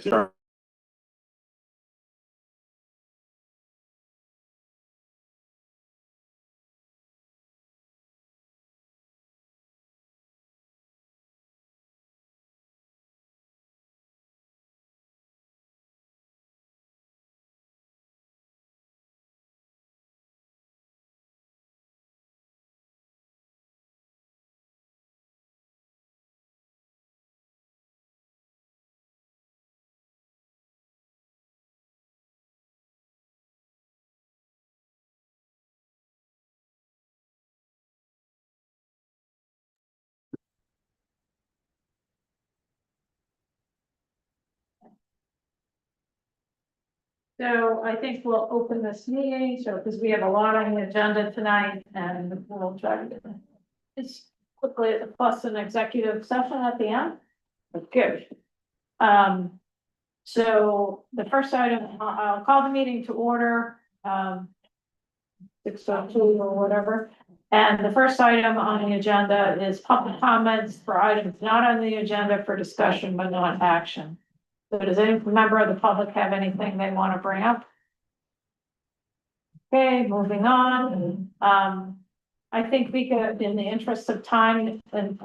Sure. So I think we'll open this meeting, so because we have a lot on the agenda tonight and we'll try to get as quickly plus an executive session at the end. Good. So the first item, I'll call the meeting to order, 6:02 or whatever. And the first item on the agenda is public comments for items not on the agenda for discussion but not action. So does any member of the public have anything they want to bring up? Okay, moving on. I think we could, in the interest of time, and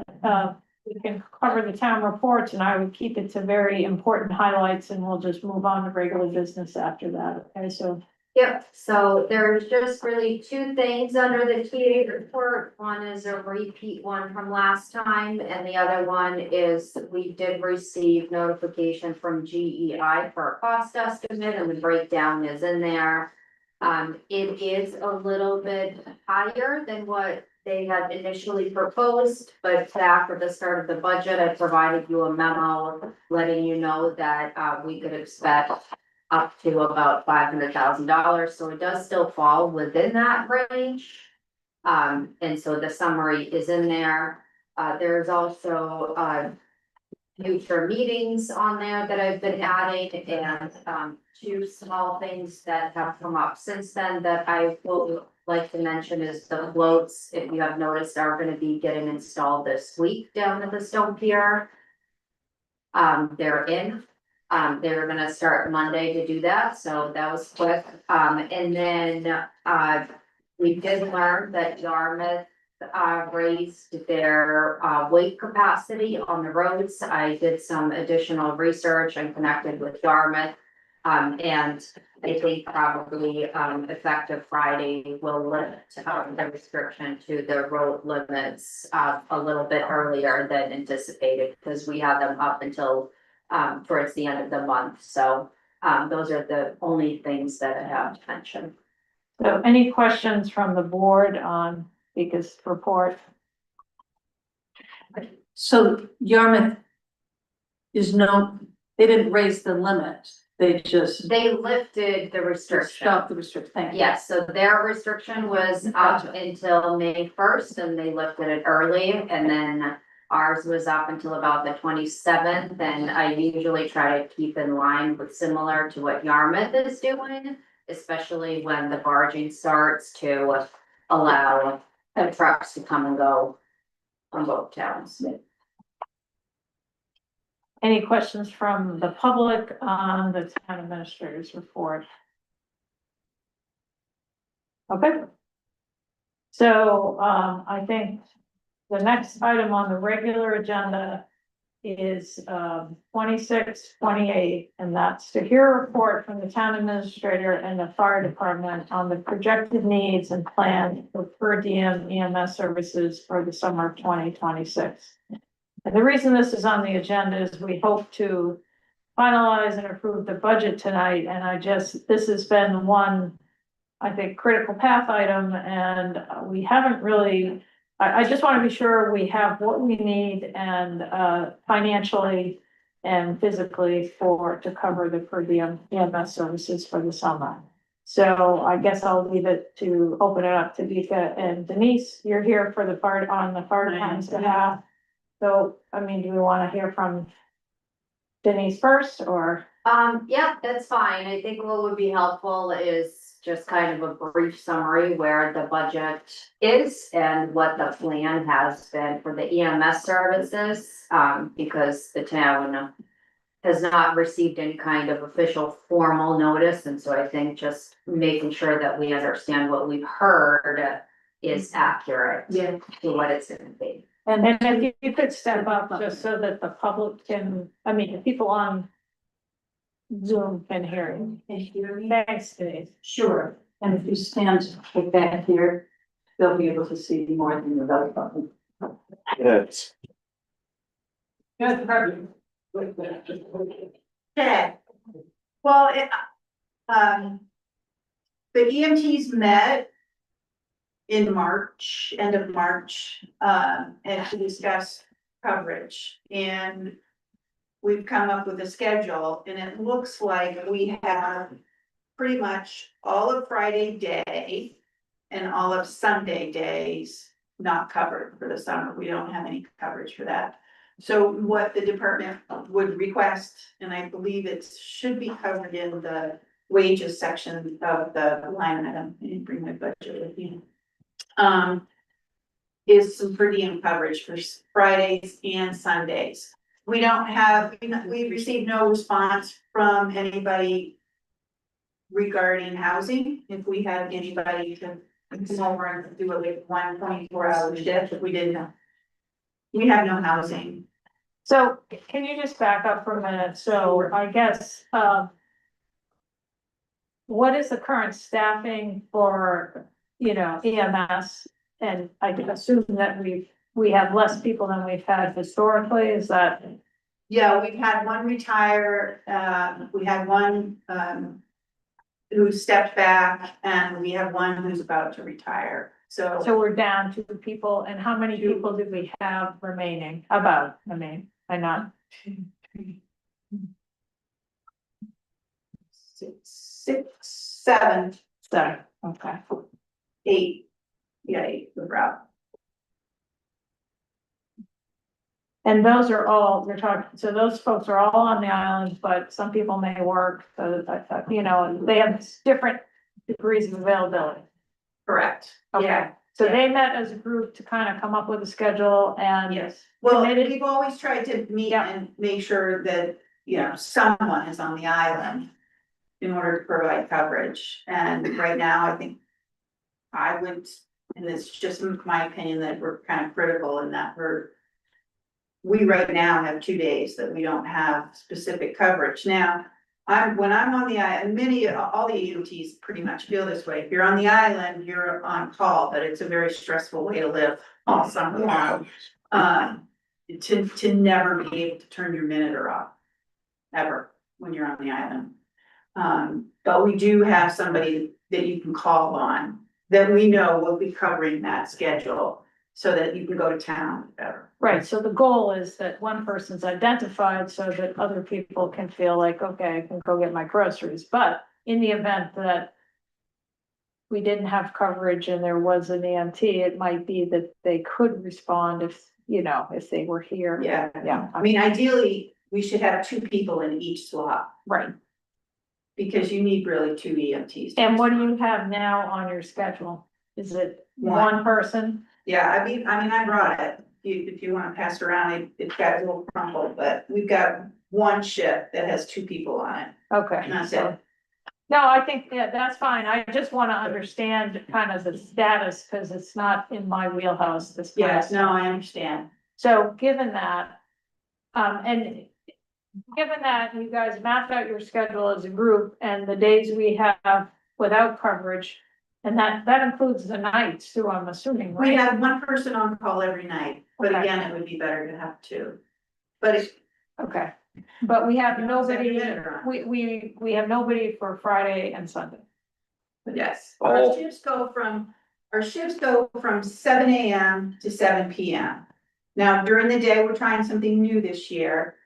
we can cover the town reports, and I would keep it to very important highlights, and we'll just move on to regular business after that. Okay, so. Yep, so there's just really two things under the TA report. One is a repeat one from last time, and the other one is we did receive notification from GEI for a cost estimate, and the breakdown is in there. It is a little bit higher than what they had initially proposed, but after the start of the budget, I provided you a memo letting you know that we could expect up to about $500,000, so it does still fall within that range. And so the summary is in there. There's also future meetings on there that I've been adding, and two small things that have come up since then that I will like to mention is the floats, if you have noticed, are going to be getting installed this week down at the Stone Pier. They're in. They're gonna start Monday to do that, so that was quick. And then we did learn that Yarmouth raised their weight capacity on the roads. I did some additional research and connected with Yarmouth. And I think probably effective Friday will lift the restriction to the road limits a little bit earlier than anticipated, because we had them up until towards the end of the month. So those are the only things that I have to mention. So any questions from the board on Vika's report? So Yarmouth is they didn't raise the limit, they just They lifted the restriction. stopped the restriction. Thank you. Yes, so their restriction was up until May 1st and they lifted it early, and then ours was up until about the 27th, and I usually try to keep in line with similar to what Yarmouth is doing, especially when the barging starts to allow trucks to come and go on both towns. Any questions from the public on the town administrator's report? Okay. So I think the next item on the regular agenda is 26, 28, and that's to hear a report from the town administrator and the fire department on the projected needs and plan for per diem EMS services for the summer of 2026. And the reason this is on the agenda is we hope to finalize and approve the budget tonight, and this has been one, I think, critical path item, and we haven't really, I just want to be sure we have what we need and financially and physically to cover the per diem EMS services for the summer. So I guess I'll leave it to open it up to Vika and Denise. You're here for the part on the fire department's behalf. So, I mean, do we want to hear from Denise first, or? Yeah, that's fine. I think what would be helpful is just kind of a brief summary where the budget is and what the plan has been for the EMS services, because the town has not received any kind of official formal notice, and so I think just making sure that we understand what we've heard is accurate Yeah. to what it's gonna be. And if you could step up just so that the public can, I mean, the people on Zoom can hear you. Can you hear me? Thanks, Denise. Sure, and if you stand like back here, they'll be able to see more than the belly button. Yes. Okay. Well, the EMTs met in March, end of March, and to discuss coverage. And we've come up with a schedule, and it looks like we have pretty much all of Friday day and all of Sunday days not covered for the summer. We don't have any coverage for that. So what the department would request, and I believe it should be covered in the wages section of the line item, I didn't bring my budget with me. Is some per diem coverage for Fridays and Sundays. We don't have, we received no response from anybody regarding housing. If we had anybody to come over and do it like 1 24-hour shift, if we didn't. We have no housing. So can you just back up for a minute? So I guess, what is the current staffing for, EMS? And I can assume that we have less people than we've had historically, is that? Yeah, we've had one retire, we had one, who stepped back, and we have one who's about to retire, so. So we're down 2 people, and how many people do we have remaining? About, I not. Six, seven, So, okay. 8, yeah, 8, we're out. And those are all, you're talking, so those folks are all on the island, but some people may work, so that, and they have different degrees of availability. Correct. Okay, Yeah, so yeah. they met as a group to kind of come up with a schedule and. Yes, well, Committed. we've always tried to meet Yeah. and make sure that, someone is on the island in order to provide coverage, and right now, I think I would, and it's just my opinion, that we're kind of critical in that we right now have 2 days that we don't have specific coverage. Now, when I'm on the island, all the EMTs pretty much feel this way. If you're on the island, you're on call, but it's a very stressful way to live all summer long. To never be able to turn your monitor off, ever, when you're on the island. But we do have somebody that you can call on, that we know will be covering that schedule, so that you can go to town better. Right, so the goal is that one person's identified so that other people can feel like, okay, I can go get my groceries, but in the event that. We didn't have coverage and there was an EMT, it might be that they could respond if they were here. Yeah, Yeah, I mean, ideally, we should have 2 people in each slot, right. because you need really 2 EMTs. And what do you have now on your schedule? Is it one person? Yeah, I mean, I brought it, if you wanna pass it around, it's got a little crumpled, but we've got 1 shift that has 2 people on it, Okay. and that's it. No, I think, that's fine. I just want to understand kind of the status, because it's not in my wheelhouse this. Yes, no, I understand. So given that, and given that you guys mapped out your schedule as a group and the days we have without coverage, and that includes the nights too, I'm assuming, We right? have 1 person on call every night, but Okay. again, it would be better to have 2. But it's. Okay, but we have Every nobody, minute or not. we have nobody for Friday and Sunday. Yes, All- our shifts go from 7 AM to 7 PM. Now, during the day, we're trying something new this year.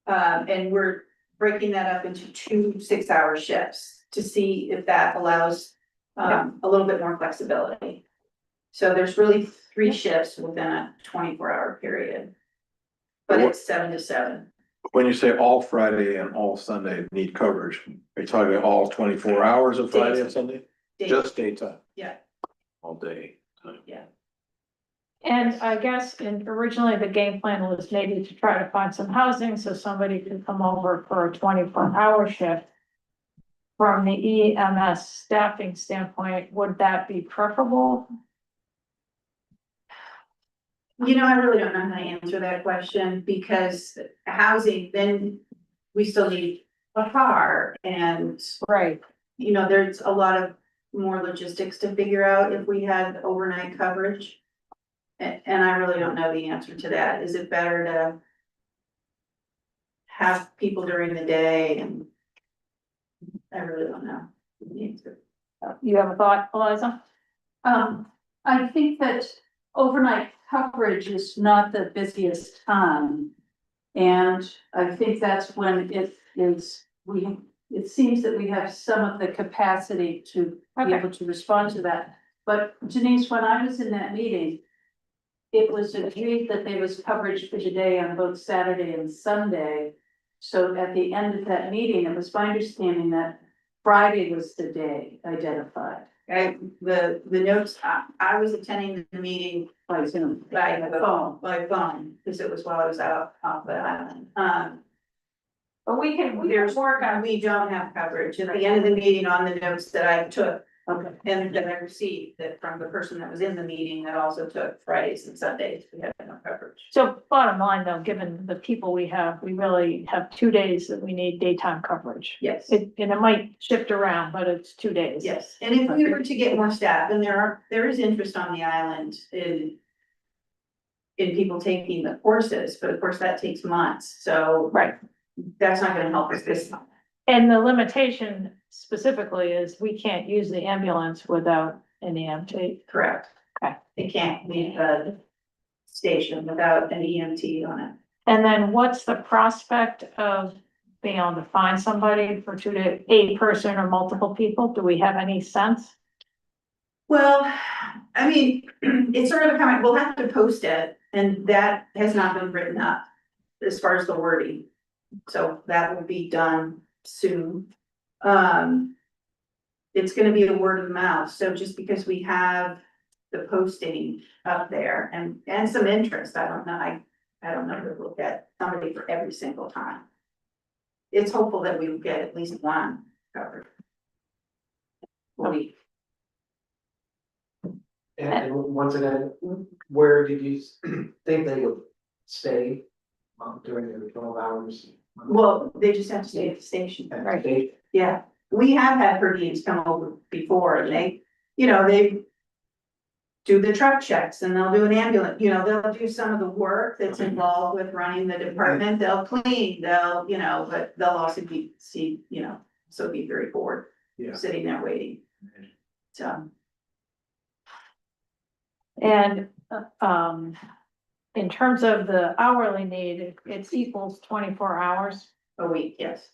And we're breaking that up into 2 6-hour shifts to see if that allows a little bit more flexibility. So there's really 3 shifts within a 24-hour period. But it's 7 to 7. When you say all Friday and all Sunday need coverage, are you talking all 24 hours of Friday and Sunday? Days. Just daytime? Yeah. All day. time. Yeah. And I guess originally the game plan was maybe to try to find some housing so somebody could come over for a 24-hour shift. From the EMS staffing standpoint, would that be preferable? You know, I really don't know how to answer that question because housing, then we still need a car and, Right. you know, there's a lot of more logistics to figure out if we had overnight coverage. And I really don't know the answer to that. Is it better to have people during the day? And I really don't know the answer. You have a thought, Eliza? I think that overnight coverage is not the busiest time. And I think that's when it is, it seems that we have some of the capacity to be Okay. able to respond to that. But Denise, when I was in that meeting, it was agreed that there was coverage for the day on both Saturday and Sunday. So at the end of that meeting, it was my understanding that Friday was the day identified. The notes, I was attending the meeting By Zoom. by phone. phone, because it was while I was out off the island. But we can work on, We don't have coverage. At the end of the meeting on the notes that I took Okay. and that I received that from the person that was in the meeting that also took Fridays and Sundays, we had no coverage. so bottom line though, given the people we have, we really have 2 days that we need daytime coverage. Yes, And it might shift around, but it's 2 days. yes. And if we were to get more staff, and there is interest on the island in people taking the courses, but of course that takes months. So Right. that's not gonna help us this time. And the limitation specifically is we can't use the ambulance without an EMT. Correct. Okay. They can't leave the station without an EMT on it. And then what's the prospect of being able to find somebody for 2 to 8 person or multiple people? Do we have any sense? Well, I mean, it's sort of coming, we'll have to post it, and that has not been written up as far as the wording. So that will be done soon. It's gonna be a word of mouth, so just because we have the posting up there and some interest, I don't know, I don't know to look at somebody for every single time. It's hopeful that we will get at least one covered. a week. And once again, where did you think they would stay during their 12 hours? Well, they just have to stay at the station. At the Right. station? Yeah, we have had per diems come over before and they, you know, they do the truck checks and they'll do an ambulance, you know, they'll do some of the work that's involved with running the department, they'll clean, they'll, you know, but they'll also be, you know, so be very bored, Yeah. sitting there waiting. So, And, in terms of the hourly need, it's equals 24 hours. a week, yes.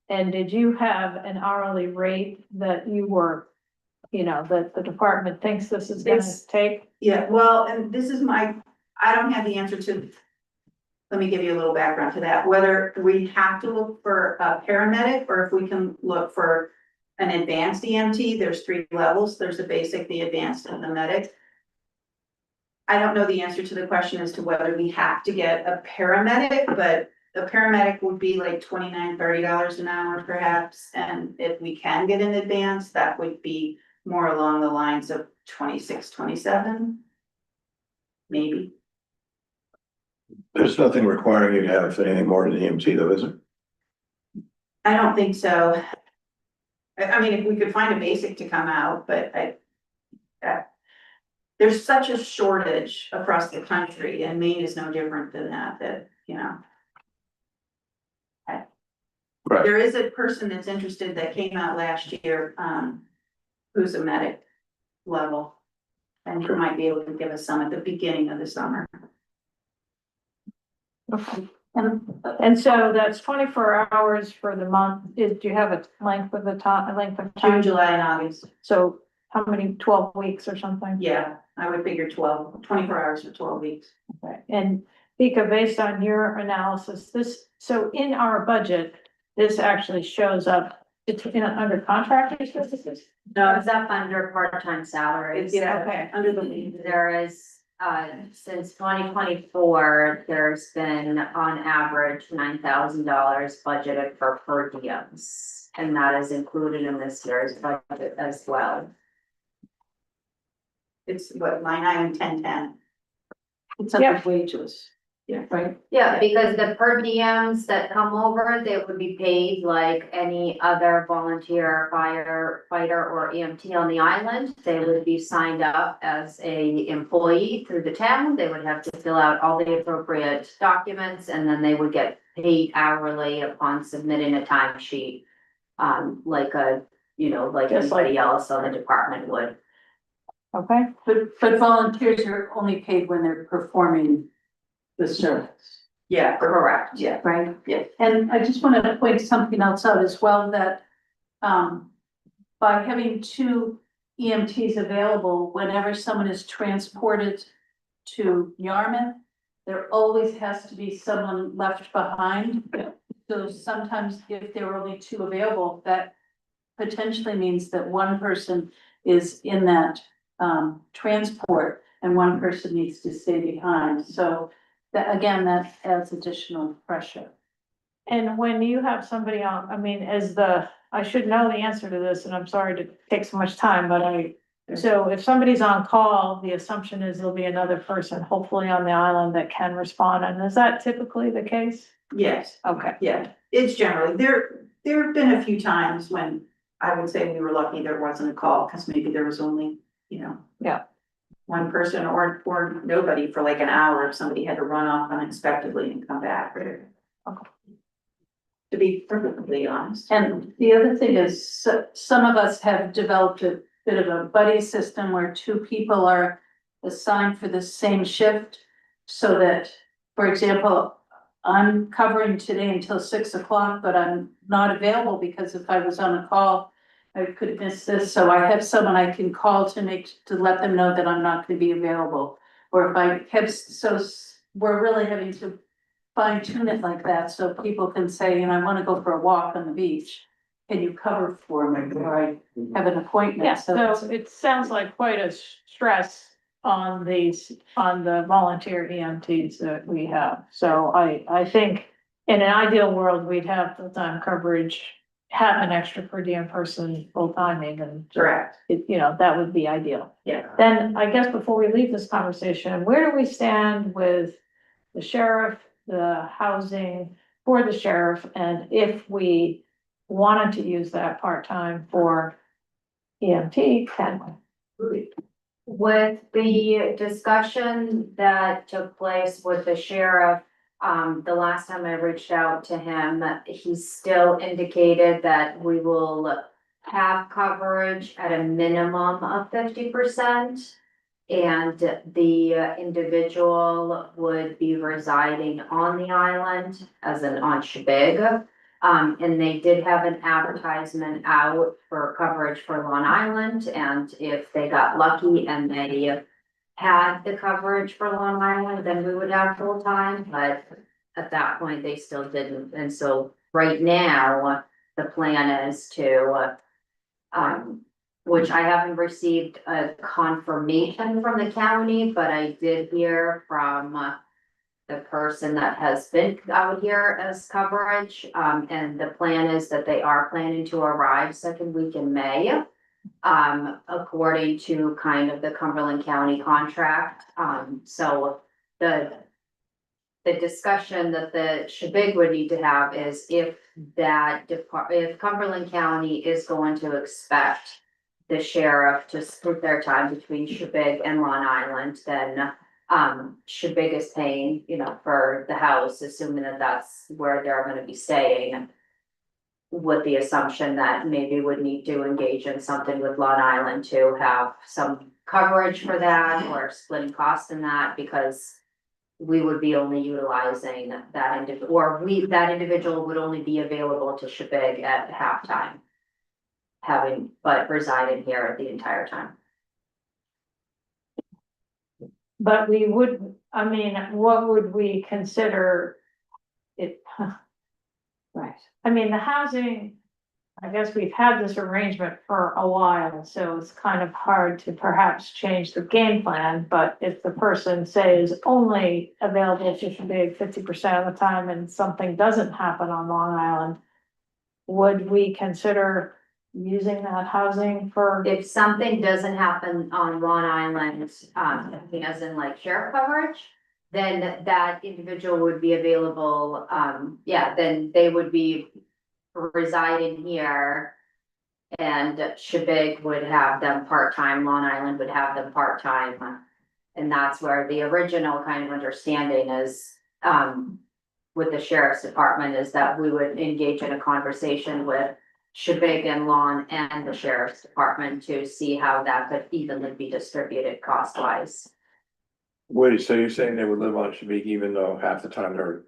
And did you have an hourly rate that you were, you know, that the department thinks this is gonna It's- take? Yeah, well, and this is I don't have the answer to. Let me give you a little background to that, whether we have to look for a paramedic or if we can look for an advanced EMT. There's 3 levels. There's the basic, the advanced and the medic. I don't know the answer to the question as to whether we have to get a paramedic, but a paramedic would be like $29, $30 an hour perhaps. And if we can get an advance, that would be more along the lines of 26, 27. Maybe. There's nothing requiring you to have anything more than EMT though, is there? I don't think so. I mean, if we could find a basic to come out, but there's such a shortage across the country and Maine is no different than that, you know. Right. There is a person that's interested that came out last year, who's a medic level. And he might be able to give us some at the beginning of the summer. Okay. And so that's 24 hours for the month. Do you have a length of June, time? July and August. So how many, 12 weeks or something? Yeah, I would figure 24 hours for 12 weeks. Okay. And Vika, based on your analysis, so in our budget, this actually shows up, it's under contractor services? No, it's up under part-time salaries. Yeah, Okay. under the lead. There is, since 2024, there's been on average $9,000 budgeted for per diems. And that is included in this year's budget as well. It's what, line item 1010. It's under wages. Yeah. Right? Yeah, because the per diems that come over, they would be paid like any other volunteer firefighter or EMT on the island. They would be signed up as a employee through the town. They would have to fill out all the appropriate documents and then they would get paid hourly upon submitting a timesheet. Like like Just like- anybody else on the department would. Okay, But volunteers are only paid when they're performing the service. Yeah, Correct. yeah. Right, yeah, and I just wanted to point something else out as well, that, by having two EMTs available, whenever someone is transported to Yarmouth, there always has to be someone left behind. So sometimes if there are only two available, that potentially means that one person is in that, transport and one person needs to stay behind, so that, again, that adds additional pressure. and when you have somebody on, I mean, I should know the answer to this, and I'm sorry to take so much time, but so if somebody's on call, the assumption is there'll be another person, hopefully on the island, that can respond, and is that typically the case? Yes, Okay, yeah, it's generally, there have been a few times when I would say we were lucky there wasn't a call, because maybe there was only, Yeah. one person or nobody for like an hour, if somebody had to run off unexpectedly and come back. To be perfectly honest. And the other thing is, some of us have developed a bit of a buddy system where two people are assigned for the same shift. So that, for example, I'm covering today until 6 o'clock, but I'm not available because if I was on a call, I could miss this, so I have someone I can call to let them know that I'm not gonna be available. Or if I have, we're really having to fine tune it like that, so people can say, I wanna go for a walk on the beach. Can you cover for me, or I have an appointment, yeah, so. so it sounds like quite a stress on the volunteer EMTs that we have. So I think in an ideal world, we'd have full-time coverage, have an extra per diem person full-time even. Correct. That would be ideal. Yeah. Then I guess before we leave this conversation, where do we stand with the sheriff, the housing for the sheriff, and if we wanted to use that part-time for EMT, can we? With the discussion that took place with the sheriff, the last time I reached out to him, he still indicated that we will have coverage at a minimum of 50%. And the individual would be residing on the island as on Shebig. And they did have an advertisement out for coverage for Long Island, and if they got lucky and they had the coverage for Long Island, then we would have full time, but at that point, they still didn't, and so right now, the plan is to, which I haven't received a confirmation from the county, but I did hear from the person that has been out here as coverage, and the plan is that they are planning to arrive second week in May. According to kind of the Cumberland County contract, so the discussion that the Shebig would need to have is if if Cumberland County is going to expect the sheriff to split their time between Shebig and Long Island, then Shebig is paying, for the house, assuming that that's where they're gonna be staying. With the assumption that maybe would need to engage in something with Long Island to have some coverage for that or splitting costs in that, because we would be only utilizing that individual, that individual would only be available to Shebig at halftime. But residing here the entire time. But we would, what would we consider it? Right. The housing, I guess we've had this arrangement for a while, so it's kind of hard to perhaps change the game plan, but if the person, say, is only available to Shabig 50% of the time and something doesn't happen on Long Island, would we consider using that housing for, If something doesn't happen on Long Island, as in like sheriff coverage, then that individual would be available, then they would be residing here. And Shabig would have them part-time, Long Island would have them part-time. And that's where the original kind of understanding is, with the sheriff's department, is that we would engage in a conversation with Shabig and Lon and the sheriff's department to see how that could evenly be distributed cost-wise. Wait, so you're saying they would live on Shabik even though half the time they're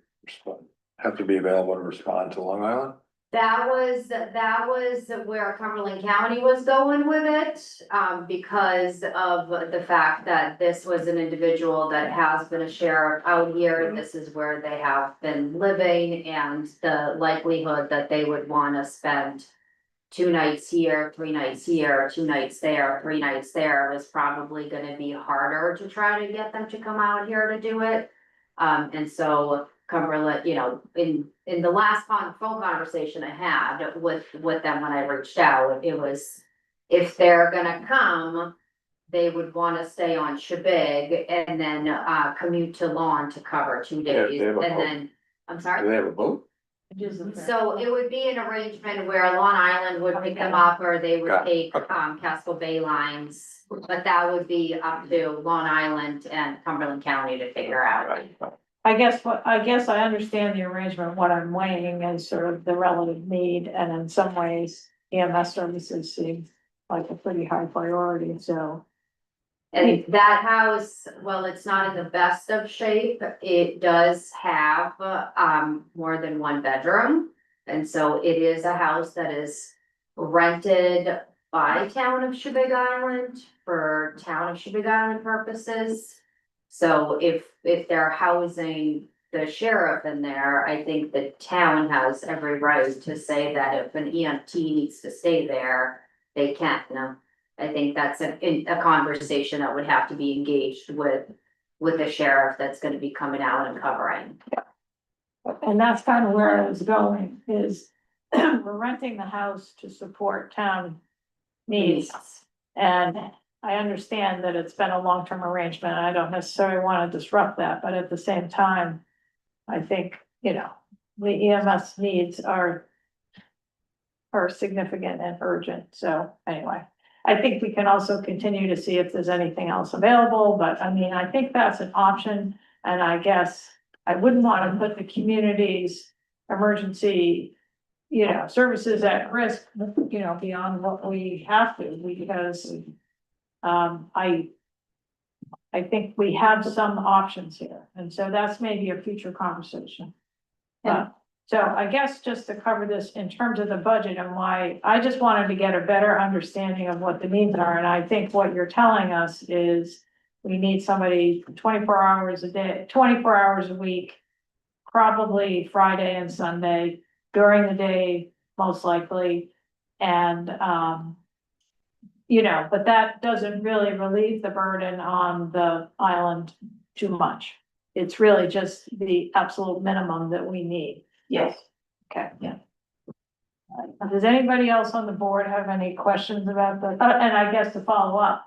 have to be available to respond to Long Island? That was where Cumberland County was going with it, because of the fact that this was an individual that has been a sheriff out here. This is where they have been living, and the likelihood that they would wanna spend 2 nights here, 3 nights here, 2 nights there, 3 nights there was probably gonna be harder to try to get them to come out here to do it. And so Cumberland, in the last phone conversation I had with them when I reached out, it was, if they're gonna come, they would wanna stay on Shabig and then, commute to Lawn to cover 2 Yeah, days, they have a and boat. then, I'm Do sorry? they have a boat? So it would be an arrangement where Long Island would pick them up, or they would Got it. take, Casco Bay lines. But that would be up to Long Island and Cumberland County to figure out. Right. I guess I understand the arrangement, what I'm weighing is sort of the relative need, and in some ways EMS services seem like a pretty high priority, so. And that house, well, it's not in the best of shape, it does have, more than 1 bedroom. And so it is a house that is rented by town of Shabig Island for town of Shabig Island purposes. So if they're housing the sheriff in there, I think the town has every right to say that if an EMT needs to stay there, they can. I think that's a conversation that would have to be engaged with the sheriff that's gonna be coming out and covering. And that's kind of where I was going, is we're renting the house to support town needs. And I understand that it's been a long-term arrangement, and I don't necessarily want to disrupt that, but at the same time, I think, the EMS needs are significant and urgent, so anyway. I think we can also continue to see if there's anything else available, but I mean, I think that's an option, and I guess I wouldn't want to put the community's emergency, services at risk, beyond what we have to, because I think we have some options here, and so that's maybe a future conversation. So I guess just to cover this in terms of the budget and why, I just wanted to get a better understanding of what the needs are, and I think what you're telling us is we need somebody 24 hours a day, 24 hours a week, probably Friday and Sunday, during the day, most likely, and but that doesn't really relieve the burden on the island too much. It's really just the absolute minimum that we need. Yes. Okay, yeah. Does anybody else on the board have any questions about the, and I guess to follow up,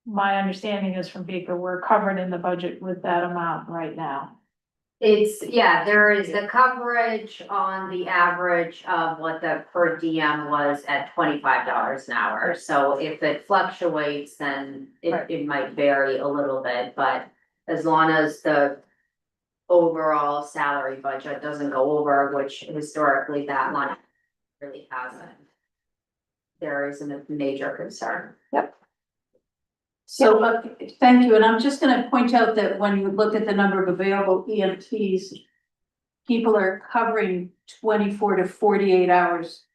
my understanding is from Beaker, we're covered in the budget with that amount right now. There is the coverage on the average of what the per diem was at $25 an hour. So if it fluctuates, then it might vary a little bit, but as long as the overall salary budget doesn't go over, which historically that line really hasn't, there isn't a major concern. So, thank you, and I'm just gonna point out that when you look at the number of available EMTs, people are covering 24 to 48 hours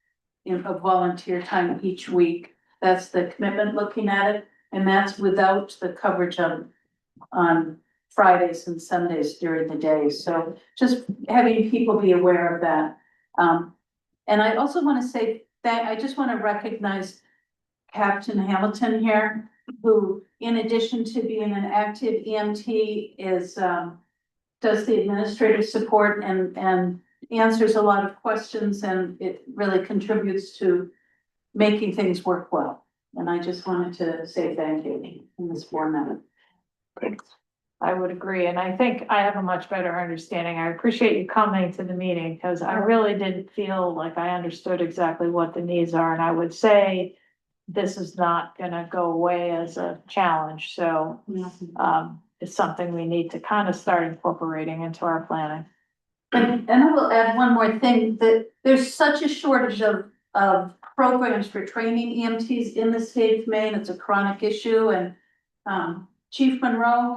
of volunteer time each week. That's the commitment looking at it, and that's without the coverage on Fridays and Sundays during the day. So just having people be aware of that. And I also want to say I just want to recognize Captain Hamilton here, who, in addition to being an active EMT, is, does the administrative support and answers a lot of questions, and it really contributes to making things work well. And I just wanted to say thank you in this format. Thanks. I would agree, and I think I have a much better understanding. I appreciate you coming to the meeting, because I really didn't feel like I understood exactly what the needs are, and I would say this is not gonna go away as a challenge, so, it's something we need to kind of start incorporating into our planning. And I will add one more thing, that there's such a shortage of programs for training EMTs in the state of Maine. It's a chronic issue, and Chief Monroe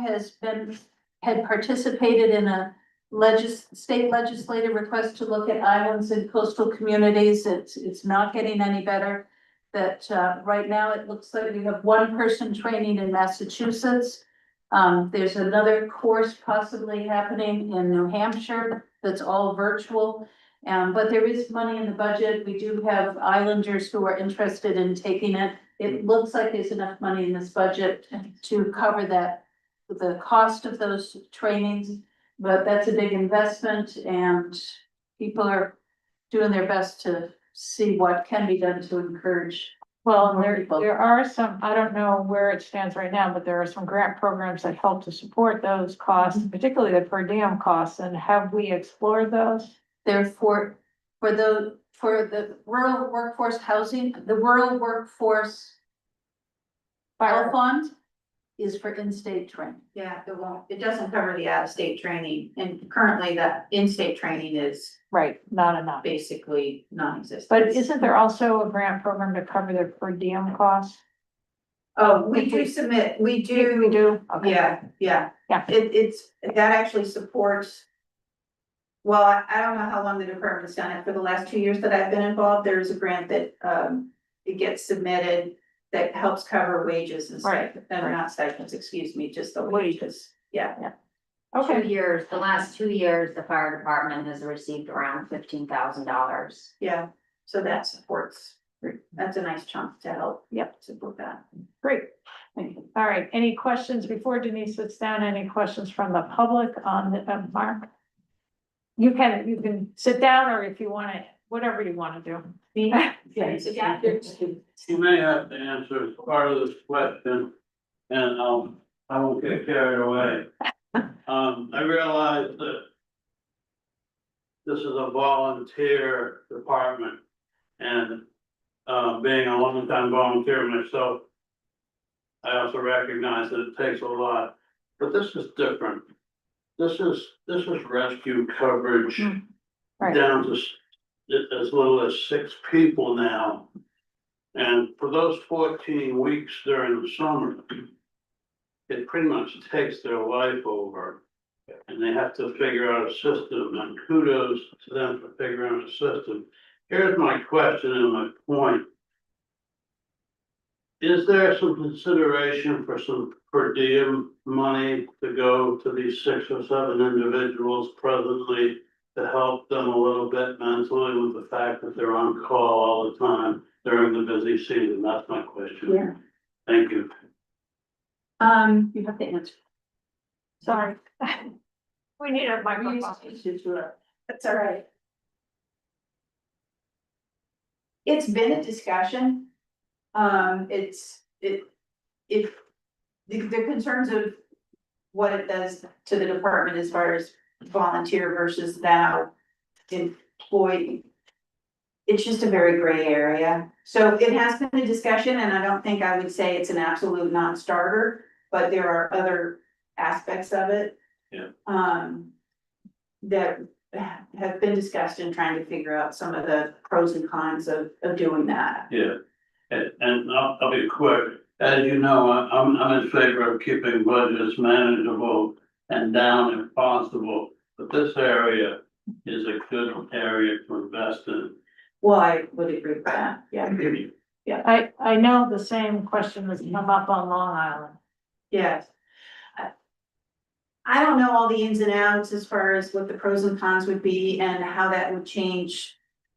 had participated in a state legislative request to look at islands and coastal communities. It's not getting any better. That right now it looks like we have one person training in Massachusetts. There's another course possibly happening in New Hampshire that's all virtual. But there is money in the budget. We do have islanders who are interested in taking it. It looks like there's enough money in this budget to cover that, the cost of those trainings. But that's a big investment, and people are doing their best to see what can be done to encourage. Well, and More there, people. there are some, I don't know where it stands right now, but there are some grant programs that help to support those costs, particularly the per diem costs, and have we explored those? Therefore, for the rural workforce housing, the rural workforce fire fund is for in-state training. Yeah, it doesn't cover the out-of-state training, and currently the in-state training is Right, not enough. basically non-existent. But isn't there also a grant program to cover the per diem costs? Oh, we If do we- submit, we We do, do? Okay. yeah. Yeah. That actually supports. Well, I don't know how long the department's done it. For the last 2 years that I've been involved, there's a grant that, it gets submitted that helps cover wages and Right, stipends, right. not stipends, excuse me, just the Wages. wages. Yeah, 2 Okay, years, the last 2 years, the fire department has received around $15,000. yeah. So that supports, that's a nice chunk to help. Yep. Support that. great. Thank you. All right, any questions before Denise sits down? Any questions from the public on the, Mark? You can sit down, or if you wanna, whatever you wanna do. Yeah. You may have to answer part of this question, and I won't get carried away. I realize that this is a volunteer department, and being a long-time volunteer myself, I also recognize that it takes a lot, but this is different. This is rescue coverage Right. down to as little as 6 people now. And for those 14 weeks during the summer, it pretty much takes their life over. And they have to figure out a system, and kudos to them for figuring out a system. Here's my question and my point. Is there some consideration for some per diem money to go to these 6 or 7 individuals presently to help them a little bit mentally with the fact that they're on call all the time during the busy season? That's my question. Yeah. Thank you. You have to answer. Sorry. We need a microphone. That's all right. It's been a discussion. The concerns of what it does to the department as far as volunteer versus now employee. It's just a very gray area. So it has been a discussion, and I don't think I would say it's an absolute non-starter, but there are other aspects of it. Yeah. That have been discussed in trying to figure out some of the pros and cons of doing that. Yeah, and I'll be quick. As you know, I'm in favor of keeping budgets manageable and down if possible. But this area is a good area to invest in. Well, I would agree with that, yeah. I know the same question has come up on Long Island. Yes. I don't know all the ins and outs as far as what the pros and cons would be and how that would change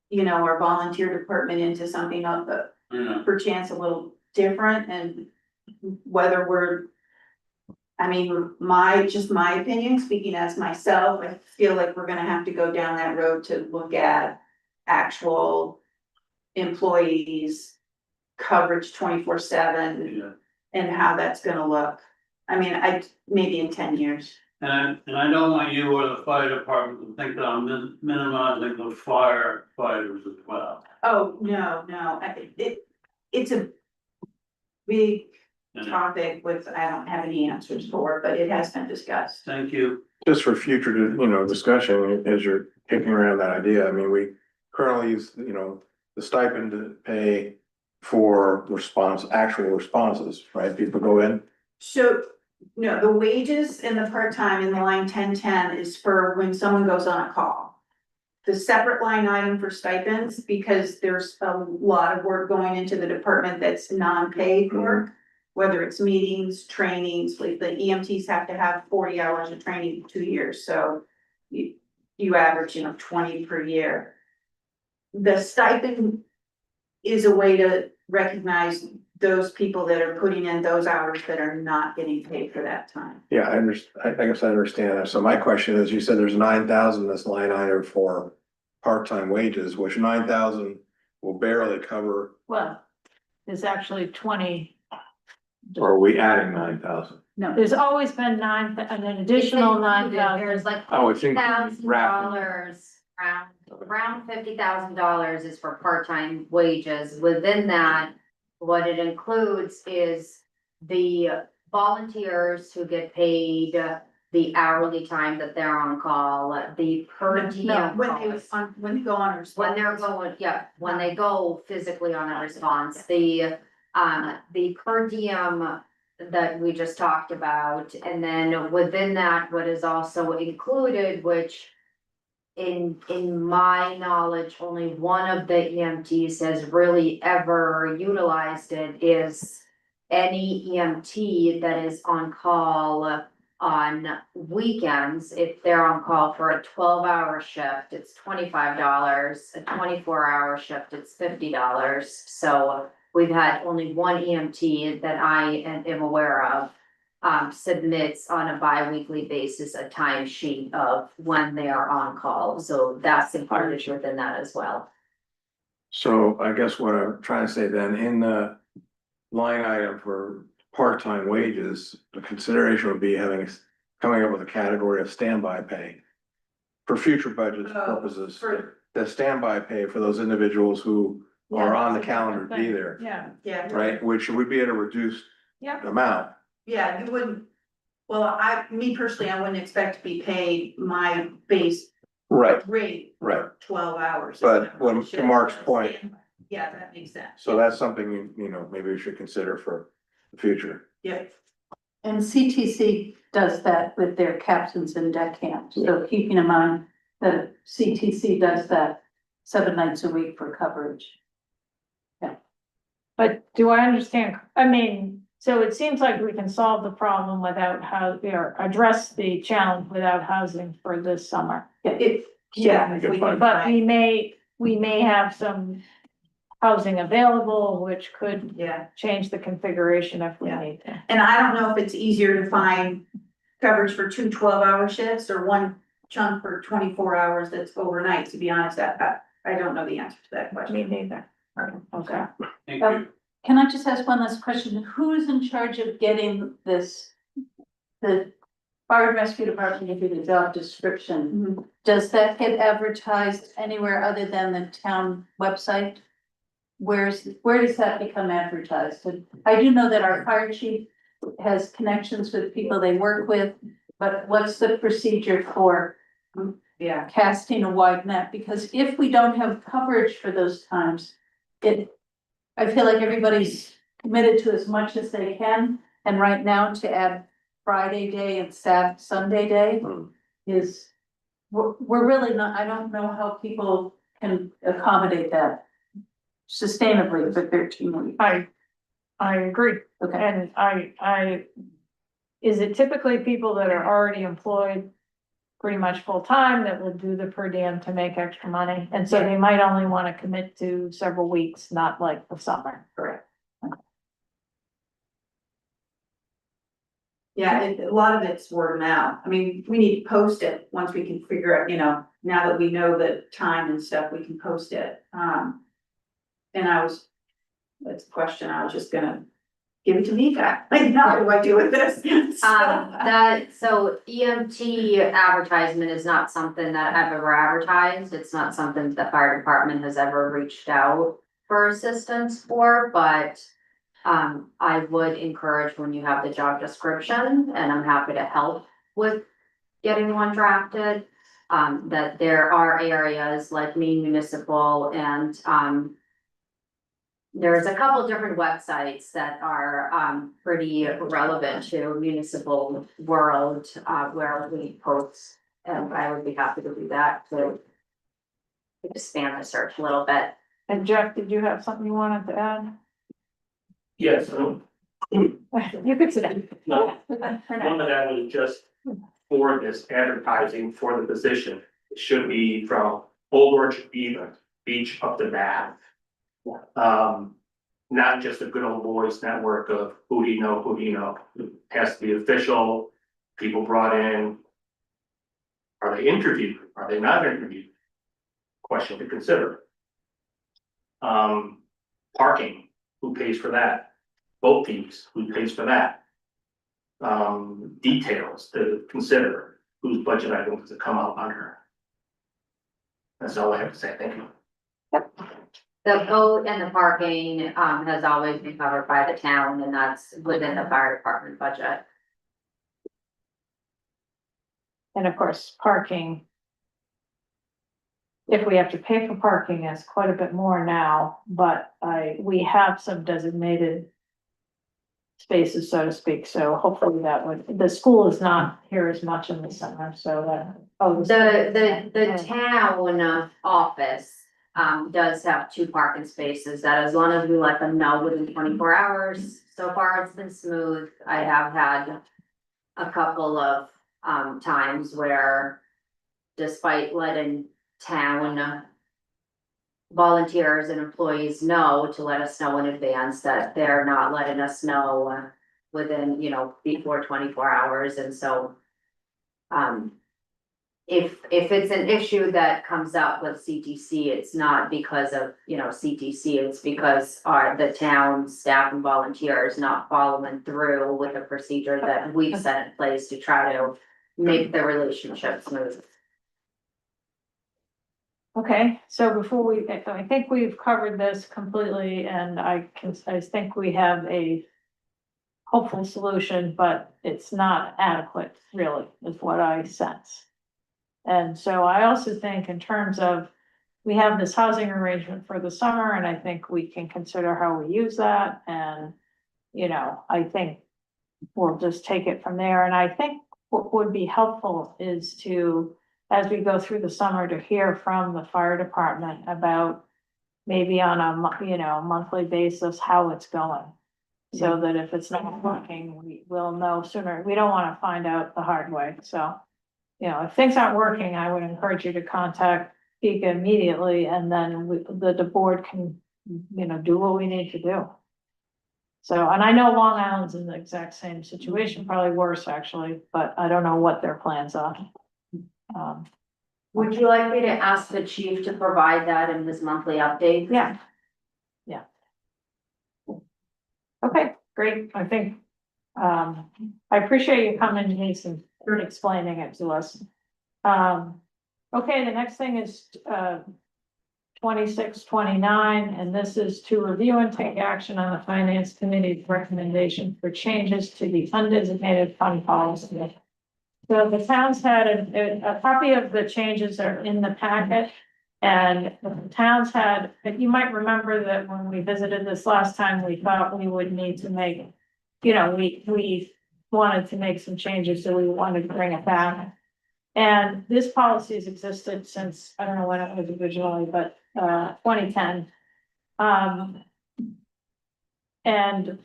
you know, our volunteer department into something of You know, perchance a little different and whether we're. I mean, just my opinion, speaking as myself, I feel like we're gonna have to go down that road to look at actual employees. Coverage 24/7 yeah. and how that's gonna look. I mean, maybe in 10 years. And I don't want you or the fire department to think that I'm minimizing the firefighters as well. Oh, no, it's a big You know, topic with, I don't have any answers for, but it has been discussed. thank you. Just for future, discussion, as you're kicking around that idea, I mean, we currently use, the stipend to pay for actual responses, right? People go in. So, no, the wages and the part-time in the line 1010 is for when someone goes on a call. The separate line item for stipends, because there's a lot of work going into the department that's non-paid work. Whether it's meetings, trainings, like the EMTs have to have 40 hours of training 2 years, so. You average, 20 per year. The stipend is a way to recognize those people that are putting in those hours that are not getting paid for that time. Yeah, I guess I understand that. So my question is, you said there's 9,000 this line item for part-time wages, which 9,000 will barely cover, Well, there's actually 20, or are we adding 9,000? No, there's always been an additional There's 9,000. like Oh, it's $50,000, around $50,000 is for part-time wages. Within that, what it includes is the volunteers who get paid the hourly time that they're on call, the per No, diem when costs. when they go on response. When they're going, yeah, when they go physically on a response, the per diem that we just talked about, and then within that, what is also included, which in my knowledge, only one of the EMTs has really ever utilized it, is any EMT that is on call on weekends. If they're on call for a 12-hour shift, it's $25, a 24-hour shift, it's $50. So we've had only one EMT that I am aware of submits on a bi-weekly basis a timesheet of when they are on call, so that's included within that as well. So I guess what I'm trying to say then, in the line item for part-time wages, the consideration would be coming up with a category of standby pay. For future budget purposes, For, the standby pay for those individuals who are on the calendar to be there, Yeah, right? Which would be at a reduced yeah, amount. yeah, you wouldn't, well, me personally, I wouldn't expect to be paid my base Right, rate. for right. 12 hours. But to Mark's point. Yeah, that makes sense. So that's something, maybe we should consider for the future. Yeah, and CTC does that with their captains and deckhands, so keeping in mind that CTC does that 7 nights a week for coverage. but do I understand, I mean, so it seems like we can solve the problem without or address the challenge without housing for this summer. if we can But find- we may have some housing available, which could Yeah, change the configuration if we Yeah. need to. and I don't know if it's easier to find coverage for 2 12-hour shifts or one chunk for 24 hours that's overnight, to be honest, I don't know the answer to that question. Me neither. Okay. Thank you. Can I just ask one last question? Who is in charge of getting this? The fire and rescue department give you the job description. Does that get advertised anywhere other than the town website? Where does that become advertised? And I do know that our fire chief has connections with people they work with, but what's the procedure for Yeah, casting a wide net? Because if we don't have coverage for those times, I feel like everybody's committed to as much as they can, and right now to add Friday day and Sunday day is, we're really not, I don't know how people can accommodate that sustainably for 13 weeks. I agree, Okay, and is it typically people that are already employed pretty much full-time that will do the per diem to make extra money. And so they might only want to commit to several weeks, not like the summer. Correct. Yeah, a lot of it's word of mouth. I mean, we need to post it once we can figure out, now that we know the time and stuff, we can post it. That's a question I was just gonna give it to me guy. Like, now what do I do with this? So EMT advertisement is not something that I've ever advertised. It's not something the fire department has ever reached out for assistance for, but I would encourage when you have the job description, and I'm happy to help with getting one drafted, that there are areas like Maine Municipal and, there's a couple different websites that are, pretty relevant to municipal world, where we post, and I would be happy to do that to expand the search a little bit. And Jeff, did you have something you wanted to add? Yes, You could sit down. no, one of that was just for this advertising for the position. It should be from Old Orchard Beach up to Bath. Not just a good old boys network of who do you know, it has to be official, people brought in. Are they interviewed, are they not interviewed? Question to consider. Parking, who pays for that? Boat fees, who pays for that? Details to consider, whose budget items does it come out under? That's all I have to say, thank you. The boat and the parking, has always been covered by the town, and that's within the fire department budget. And of course, parking. If we have to pay for parking, it's quite a bit more now, but we have some designated spaces, so to speak, so hopefully the school is not here as much in the summer, so that. The town office, does have 2 parking spaces that as long as we let them know within 24 hours, so far it's been smooth. I have had a couple of, times where despite letting town volunteers and employees know to let us know in advance that they're not letting us know within, before 24 hours. And so, if it's an issue that comes up with CTC, it's not because of, CTC, it's because the town staff and volunteers not following through with the procedure that we've set in place to try to make the relationship smooth. Okay, so before I think we've covered this completely, and I think we have a hopeful solution, but it's not adequate, really, is what I sense. And so I also think in terms of, we have this housing arrangement for the summer, and I think we can consider how we use that, and, I think we'll just take it from there, and I think what would be helpful is to, as we go through the summer, to hear from the fire department about maybe on a monthly basis, how it's going. So that if it's not working, we will know sooner. We don't want to find out the hard way. So, if things aren't working, I would encourage you to contact Pika immediately, and then the board can, do what we need to do. So, and I know Long Island's in the exact same situation, probably worse actually, but I don't know what their plans are. Would you like me to ask the chief to provide that in his monthly update? Yeah. Okay, great. I think, I appreciate you coming, Denise, and explaining it to us. Okay, the next thing is, 2629, and this is to review and take action on the finance committee's recommendation for changes to the undesignated fund policy. So the towns had a copy of the changes are in the packet. And the towns had, you might remember that when we visited this last time, we thought we would need to make, we wanted to make some changes, so we wanted to bring it back. And this policy has existed since, I don't know when it was originally, but 2010. And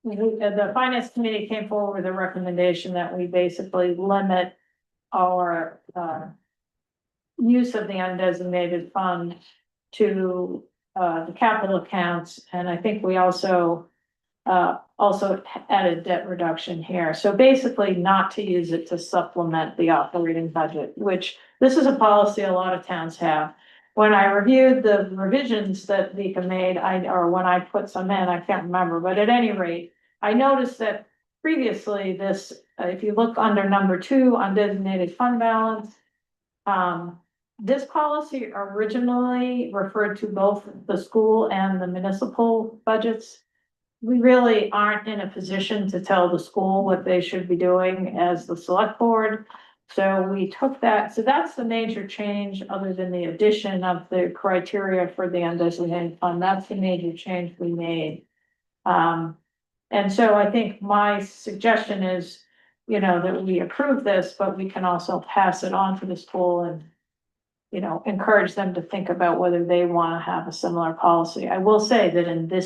the finance committee came forward with a recommendation that we basically limit our, use of the undesignated fund to, the capital accounts, and I think we also added debt reduction here. So basically not to use it to supplement the operating budget, which this is a policy a lot of towns have. When I reviewed the revisions that Vika made, or when I put some in, I can't remember, but at any rate, I noticed that previously this, if you look under number 2, undesignated fund balance, this policy originally referred to both the school and the municipal budgets. We really aren't in a position to tell the school what they should be doing as the select board. So we took that, so that's the major change, other than the addition of the criteria for the undesignated fund. That's the major change we made. And so I think my suggestion is, that we approve this, but we can also pass it on to the school and, encourage them to think about whether they want to have a similar policy. I will say that in the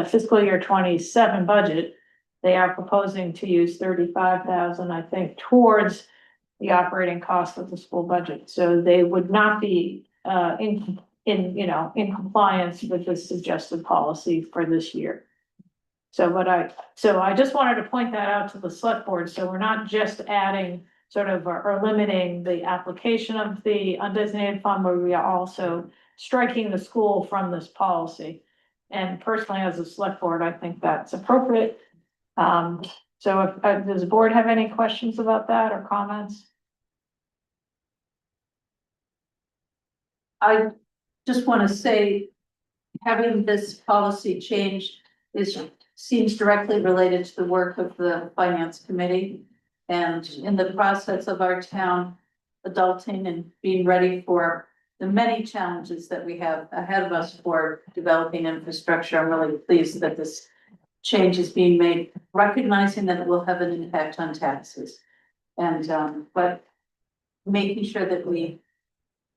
fiscal year 27 budget, they are proposing to use 35,000, I think, towards the operating cost of the school budget. So they would not be, in compliance with the suggested policy for this year. So I just wanted to point that out to the select board. So we're not just adding sort of, or limiting the application of the undesignated fund, but we are also striking the school from this policy. And personally, as a select board, I think that's appropriate. So does the board have any questions about that or comments? I just want to say, having this policy changed seems directly related to the work of the finance committee. And in the process of our town adulting and being ready for the many challenges that we have ahead of us for developing infrastructure, I'm really pleased that this change is being made, recognizing that it will have an impact on taxes. And, but making sure that we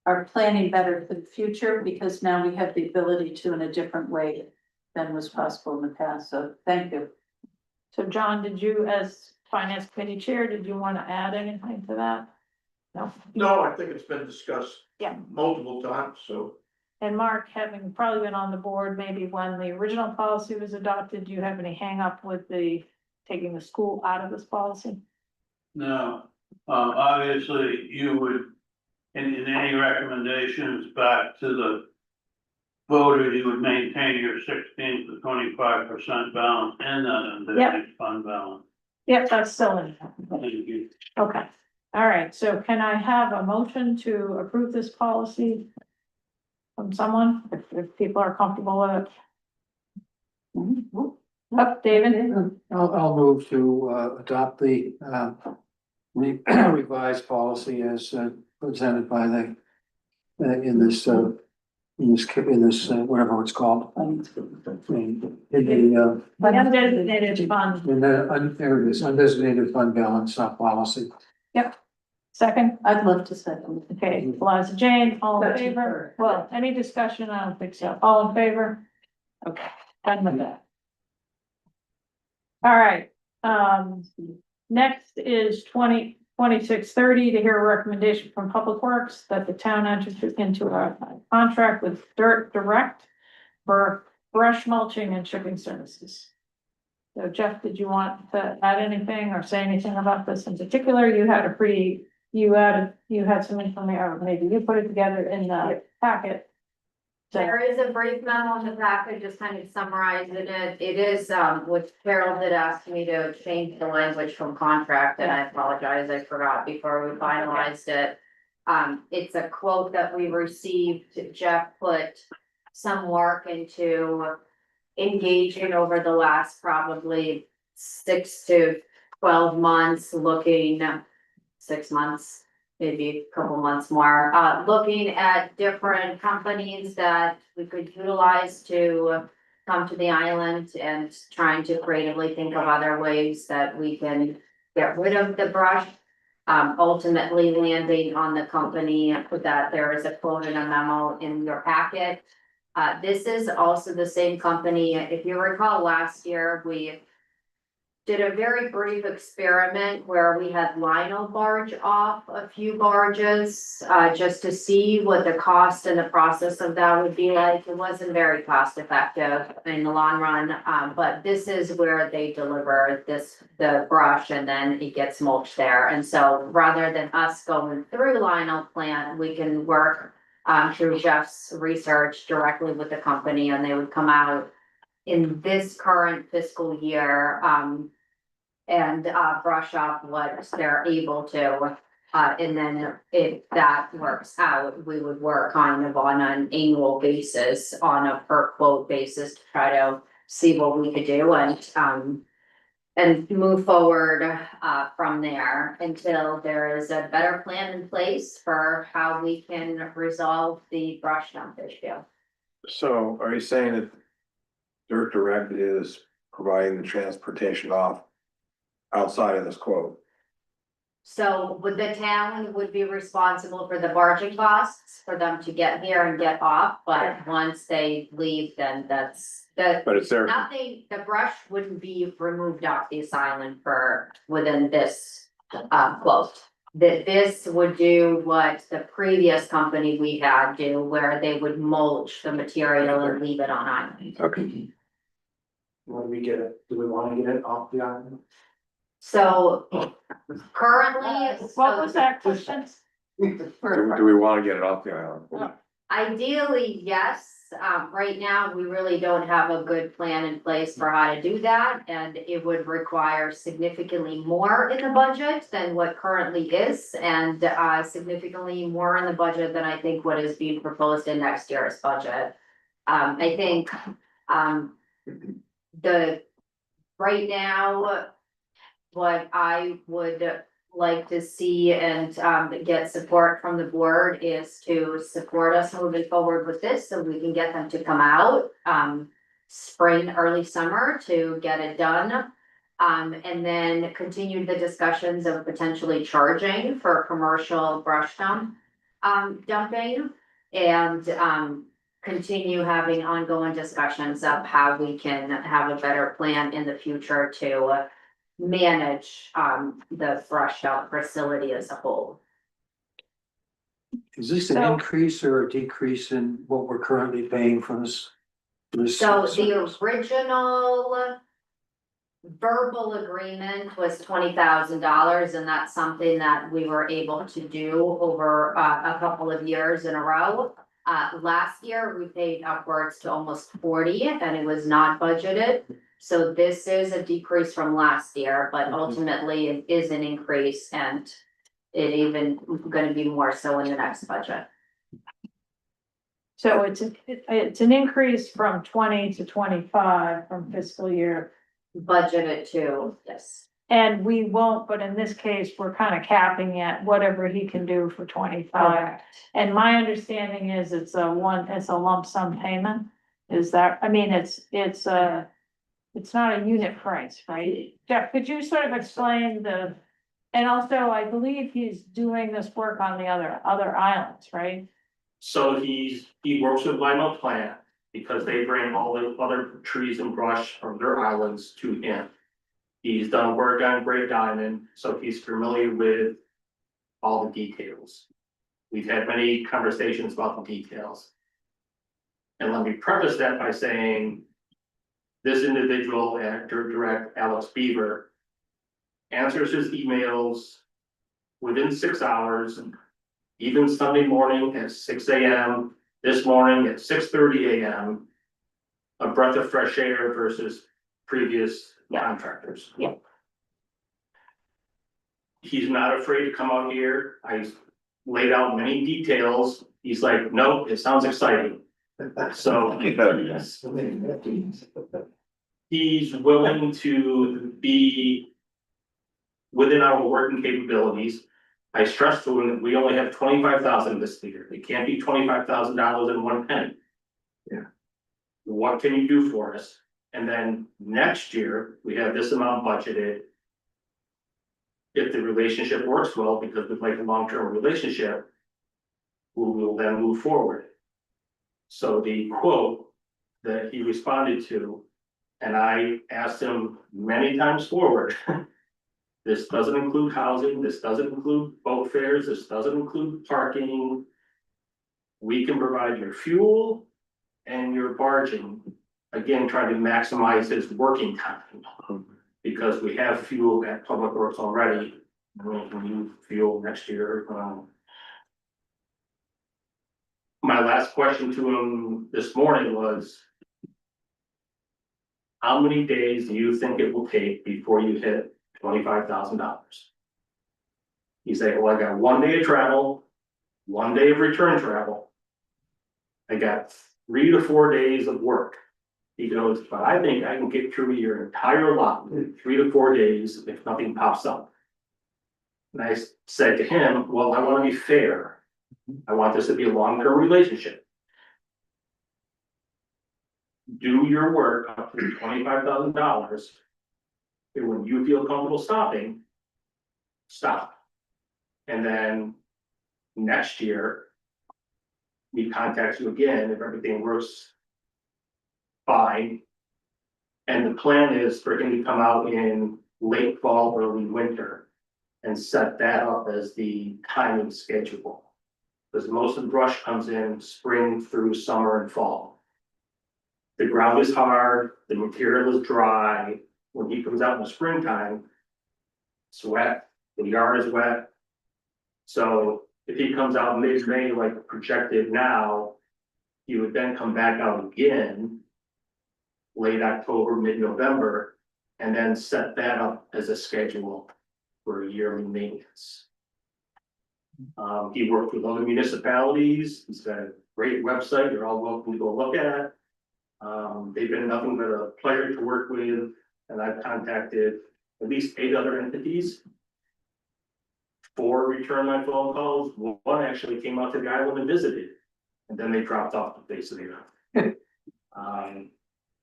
are planning better for the future, because now we have the ability to in a different way than was possible in the past. So thank you. So John, did you, as finance committee chair, did you want to add anything to that? No. No, I think it's been discussed. Yeah. Multiple times, so. And Mark, having probably been on the board, maybe when the original policy was adopted, do you have any hang up with taking the school out of this policy? No, obviously you would, in any recommendations back to the voters, you would maintain your 16 to 25% balance in that undesignated fund balance. Yep, that's still in. Thank you. Okay, all right, so can I have a motion to approve this policy from someone, if people are comfortable with it? Up, David? I'll move to adopt the revised policy as presented by the in this whatever it's called. In the Undesignated fund, there it is, undesignated fund balance policy. second, I'd love to second. okay, Eliza Jane, all in Discussion favor? first. Well, any discussion? I don't think so, all in favor? Okay, done with that. All right, next is 2630 to hear a recommendation from Public Works that the town enters into a contract with Dirt Direct for brush mulching and shipping services. So Jeff, did you want to add anything or say anything about this in particular? You had some information, or maybe you put it together in the packet. So, There is a brief memo in the package, just kind of summarizing it. It is, which Carol did ask me to change the language from contract, and I apologize, I forgot before we finalized it. It's a quote that we received. Jeff put some work into engaging over the last probably 6 to 12 months, looking 6 months, maybe a couple months more, looking at different companies that we could utilize to come to the island and trying to creatively think of other ways that we can get rid of the brush. Ultimately landing on the company that there is a quote and a memo in your packet. This is also the same company. If you recall last year, we did a very brief experiment where we had Lionel barge off a few barges, just to see what the cost and the process of that would be like. It wasn't very cost effective in the long run, but this is where they deliver the brush and then it gets mulched there. And so rather than us going through Lionel plant, we can work through Jeff's research directly with the company, and they would come out in this current fiscal year, and brush up what they're able to. And then if that works out, we would work kind of on an annual basis, on a per quote basis to try to see what we could do and move forward from there until there is a better plan in place for how we can resolve the brush dump issue. So are you saying that Dirt Direct is providing the transportation off outside of this quote? So would the town would be responsible for the barging costs for them to get here and get off, but once they leave, then that's But it's their, nothing, the brush wouldn't be removed off this island for within this quote. That this would do what the previous company we had do, where they would mulch the material and leave it on island. okay, When we get it, do we wanna get it off the island? So currently. What was that question? do we wanna get it off the island? Ideally, yes. Right now, we really don't have a good plan in place for how to do that, and it would require significantly more in the budget than what currently is, and significantly more in the budget than I think what is being proposed in next year's budget. I think, right now, what I would like to see and get support from the board is to support us moving forward with this, so we can get them to come out spring, early summer to get it done. And then continue the discussions of potentially charging for commercial brush dumping. And continue having ongoing discussions of how we can have a better plan in the future to manage the brush dump facility as a whole. Is this an So- increase or a decrease in what we're currently paying for this? So the original verbal agreement was $20,000, and that's something that we were able to do over a couple of years in a row. Last year, we paid upwards to almost 40, and it was not budgeted. So this is a decrease from last year, but ultimately it is an increase, and it even gonna be more so in the next budget. So it's an increase from 20 to 25 from fiscal year. Budgeted too, yes. And we won't, but in this case, we're kind of capping at whatever he can do for 25. And my understanding is it's a lump sum payment. Is that, I mean, it's not a unit price, right? Jeff, could you sort of explain and also I believe he's doing this work on the other islands, right? So he works with Lionel Plant because they bring all the other trees and brush from their islands to him. He's done work on Great Diamond, so he's familiar with all the details. We've had many conversations about the details. And let me preface that by saying, this individual at Dirt Direct, Alex Beaver, answers his emails within 6 hours, even Sunday morning at 6 AM, this morning at 6:30 AM. A breath of fresh air versus previous contractors. Yeah. He's not afraid to come out here. I laid out many details. He's like, no, it sounds exciting. So he's willing to be within our working capabilities. I stressed to him that we only have 25,000 this year. It can't be $25,000 in one penny. Yeah. What can you do for us? And then next year, we have this amount budgeted. If the relationship works well, because we'd like a long-term relationship, we will then move forward. So the quote that he responded to And I asked him many times forward. This doesn't include housing, this doesn't include boat fares, this doesn't include parking. We can provide your fuel and your barging, again, trying to maximize his working time. Because we have fuel at Public Works already, and we can use fuel next year. My last question to him this morning was, how many days do you think it will take before you hit $25,000? He said, well, I got 1 day of travel, 1 day of return travel. I got 3 to 4 days of work. He goes, but I think I can get through your entire lot in 3 to 4 days if nothing pops up. And I said to him, well, I want to be fair. I want this to be a long-term relationship. Do your work up to $25,000. And when you feel comfortable stopping, stop. And then next year, we contact you again if everything works fine. And the plan is for him to come out in late fall, early winter and set that up as the timing schedule. Because most of the brush comes in spring through summer and fall. The ground is hard, the material is dry. When he comes out in the springtime, it's wet, the yard is wet. So if he comes out mid-May like projected now, he would then come back out again late October, mid-November, and then set that up as a schedule for yearly maintenance. He worked with other municipalities. He's got a great website you're all welcome to go look at. They've been nothing but a pleasure to work with, and I've contacted at least 8 other entities. 4 returned my phone calls. 1 actually came out to the island and visited, and then they dropped off the face of the earth.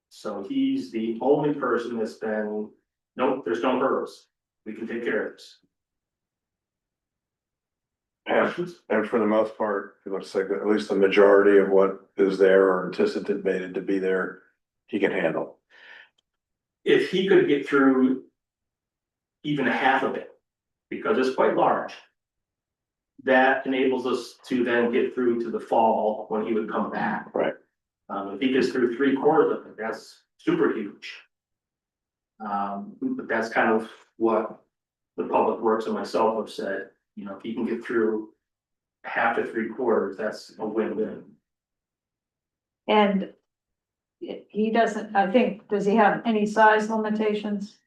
So he's the only person that's been, nope, there's no hurdles. We can take care of this. And for the most part, it looks like at least the majority of what is there or anticipated to be there, he can handle. If he could get through even half of it, because it's quite large, that enables us to then get through to the fall when he would come back. Right. If he gets through 3/4 of it, that's super huge. But that's kind of what the Public Works and myself have said, you know, if he can get through half to 3/4, that's a win-win. And he doesn't, I think, does he have any size limitations?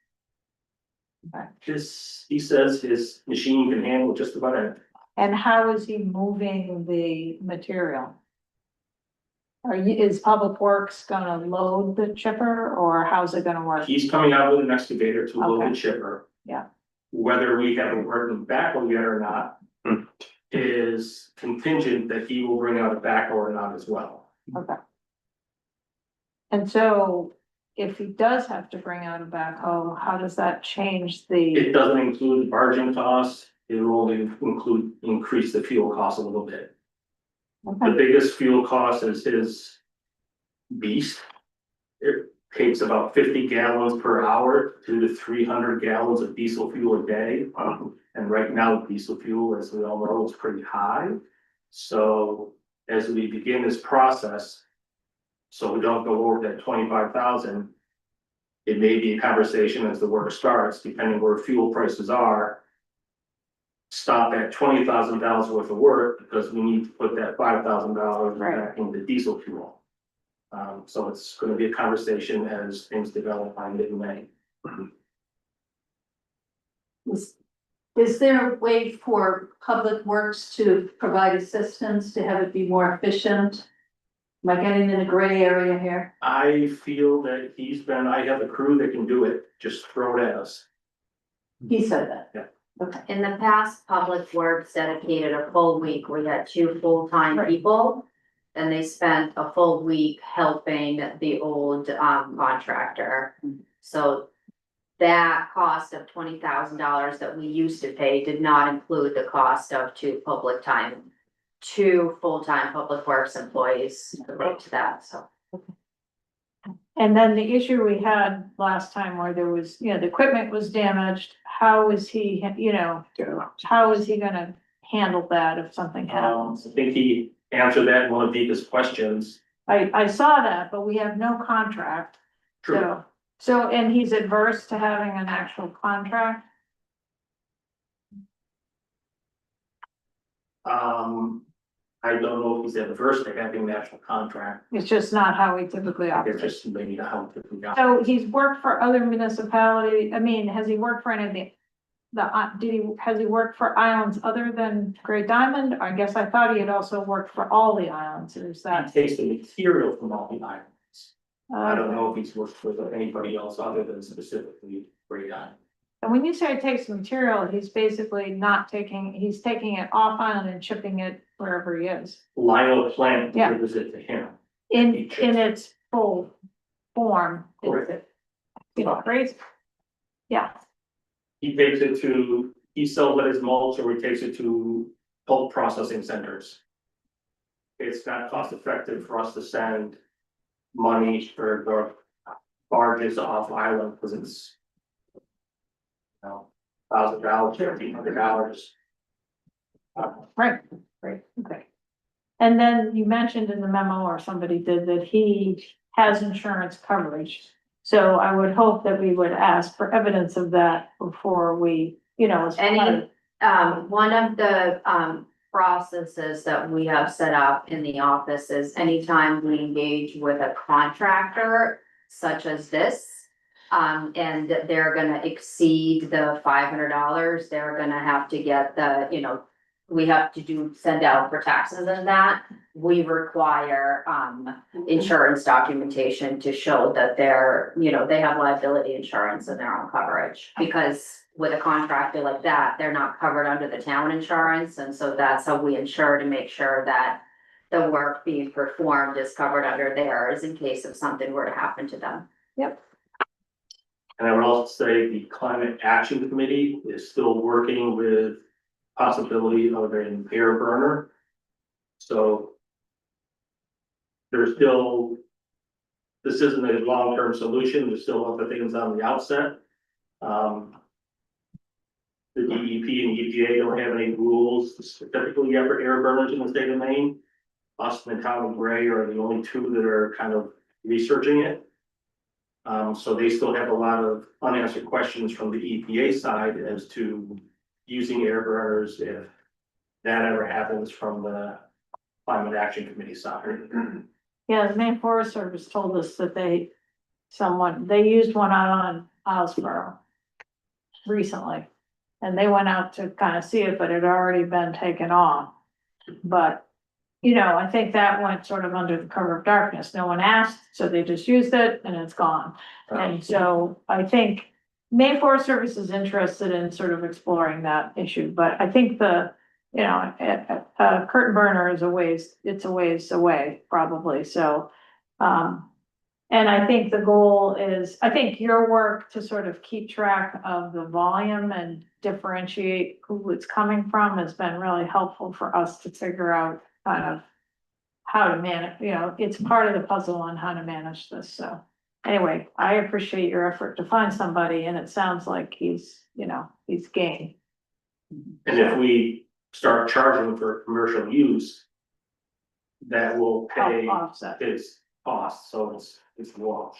He says his machine can handle just about anything. And how is he moving the material? Is Public Works gonna load the chipper, or how's it gonna work? He's coming out with an excavator to load Okay. the chipper. Yeah. Whether we have a working backhoe yet or not is contingent that he will bring out a backhoe or not as well. Okay. And so if he does have to bring out a backhoe, how does that change the, It doesn't include barging costs, it will only increase the fuel cost a little bit. The okay, biggest fuel cost is his beast. It takes about 50 gallons per hour, 200 to 300 gallons of diesel fuel a day. And right now, diesel fuel, as we all know, is pretty high. So as we begin this process, so we don't go over that 25,000, it may be a conversation as the work starts, depending where fuel prices are. Stop at $20,000 worth of work because we need to put that $5,000 Right. back into diesel fuel. So it's going to be a conversation as things develop by mid-May. Is there a way for Public Works to provide assistance to have it be more efficient? Am I getting in a gray area here? I feel that I have a crew that can do it, just throw it at us. He said that. Yeah. Okay. In the past, Public Works dedicated a full week. We had 2 full-time Right. people. And they spent a full week helping the old contractor. So that cost of $20,000 that we used to pay did not include the cost of 2 full-time Public Works employees to that, so. And then the issue we had last time where there was, you know, the equipment was damaged, how is he, you know, how is he gonna handle that if something happens? I think he answered that in one of Vika's questions. I saw that, but we have no contract, True. so, and he's adverse to having an actual contract? I don't know if he's adverse to having an actual contract. It's just not how we typically It's operate. just maybe not how we got. So he's worked for other municipalities, I mean, has he worked for any of has he worked for islands other than Great Diamond? I guess I thought he had also worked for all the islands, or is He that? takes the material from all the islands. I don't know if he's worked with anybody else other than specifically Great Island. And when you say it takes material, he's basically not taking, he's taking it off island and shipping it wherever he is. Lionel Plant Yeah. delivers it to him. In its full form, is Correct. it? You know, crazy. Yeah, He takes it to, he sells it as mulch or he takes it to pulp processing centers. It's not cost effective for us to send money for the barges off island because it's. $1,000, $1,500. right, okay. And then you mentioned in the memo, or somebody did, that he has insurance coverage. So I would hope that we would ask for evidence of that before we, you know, as part of- One of the, processes that we have set up in the office is anytime we engage with a contractor such as this, and they're gonna exceed the $500, they're gonna have to get the, you know, we have to send out for taxes and that. We require, insurance documentation to show that they're, you know, they have liability insurance and their own coverage. Because with a contractor like that, they're not covered under the town insurance, and so that's how we ensure to make sure that the work being performed is covered under theirs in case if something were to happen to them. Yep, And I would also say the Climate Action Committee is still working with possibility of an air burner. So. There's still. This isn't a long-term solution, there's still other things on the outset. The DEP and EPA don't have any rules specifically yet for air burners in the state of Maine. Us and the town of Gray are the only two that are kind of researching it. So they still have a lot of unanswered questions from the EPA side as to using air burners if that ever happens from the Climate Action Committee side. yeah, the Maine Forest Service told us that they used one out on Islesboro recently. And they went out to kind of see it, but it had already been taken off. But, you know, I think that went sort of under the cover of darkness. No one asked, so they just used it and it's gone. And so I think Maine Forest Service is interested in sort of exploring that issue, but I think the, you know, a curtain burner is it's a ways away, probably, so. And I think the goal is, I think your work to sort of keep track of the volume and differentiate who it's coming from has been really helpful for us to figure out kind of how to manage, you know, it's part of the puzzle on how to manage this, so. Anyway, I appreciate your effort to find somebody, and it sounds like he's, you know, he's game. And if we start charging for commercial use, that will pay Offset. its costs, so it's a wash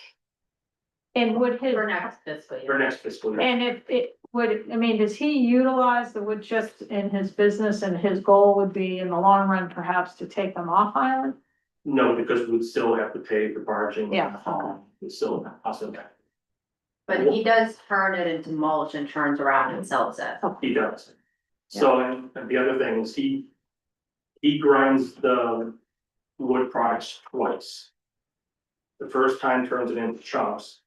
And would his, For next fiscal for year. next fiscal year. and if it would, I mean, does he utilize the wood chips in his business, and his goal would be in the long run perhaps to take them off island? No, because we'd still have to pay for barging. Yeah, It's still possible. But he does turn it into mulch and turns around and sells it. He does. So, and the other thing is he grinds the wood products twice. The first time turns it into chunks.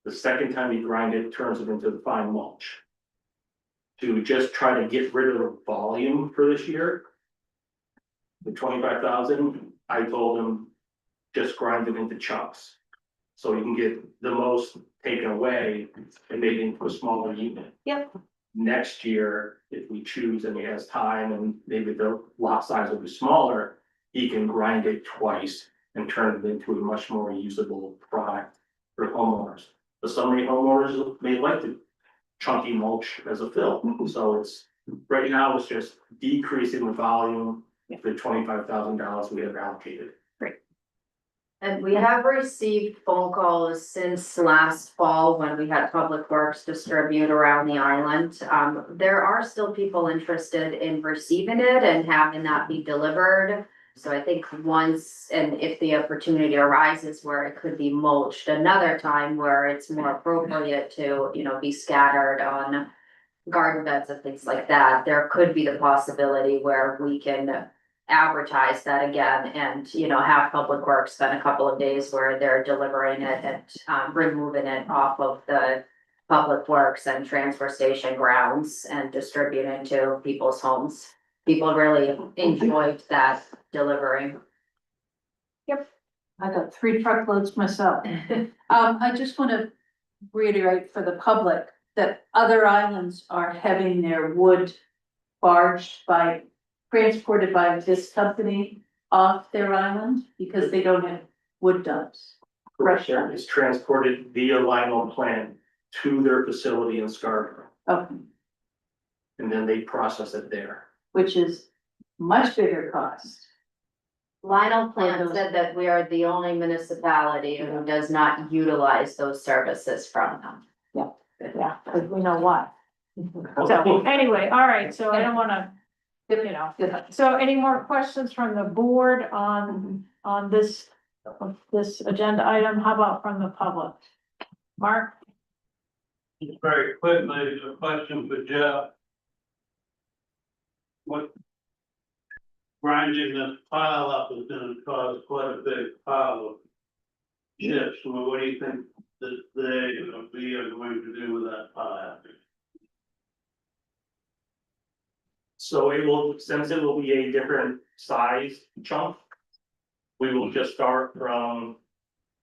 The second time he grinds it, turns it into the fine mulch. To just try to get rid of the volume for this year. The 25,000, I told him, just grind it into chunks. So you can get the most taken away and made into a smaller unit. Yep. Next year, if we choose and he has time and maybe the lot size will be smaller, he can grind it twice and turn it into a much more usable product for homeowners. But some homeowners may like the chunky mulch as a fill, so it's, right now, it's just decreasing the volume. The $25,000 we have allocated. And we have received phone calls since last fall when we had Public Works distribute around the island. There are still people interested in receiving it and having that be delivered. So I think once, and if the opportunity arises where it could be mulched, another time where it's more appropriate to, you know, be scattered on garden beds and things like that, there could be the possibility where we can advertise that again and, you know, have Public Works spend a couple of days where they're delivering it and removing it off of the Public Works and transfer station grounds and distributing to people's homes. People really enjoyed that delivery. I got 3 truckloads myself. I just wanna reiterate for the public that other islands are having their wood transported by this company off their island because they don't have wood dumps. Fresh dumps. It's transported via Lionel plant to their facility in Scarborough, Okay, and then they process it there. which is much bigger cost. Lionel Plant said that we are the only municipality who does not utilize those services from them. Yeah, because we know why. So anyway, all right, so I don't wanna, you know, so any more questions from the board on this agenda item? How about from the public? Mark? Very quickly, a question for Jeff. What grinding this pile up is gonna cause quite a big pile of chips. Well, what do you think that they or we are going to do with that pile? So it will, since it will be a different size chunk, we will just start from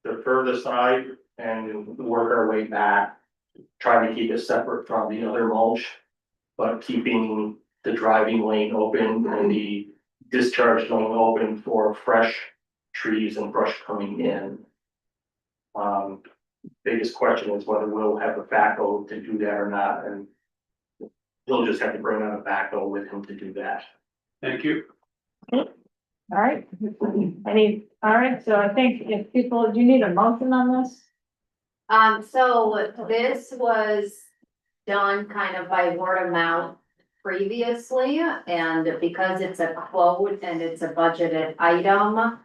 the furthest side and work our way back, trying to keep it separate from the other mulch, but keeping the driving lane open and the discharge lane open for fresh trees and brush coming in. Biggest question is whether we'll have a backhoe to do that or not, and he'll just have to bring out a backhoe with him to do that. Thank you. All right, all right, so I think if people, do you need a motion on this? So this was done kind of by word of mouth previously, and because it's a quote and it's a budgeted item,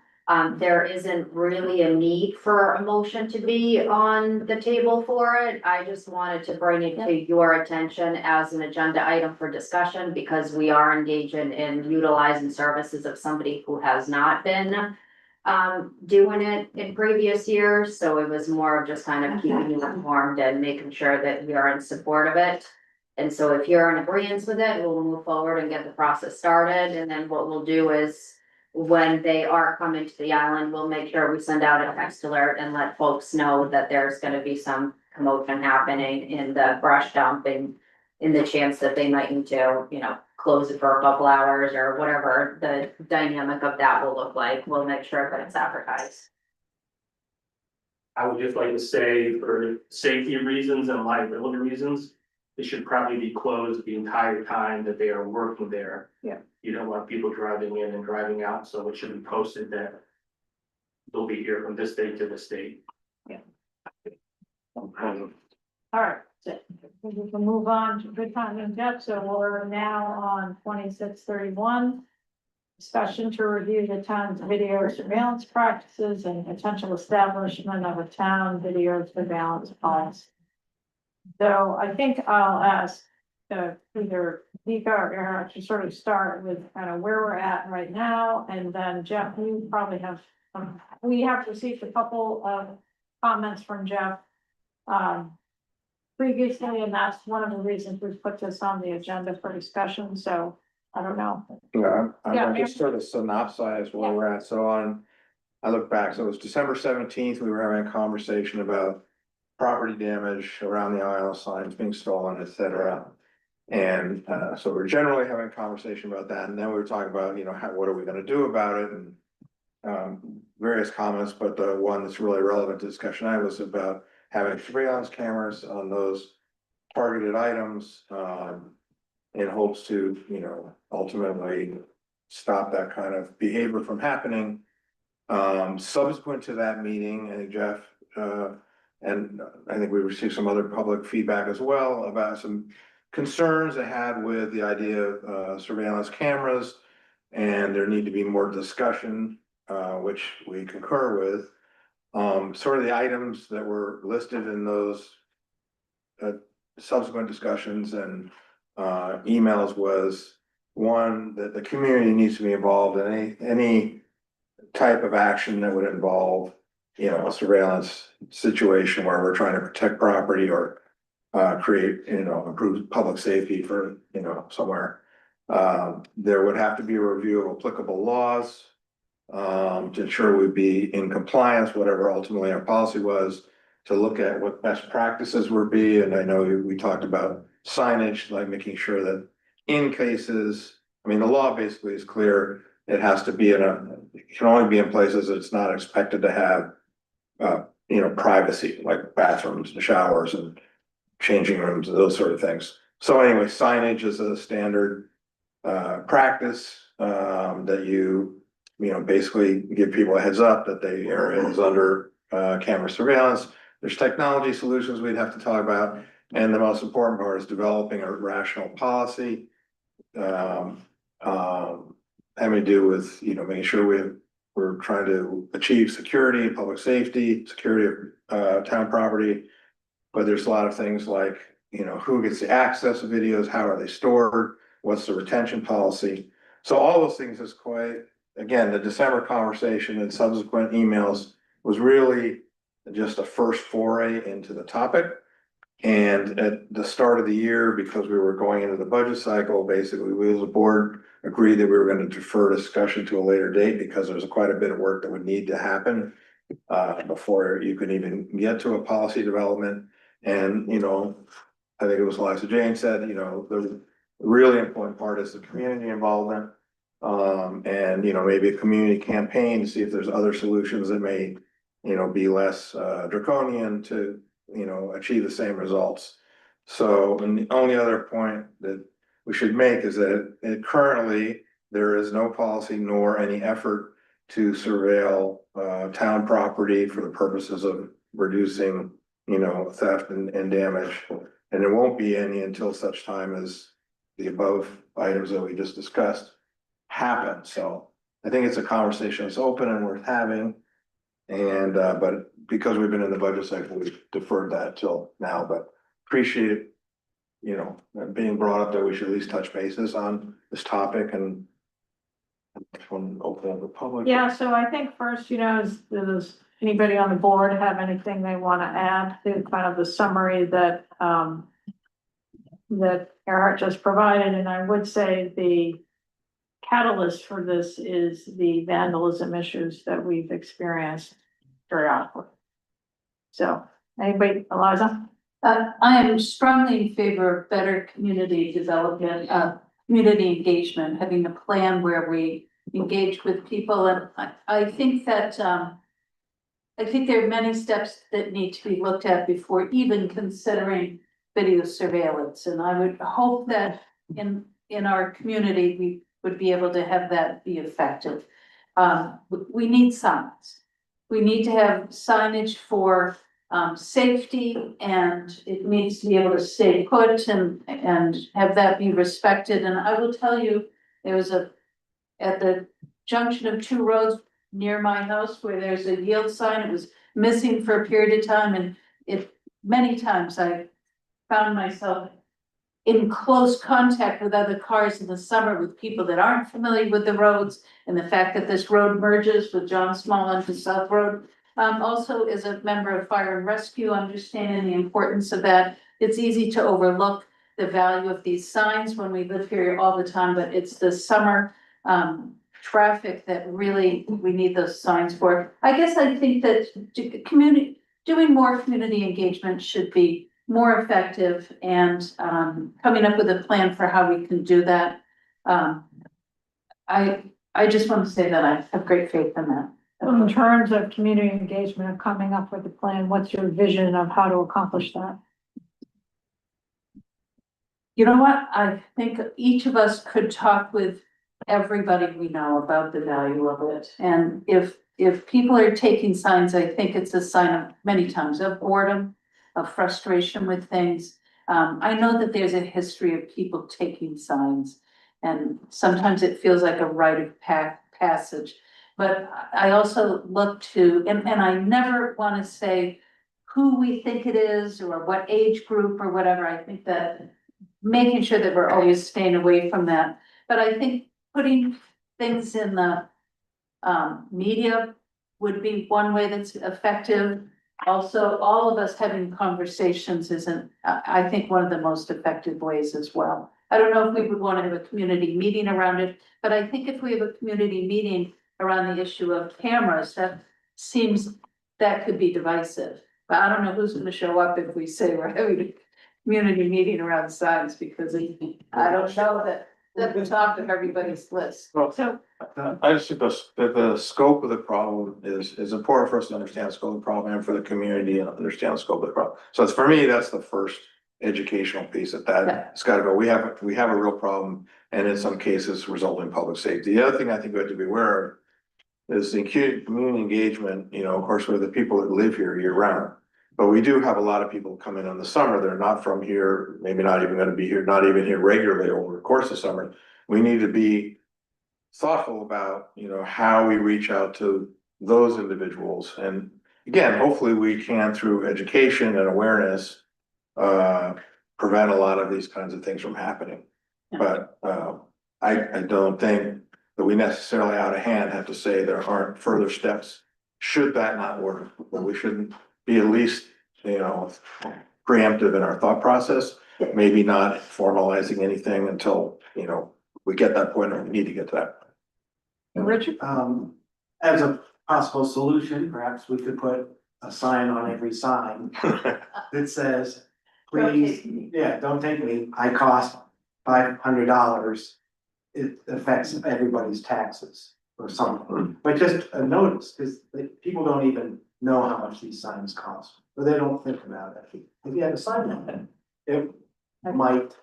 there isn't really a need for a motion to be on the table for it. I just wanted to bring it to your attention as an agenda item for discussion, because we are engaging in utilizing services of somebody who has not been doing it in previous years, so it was more of just kind of keeping you informed and making sure that we are in support of it. And so if you're in agreement with it, we'll move forward and get the process started, and then what we'll do is when they are coming to the island, we'll make sure we send out a text alert and let folks know that there's gonna be some commotion happening in the brush dump, and in the chance that they might need to, you know, close it for a couple hours or whatever the dynamic of that will look like. We'll make sure that it's advertised. I would just like to say, for safety reasons and liability reasons, it should probably be closed the entire time that they are working there. Yeah. You don't want people driving in and driving out, so it should be posted that they'll be here from this date to this date. All right, so we can move on to good time and depth, so we're now on 2631. Discussion to review the town's video surveillance practices and potential establishment of a town video surveillance policy. So I think I'll ask either Vika or Eric to sort of start with kind of where we're at right now, and then Jeff, you probably have, we have received a couple of comments from Jeff previously, and that's one of the reasons we've put this on the agenda for discussion, so I don't know. Yeah, I'm Yeah, gonna just sort of synopsize where we're at. So I look back, so it was December 17th, we were having a conversation about property damage around the island, signs being stolen, et cetera. And so we're generally having a conversation about that, and then we were talking about, you know, what are we gonna do about it? And various comments, but the one that's really relevant to discussion I was about having surveillance cameras on those targeted items, in hopes to, ultimately stop that kind of behavior from happening. Subsequent to that meeting, I think Jeff, and I think we received some other public feedback as well about some concerns they had with the idea of surveillance cameras. And there need to be more discussion, which we concur with. Sort of the items that were listed in those subsequent discussions and emails was, one, that the community needs to be involved in any type of action that would involve, a surveillance situation where we're trying to protect property or create, improve public safety for, somewhere. There would have to be a review of applicable laws to ensure we'd be in compliance, whatever ultimately our policy was, to look at what best practices would be. And I know we talked about signage, like making sure that in cases, I mean, the law basically is clear. It has to be it can only be in places that it's not expected to have, privacy, like bathrooms and showers and changing rooms, those sort of things. So anyway, signage is a standard practice that basically give people a heads up that the area is under camera surveillance. There's technology solutions we'd have to talk about. And the most important part is developing a rational policy. Having to do with, making sure we're trying to achieve security, public safety, security of town property. But there's a lot of things like, who gets the access to videos, how are they stored, what's the retention policy? So all those things is quite, again, the December conversation and subsequent emails was really just a first foray into the topic. And at the start of the year, because we were going into the budget cycle, basically we as a board agreed that we were going to defer discussion to a later date because there's quite a bit of work that would need to happen before you could even get to a policy development. And, I think it was Liza Jane said, the really important part is the community involvement. And, maybe a community campaign to see if there's other solutions that may, be less draconian to, achieve the same results. So, and the only other point that we should make is that currently there is no policy nor any effort to surveil town property for the purposes of reducing, theft and damage. And there won't be any until such time as the above items that we just discussed happen. So I think it's a conversation that's open and worth having. And, but because we've been in the budget cycle, we've deferred that till now, but appreciate it, being brought up that we should at least touch bases on this topic and open up the public. Yeah, so I think first, does anybody on the board have anything they want to add to kind of the summary that Eric just provided? And I would say the catalyst for this is the vandalism issues that we've experienced periodically. So, anybody, Eliza? I am strongly in favor of better community development, community engagement, having a plan where we engage with people. And I think that, I think there are many steps that need to be looked at before even considering video surveillance. And I would hope that in our community, we would be able to have that be effective. We need signs. We need to have signage for safety, and it needs to be able to stay put and have that be respected. And I will tell you, there was at the junction of two roads near my house where there's a yield sign. It was missing for a period of time, and many times I found myself in close contact with other cars in the summer with people that aren't familiar with the roads, and the fact that this road merges with John Small onto South Road. Also, as a member of Fire and Rescue, understanding the importance of that, it's easy to overlook the value of these signs when we live here all the time, but it's the summer traffic that really we need those signs for. I guess I think that doing more community engagement should be more effective, and coming up with a plan for how we can do that. I just want to say that I have great faith in that. In terms of community engagement and coming up with a plan, what's your vision of how to accomplish that? You know what? I think each of us could talk with everybody we know about the value of it. And if people are taking signs, I think it's a sign of many times of boredom, of frustration with things. I know that there's a history of people taking signs, and sometimes it feels like a rite of passage. But I also look to, and I never want to say who we think it is or what age group or whatever. I think that making sure that we're always staying away from that. But I think putting things in the media would be one way that's effective. Also, all of us having conversations isn't, I think, one of the most effective ways as well. I don't know if we would want to have a community meeting around it, but I think if we have a community meeting around the issue of cameras, that seems, that could be divisive. But I don't know who's gonna show up if we say we're having a community meeting around signs, because I don't know that we talk to everybody's list. So, I just think the scope of the problem is important for us to understand the scope of the problem and for the community to understand the scope of the problem. So it's, for me, that's the first educational piece that it's gotta go. We have a real problem, and in some cases result in public safety. The other thing I think we have to be aware of is the community engagement, you know, of course, with the people that live here year round. But we do have a lot of people come in the summer. They're not from here, maybe not even gonna be here, not even here regularly over the course of summer. We need to be thoughtful about, you know, how we reach out to those individuals. And again, hopefully we can, through education and awareness, prevent a lot of these kinds of things from happening. But I don't think that we necessarily out of hand have to say there aren't further steps. Should that not work, but we shouldn't be at least, you know, preemptive in our thought process, maybe not formalizing anything until, you know, we get that point, or we need to get to that. Richard? As a possible solution, perhaps we could put a sign on every sign that says, please, yeah, don't take me, I cost $500. It affects everybody's taxes or something, but just a notice, because people don't even know how much these signs cost, or they don't think about it. If you had a sign on it, it might.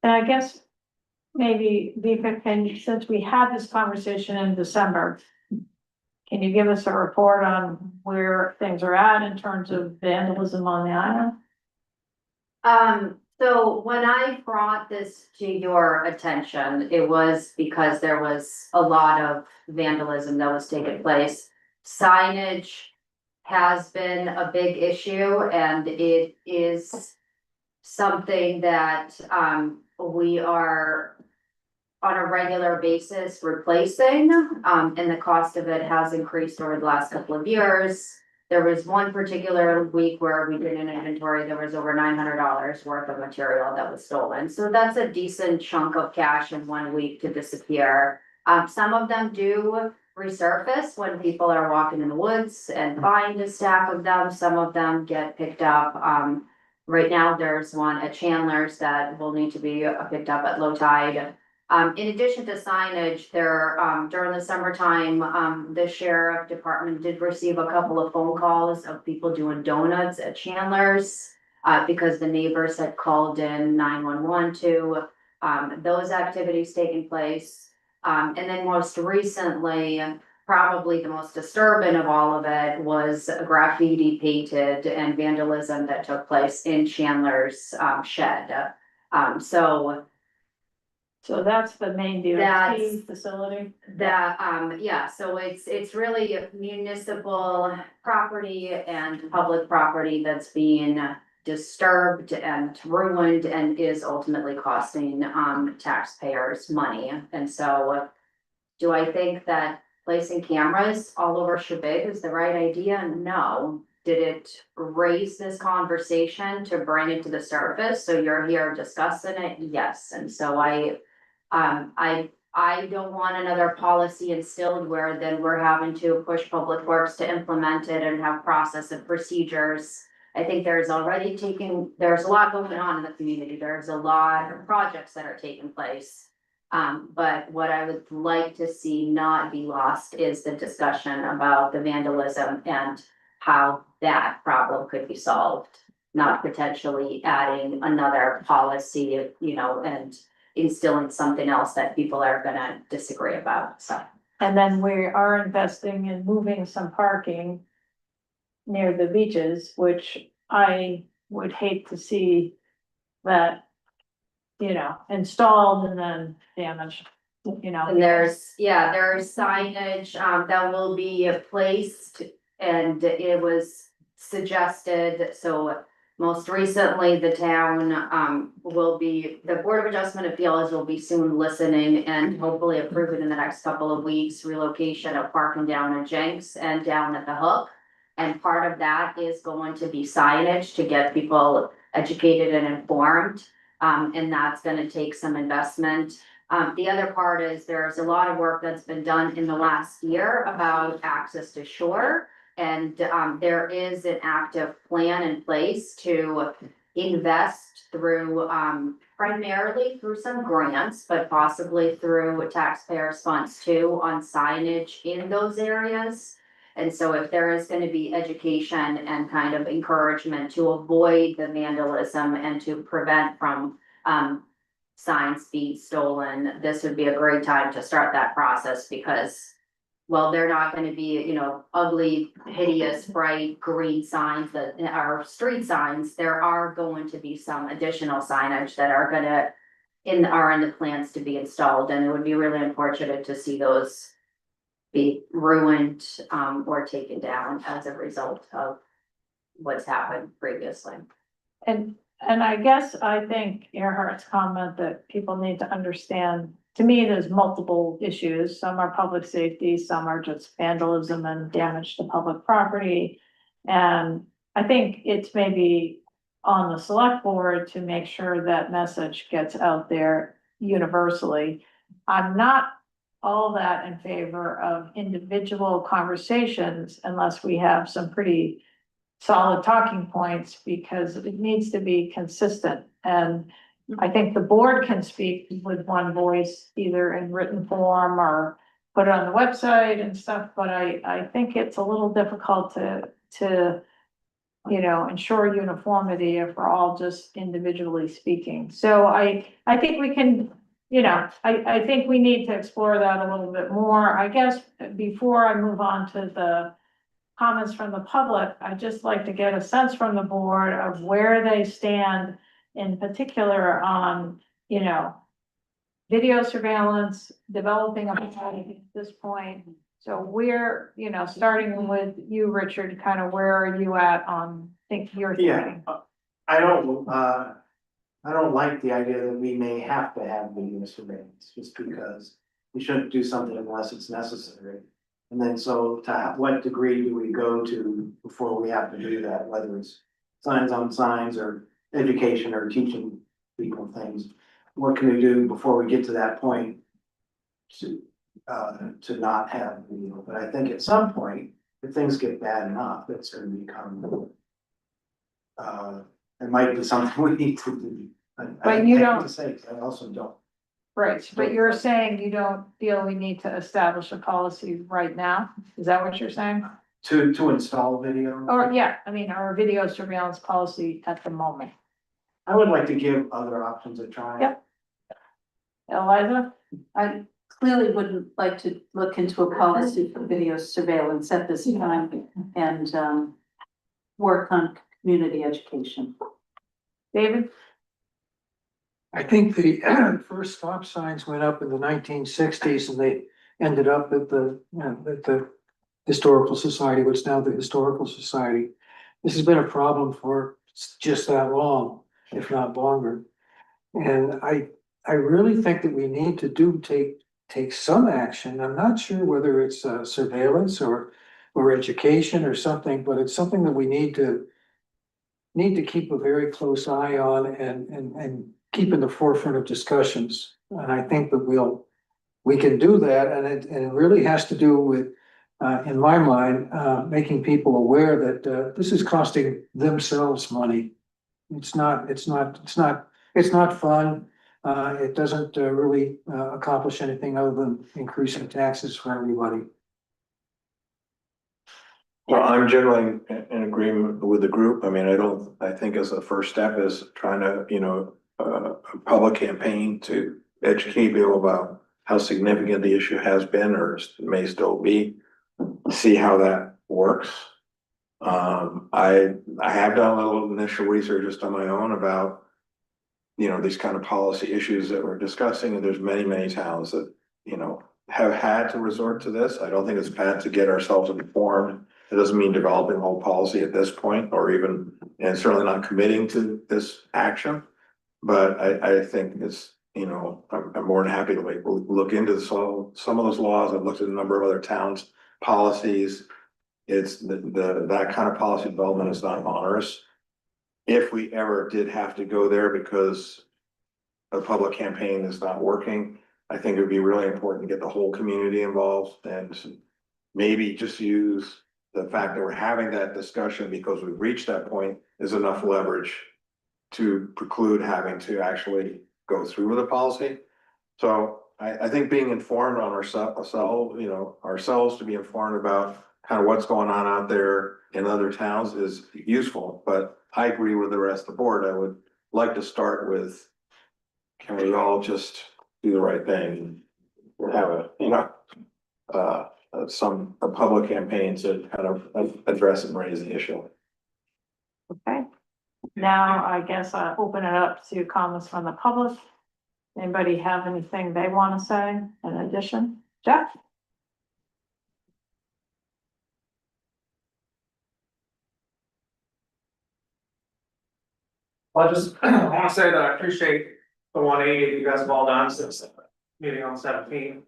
And I guess maybe Vika can, since we had this conversation in December, can you give us a report on where things are at in terms of vandalism on the island? So when I brought this to your attention, it was because there was a lot of vandalism that was taking place. Signage has been a big issue, and it is something that we are on a regular basis replacing, and the cost of it has increased over the last couple of years. There was one particular week where we did an inventory, there was over $900 worth of material that was stolen. So that's a decent chunk of cash in 1 week to disappear. Some of them do resurface when people are walking in the woods and find a stack of them. Some of them get picked up. Right now, there's one at Chandler's that will need to be picked up at low tide. In addition to signage, there, during the summertime, the sheriff department did receive a couple of phone calls of people doing donuts at Chandler's, because the neighbors had called in 911 to, those activities taking place. And then most recently, probably the most disturbing of all of it was graffiti painted and vandalism that took place in Chandler's, shed. So that's the main DOT facility? That, yeah, so it's really municipal property and public property that's being disturbed and ruined and is ultimately costing, taxpayers money. And so, do I think that placing cameras all over Shabig is the right idea? No. Did it raise this conversation to bring it to the surface? So you're here discussing it? Yes. And so I don't want another policy instilled where then we're having to push Public Works to implement it and have process and procedures. I think there's a lot going on in the community. There's a lot of projects that are taking place. But what I would like to see not be lost is the discussion about the vandalism and how that problem could be solved. Not potentially adding another policy, you know, and instilling something else that people are gonna disagree about, so. And then we are investing in moving some parking near the beaches, which I would hate to see that, you know, installed and then damaged, you know. And there's signage, that will be placed, and it was suggested, so. Most recently, the town, the Board of Adjustment Appeals will be soon listening and hopefully approve it in the next couple of weeks, relocation of parking down at Jenks and down at the Hook. And part of that is going to be signage to get people educated and informed. And that's gonna take some investment. The other part is there's a lot of work that's been done in the last year about access to shore. And there is an active plan in place to invest through primarily through some grants, but possibly through taxpayers' funds too, on signage in those areas. And so if there is gonna be education and kind of encouragement to avoid the vandalism and to prevent from signs being stolen, this would be a great time to start that process because, well, they're not gonna be, you know, ugly, hideous, bright green signs that are street signs. There are going to be some additional signage that are in the plans to be installed, and it would be really unfortunate to see those be ruined, or taken down as a result of what's happened previously. And I guess I think Earhart's comment that people need to understand, to me, there's multiple issues. Some are public safety, some are just vandalism and damage to public property. And I think it's maybe on the select board to make sure that message gets out there universally. I'm not all that in favor of individual conversations unless we have some pretty solid talking points, because it needs to be consistent. And I think the board can speak with one voice, either in written form or put it on the website and stuff, but I think it's a little difficult to, you know, ensure uniformity if we're all just individually speaking. So I think we can, you know, I think we need to explore that a little bit more. I guess before I move on to the comments from the public, I'd just like to get a sense from the board of where they stand in particular on, you know, video surveillance, developing a plan at this point. So we're, you know, starting with you, Richard, kind of where are you at on your thinking? I don't like the idea that we may have to have video surveillance, just because we shouldn't do something unless it's necessary. And then so to what degree do we go to before we have to do that, whether it's signs on signs or education or teaching people things? What can we do before we get to that point to not have video? But I think at some point, if things get bad enough, it's gonna become it might be something we need to do. But you I hate don't- to say it, I also don't. Right, but you're saying you don't feel we need to establish a policy right now? Is that what you're saying? To install video, Or, yeah, I mean, our video surveillance policy at the moment. I would like to give other options a try. Yep. Eliza? I clearly wouldn't like to look into a policy for video surveillance at this time and work on community education. David? I think the first stop signs went up in the 1960s and they ended up at the Historical Society, what's now the Historical Society. This has been a problem for just that long, if not longer. And I really think that we need to take some action. I'm not sure whether it's surveillance or education or something, but it's something that we need to keep a very close eye on and keep in the forefront of discussions. And I think that we can do that, and it really has to do with, in my mind, making people aware that this is costing themselves money. It's not fun. it doesn't really accomplish anything other than increasing taxes for everybody. Well, I'm generally in agreement with the group. I mean, I think as a first step is trying to, a public campaign to educate people about how significant the issue has been or may still be, see how that works. I have done a little initial research just on my own about, these kind of policy issues that we're discussing, and there's many towns that, have had to resort to this. I don't think it's bad to get ourselves informed. It doesn't mean developing a whole policy at this point, or even, and certainly not committing to this action. But I think it's, I'm more than happy to look into some of those laws. I've looked at a number of other towns' policies. It's that kind of policy development is not onerous. If we ever did have to go there because a public campaign is not working, I think it would be really important to get the whole community involved and maybe just use the fact that we're having that discussion because we've reached that point is enough leverage to preclude having to actually go through with the policy. So I think being informed on ourselves, ourselves to be informed about kind of what's going on out there in other towns is useful, but I agree with the rest of the board. I would like to start with, can we all just do the right thing and have a public campaign to kind of address and raise the issue. Okay. Now, I guess I'll open it up to comments from the public. Anybody have anything they want to say in addition? Jeff? I want to say that I appreciate the 180 you guys have all done since the meeting on the 17th.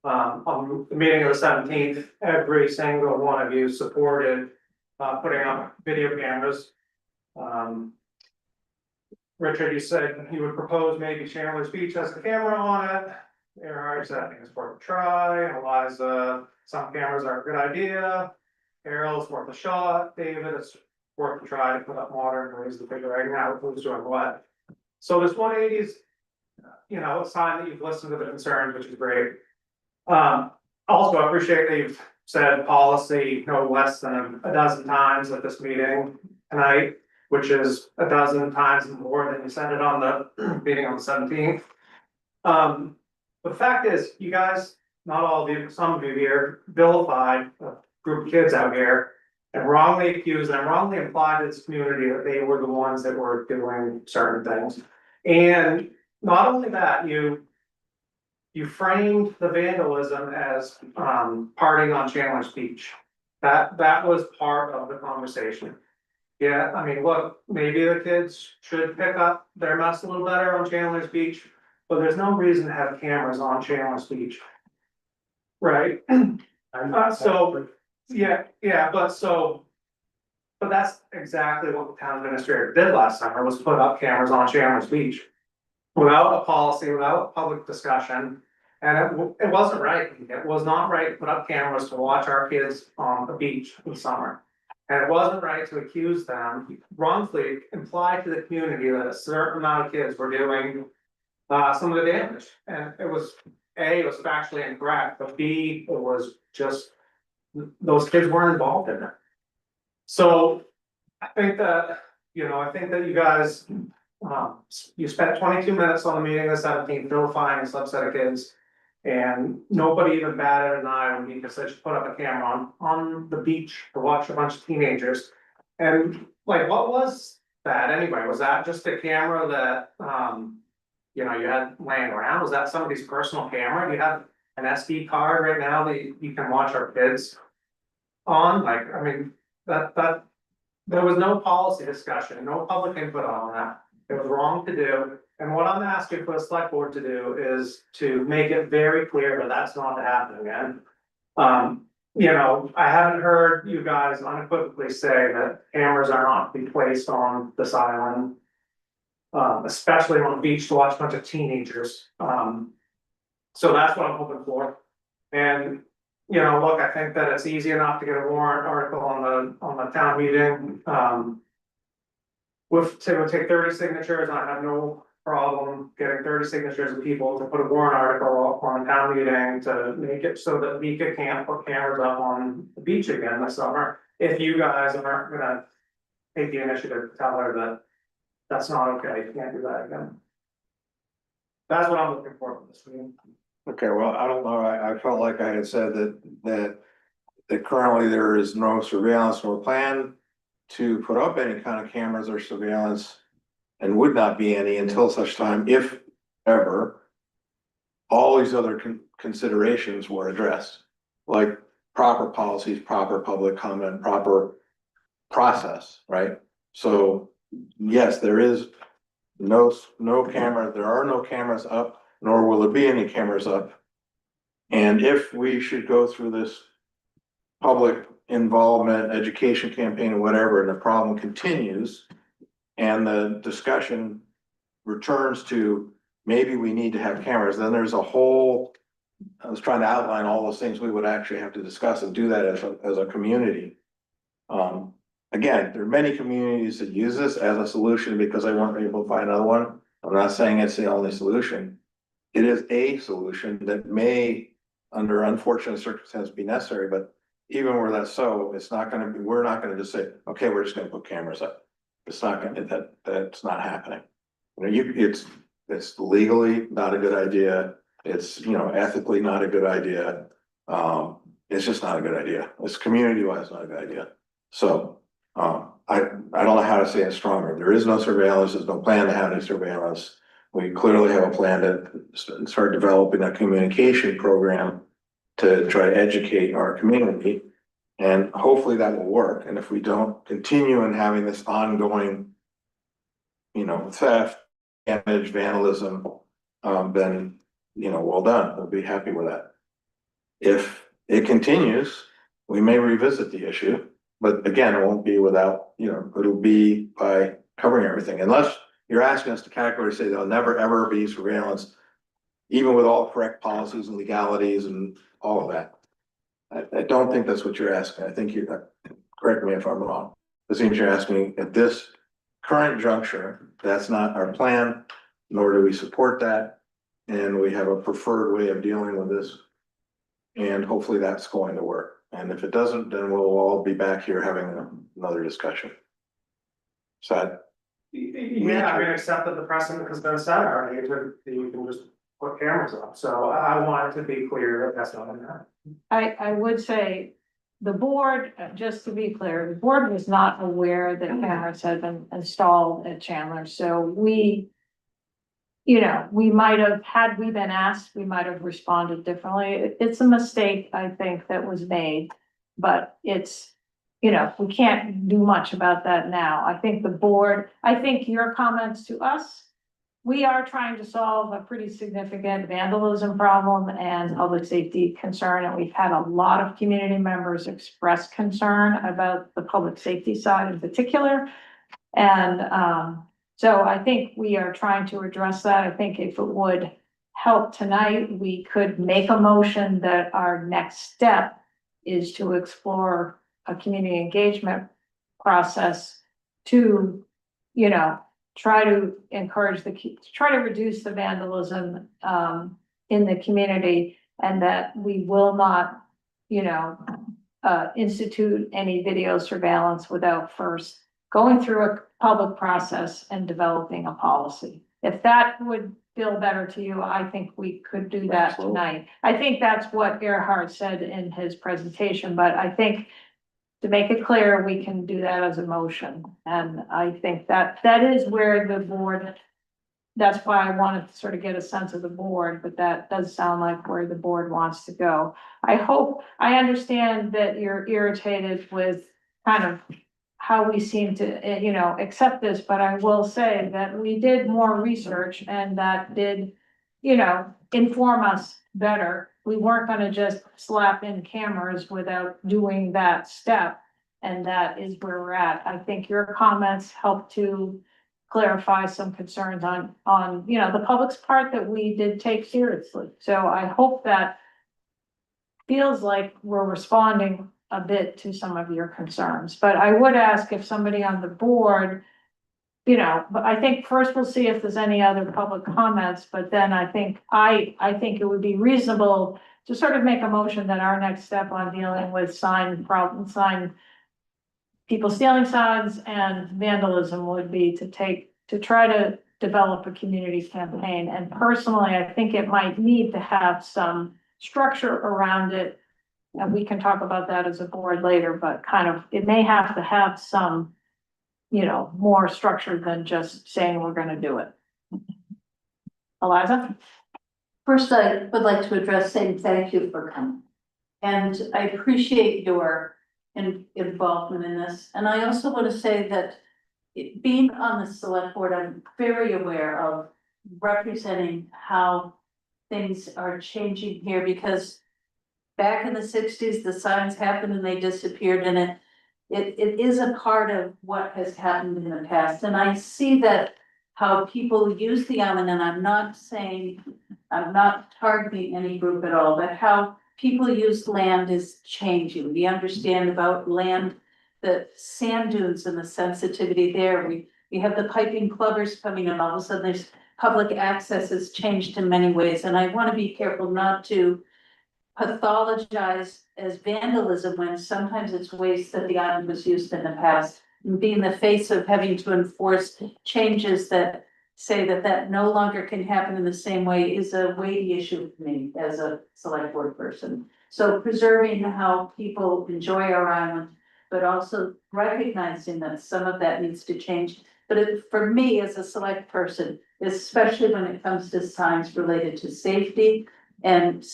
On the meeting of the 17th, every single one of you supported putting up video cameras. Richard, you said you would propose maybe Chandler's Beach has the camera on it. Earhart said I think it's worth a try. Eliza, some cameras are a good idea. Errol's worth a shot. David, it's worth a try to put up water and raise the figure right now, who's doing what. So this 180 is, a sign that you've listened to the concerns, which is great. Also, I appreciate that you've said policy no less than a dozen times at this meeting tonight, which is a dozen times more than you said it on the meeting on the 17th. The fact is, you guys, not all of you, some of you here, vilified a group of kids out here and wrongly accused and wrongly implied to this community that they were the ones that were doing certain things. And not only that, you framed the vandalism as partying on Chandler's Beach. That was part of the conversation. Yeah, I mean, look, maybe the kids should pick up their mess a little better on Chandler's Beach, but there's no reason to have cameras on Chandler's Beach. Right? But that's exactly what the town administrator did last summer, was put up cameras on Chandler's Beach. Without a policy, without public discussion, and it wasn't right. It was not right to put up cameras to watch our kids on the beach in the summer. And it wasn't right to accuse them, wrongfully imply to the community that a certain amount of kids were doing some of the damage. And it was, A, it was factually incorrect, but B, it was just, those kids weren't involved in it. So I think that, you guys, you spent 22 minutes on the meeting of the 17th vilifying a subset of kids. And nobody even batted an eye when Mika said she put up a camera on the beach to watch a bunch of teenagers. And like, what was that anyway? Was that just a camera that, you had laying around? Was that somebody's personal camera? You have an SD card right now that you can watch our kids on? Like, I mean, that there was no policy discussion, no public input on that. It was wrong to do. And what I'm asking for the select board to do is to make it very clear that that's not to happen again. I haven't heard you guys unequivocally say that cameras are not to be placed on this island. Especially on the beach to watch a bunch of teenagers. So that's what I'm hoping for. And, look, I think that it's easy enough to get a warrant article on the town meeting. It would take 30 signatures, and I have no problem getting 30 signatures of people to put a warrant article on town meeting to make it so that Mika can't put cameras up on the beach again this summer. If you guys aren't gonna take the initiative to tell her that that's not okay, you can't do that again. That's what I'm looking for from this meeting. Okay, well, I don't know, I felt like I had said that currently there is no surveillance nor plan to put up any kind of cameras or surveillance, and would not be any until such time, if ever, all these other considerations were addressed, like proper policies, proper public comment, proper process, right? So, yes, there is no camera, there are no cameras up, nor will there be any cameras up. And if we should go through this public involvement, education campaign, or whatever, and the problem continues, and the discussion returns to maybe we need to have cameras, then there's a whole, I was trying to outline all those things we would actually have to discuss and do that as a community. Again, there are many communities that use this as a solution because they weren't able to find another one. I'm not saying it's the only solution. It is a solution that may, under unfortunate circumstances, be necessary, but even where that's so, it's not gonna be, we're not gonna just say, okay, we're just gonna put cameras up. It's not gonna, that's not happening. You know, it's legally not a good idea. It's, you know, ethically not a good idea. It's just not a good idea. It's community-wise not a good idea. So, I don't know how to say it stronger. There is no surveillance. There's no plan to have any surveillance. We clearly have a plan to start developing a communication program to try to educate our community. And hopefully that will work. And if we don't continue in having this ongoing, you know, theft, damage, vandalism, then, you know, well done. We'll be happy with that. If it continues, we may revisit the issue, but again, it won't be without, you know, it'll be by covering everything, unless you're asking us to categorically say there'll never, ever be surveillance, even with all correct policies and legalities and all of that. I don't think that's what you're asking. I think you, correct me if I'm wrong. It seems you're asking at this current juncture, that's not our plan, nor do we support that. And we have a preferred way of dealing with this. And hopefully that's going to work. And if it doesn't, then we'll all be back here having another discussion. Sad. Yeah, I mean, except that the precedent has been set already, that you can just put cameras up, so I want it to be clear that that's not in there. I would say the board, just to be clear, the board was not aware that cameras had been installed at Chandler, so we, you know, we might have, had we been asked, we might have responded differently. It's a mistake, I think, that was made, but it's, you know, we can't do much about that now. I think the board, I think your comments to us, we are trying to solve a pretty significant vandalism problem and public safety concern, and we've had a lot of community members express concern about the public safety side in particular. And so I think we are trying to address that. I think if it would help tonight, we could make a motion that our next step is to explore a community engagement process to, you know, try to encourage try to reduce the vandalism in the community, and that we will not, you know, institute any video surveillance without first going through a public process and developing a policy. If that would feel better to you, I think we could do that tonight. I think that's what Gerhard said in his presentation, but I think to make it clear, we can do that as a motion. And I think that is where the board, that's why I wanted to sort of get a sense of the board, but that does sound like where the board wants to go. I understand that you're irritated with kind of how we seem to, you know, accept this, but I will say that we did more research and that did, you know, inform us better. We weren't gonna just slap in cameras without doing that step. And that is where we're at. I think your comments help to clarify some concerns on, you know, the public's part that we did take seriously. So I hope that feels like we're responding a bit to some of your concerns, but I would ask if somebody on the board you know, but I think first we'll see if there's any other public comments, but then I think it would be reasonable to sort of make a motion that our next step on dealing with people stealing signs and vandalism would be to try to develop a community campaign. And personally, I think it might need to have some structure around it. And we can talk about that as a board later, but kind of, it may have to have some, you know, more structure than just saying we're gonna do it. Eliza? First, I would like to address saying thank you for coming. And I appreciate your involvement in this. And I also want to say that being on the select board, I'm very aware of representing how things are changing here, because back in the 60s, the signs happened and they disappeared, and it is a part of what has happened in the past. And I see that how people use the island, and I'm not targeting any group at all, but how people use land is changing. We understand about land, the sand dunes and the sensitivity there. We have the piping clubbers coming in, all of a sudden there's public access has changed in many ways. And I want to be careful not to pathologize as vandalism when sometimes it's ways that the island was used in the past. And be in the face of having to enforce changes that say that that no longer can happen in the same way is a weighty issue for me as a select board person. So preserving how people enjoy our island, but also recognizing that some of that needs to change. But for me as a select person, especially when it comes to signs related to safety and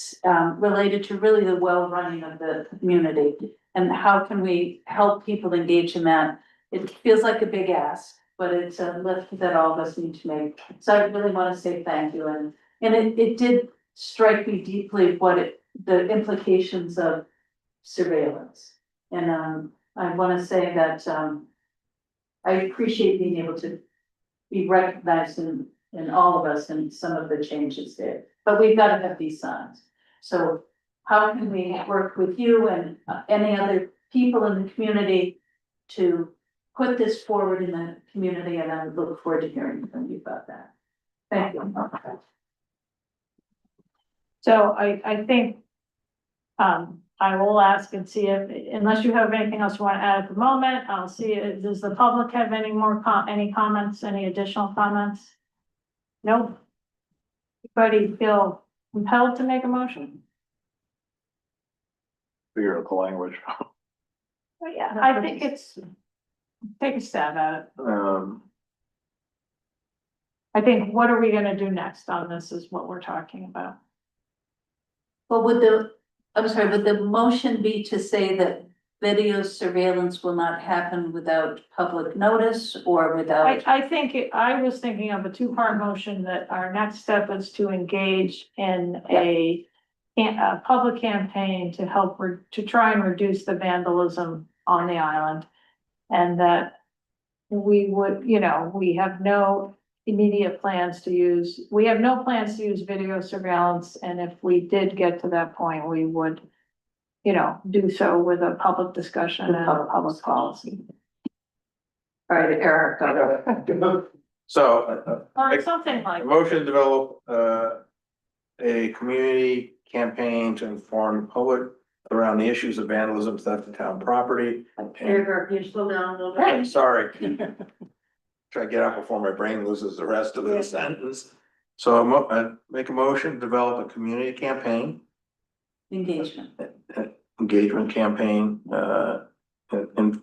related to really the well-running of the community, and how can we help people engage in that? It feels like a big ask, but it's a lift that all of us need to make. So I really want to say thank you. And it did strike me deeply the implications of surveillance. And I want to say that I appreciate being able to be recognized in all of us and some of the changes there. But we've got to have these signs. So how can we work with you and any other people in the community to put this forward in the community? And I would look forward to hearing from you about that. Thank you. So I think, I will ask and see if, unless you have anything else you want to add at the moment, I'll see, does the public have any more any comments, any additional comments? Nope. Anybody feel compelled to make a motion? Figure out the language. Well, yeah, I think it's, take a stab at it. I think, what are we gonna do next on this is what we're talking about. Well, would the motion be to say that video surveillance will not happen without public notice or without? I think, I was thinking of a two-part motion that our next step is to engage in a public campaign to help, to try and reduce the vandalism on the island. And that we would, you know, we have no immediate plans to use, video surveillance. And if we did get to that point, we would, you know, do so with a public discussion and a public policy. All right, Eric, go. So, Or something a like, motion to develop, a community campaign to inform the public around the issues of vandalism, theft of town property. Eric, you slow down a little bit. I'm sorry. Try to get out before my brain loses the rest of the sentence. So I make a motion to develop a community campaign, Engagement. engagement campaign,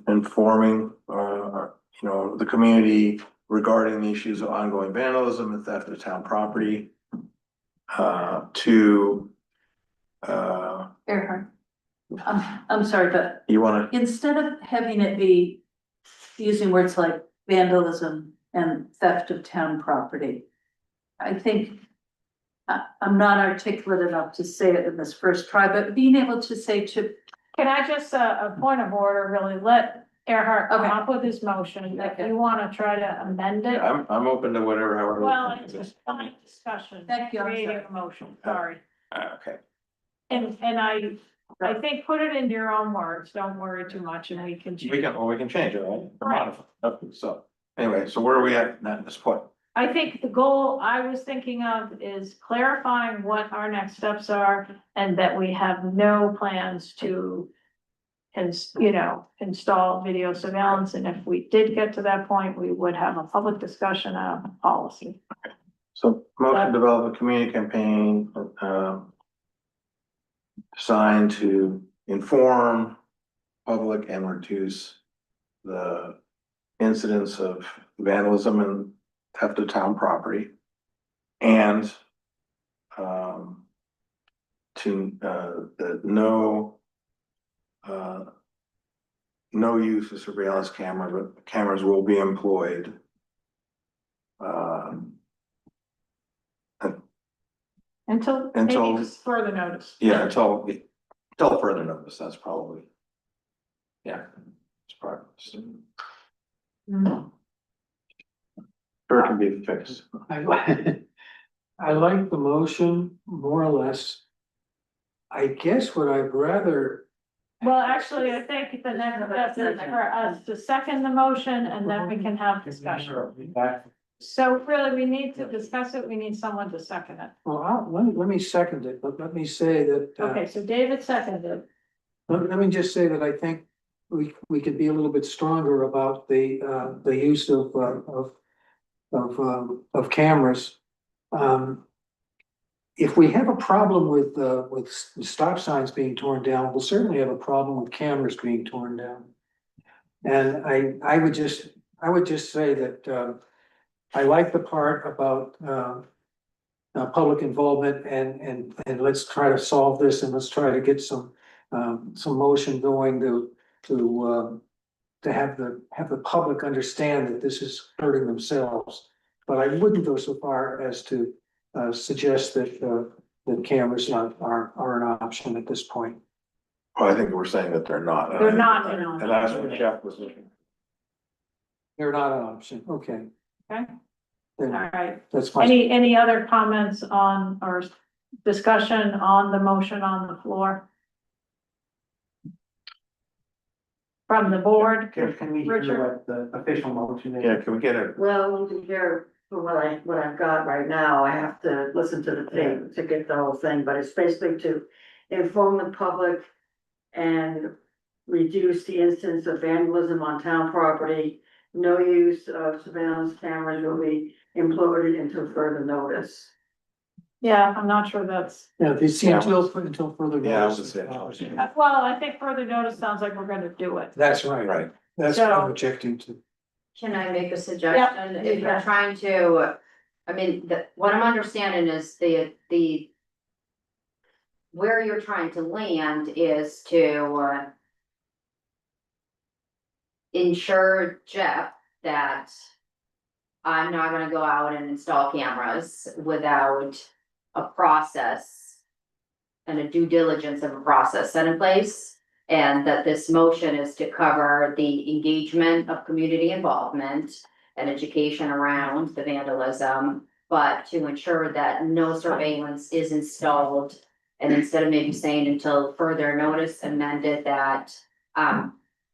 informing, you know, the community regarding the issues of ongoing vandalism and theft of town property. Earhart. I'm sorry, but You wanna, instead of having it be using words like vandalism and theft of town property, I think I'm not articulate enough to say it in this first try, but being able to say to, can I just, a point of order, really, let Earhart come Okay. up with his motion, if Okay. you wanna try to amend it. I'm open to whatever, however. Well, it's just fine discussion. Thank you, I'm Creating sorry. a motion, sorry. Okay, And I think put it into your own words, don't worry too much, and we can change. we can change it, right? Or modify. Okay, so, Anyway, so where are we at at this point? I think the goal I was thinking of is clarifying what our next steps are and that we have no plans to install video surveillance. And if we did get to that point, we would have a public discussion of policy. So motion to develop a community campaign, designed to inform public and reduce the incidence of vandalism and theft of town property. And that no use of surveillance camera, but cameras will be employed. Until Until- maybe just further notice. Yeah, until further notice, that's probably. Yeah. It's probably. Mm. Sure can be fixed. I like the motion more or less. I guess what I'd rather. Well, actually, I think the next step is for us to second the motion and then we can have discussion. So really, we need to discuss it. We need someone to second it. Well, let me second it, but let me say that. Okay, so David seconded. Let me just say that I think we could be a little bit stronger about the use of cameras. If we have a problem with stop signs being torn down, we'll certainly have a problem with cameras being torn down. And I would just say that I like the part about public involvement and let's try to solve this and let's try to get some motion going to have the public understand that this is hurting themselves. But I wouldn't go so far as to suggest that cameras are an option at this point. Well, I think we're saying that they're not. They're not, And that's what Jeff was looking. They're not an option, okay. Okay. Then All right. that's fine. Any other comments on or discussion on the motion on the floor? From the board? Can we Richard? hear what the official motion is? Yeah, can we get it? Well, here, for what I've got right now, I have to listen to the tape to get the whole thing, but it's basically to inform the public and reduce the incidence of vandalism on town property. No use of surveillance cameras will be employed until further notice. Yeah, I'm not sure that's, Yeah, they see until further Yeah, I was notice. gonna say. well, I think further notice sounds like we're gonna do it. That's right. Right. That's what I'm So- objecting to. Can I make a suggestion? If Yeah. you're trying to, I mean, what I'm understanding is the. Where you're trying to land is to. Ensure Jeff that. I'm not gonna go out and install cameras without a process. And a due diligence of a process set in place. And that this motion is to cover the engagement of community involvement and education around the vandalism, but to ensure that no surveillance is installed. And instead of maybe saying until further notice, amended that,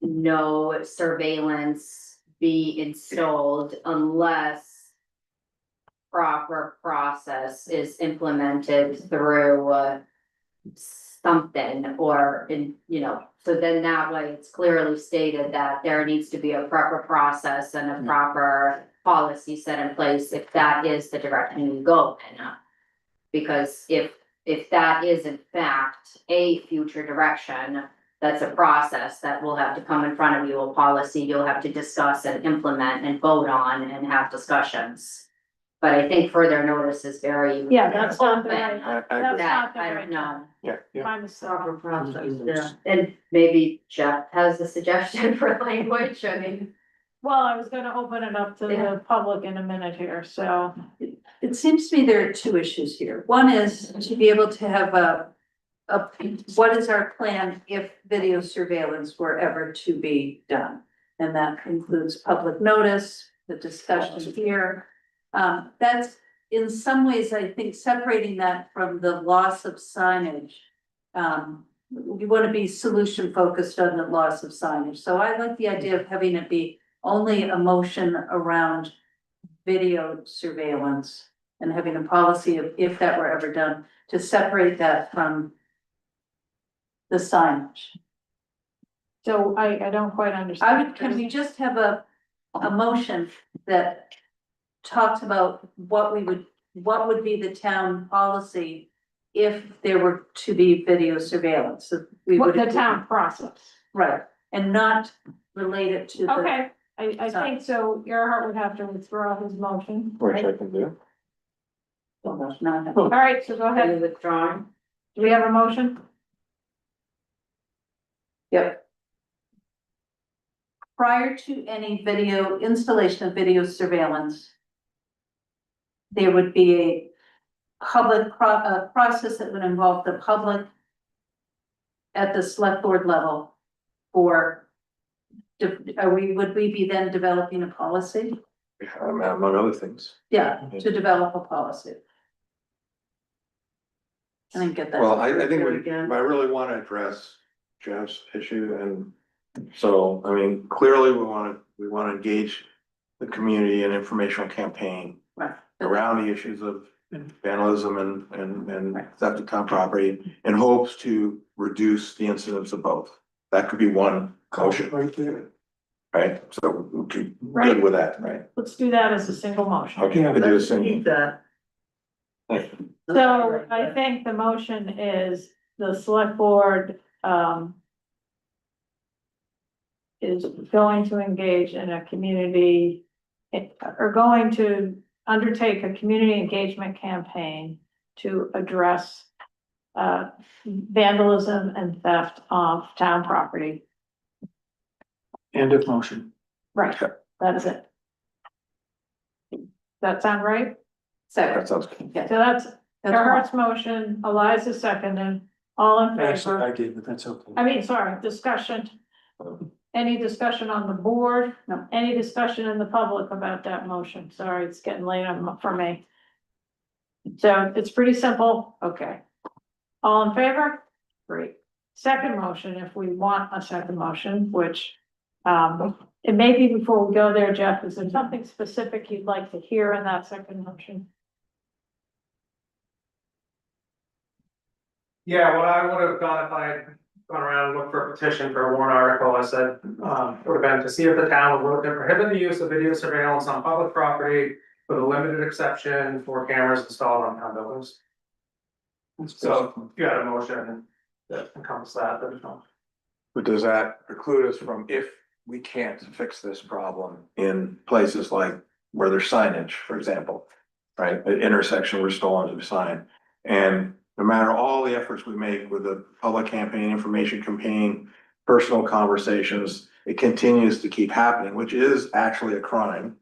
no surveillance be installed unless proper process is implemented through, something or so then that way it's clearly stated that there needs to be a proper process and a proper policy set in place if that is the direction you go in. Because if that is in fact a future direction, that's a process that will have to come in front of you, a policy you'll have to discuss and implement and vote on and have discussions. But I think further notice is very. Yeah, that's not the open. right, I that's not That, the I right don't know, Yeah, yeah. My mistake. Proper process, yeah. and maybe Jeff has a suggestion for language, I mean. Well, I was gonna open it up to the public in a minute here, so. It seems to me there are two issues here. One is to be able to have what is our plan if video surveillance were ever to be done? And that includes public notice, the discussion here. That's in some ways, I think, separating that from the loss of signage. We want to be solution focused on the loss of signage. So I like the idea of having it be only a motion around video surveillance and having a policy of, if that were ever done, to separate that from the signage. So I don't quite understand. Can we just have a motion that talks about what would be the town policy if there were to be video surveillance? So we What would. the town process. Right, and not relate it to the. Okay, I think so. Earhart would have to withdraw his motion. Which I can do. No. All right, so go Are you ahead. withdrawing? Do we have a motion? Yep. Prior to any video, installation of video surveillance, there would be a public process that would involve the public at the select board level for, would we be then developing a policy? Among other things. Yeah, to develop a policy. I didn't get that. Well, I think Do it we, again. I really want to address Jeff's issue, and so, I mean, clearly we want to engage the community in informational campaign Right. around the issues of vandalism and theft of town property in hopes to reduce the incidence of both. That could be one motion, Right there. right? So we're good Right. with that, right? Let's do that as a single motion. Okay, we do the Let's same. keep that. So I think the motion is the select board, is going to engage in a community, or going to undertake a community engagement campaign to address vandalism and theft of town property. End of motion. Right, that is it. That sound right? That sounds good. So that's That's Earhart's motion, Eliza seconded, all in Actually, favor. I did, but that's okay. I mean, sorry, discussion. Any discussion on the board? No. Any discussion in the public about that motion? Sorry, it's getting late for me. So it's pretty simple. Okay. All in favor? Great. Second motion, if we want a second motion, which, it may be before we go there, Jeff, is there something specific you'd like to hear in that second motion? Yeah, what I would have done if I had gone around and looked for a petition for a warrant article, I said, would have been to see if the town would prohibit the use of video surveillance on public property with a limited exception for cameras installed on town buildings. So if you had a motion that encompasses that, there's no. But does that preclude us from, if we can't fix this problem in places like where there's signage, for example, right? An intersection where stolen is a sign. And no matter all the efforts we make with the public campaign, information campaign, personal conversations, it continues to keep happening, which is actually a crime.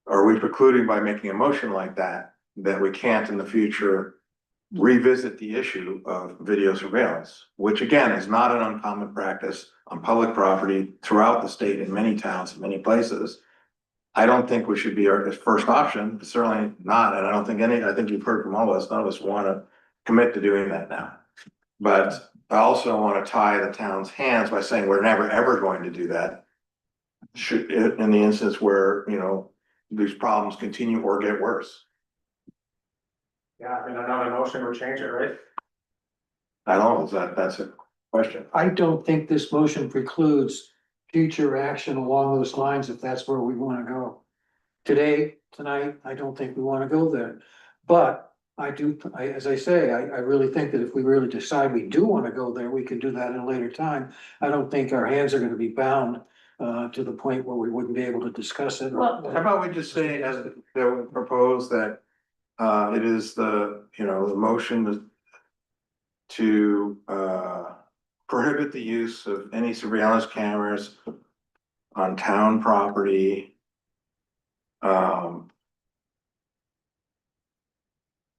Are we precluding by making a motion like that we can't in the future revisit the issue of video surveillance, which again is not an uncommon practice on public property throughout the state in many towns, in many places. I don't think we should be our first option, certainly not, and I don't think I think you've heard from all of us, none of us want to commit to doing that now. But I also want to tie the town's hands by saying we're never, ever going to do that. Should, in the instance where, you know, these problems continue or get worse. Yeah, I mean, another motion would change it, right? I don't know, that's a question. I don't think this motion precludes future action along those lines if that's where we wanna go. Today, tonight, I don't think we wanna go there. But as I say, I really think that if we really decide we do wanna go there, we can do that at a later time. I don't think our hands are gonna be bound to the point where we wouldn't be able to discuss it. Well, How about we just say, as that we propose that, it is the, you know, the motion to, prohibit the use of any surveillance cameras on town property.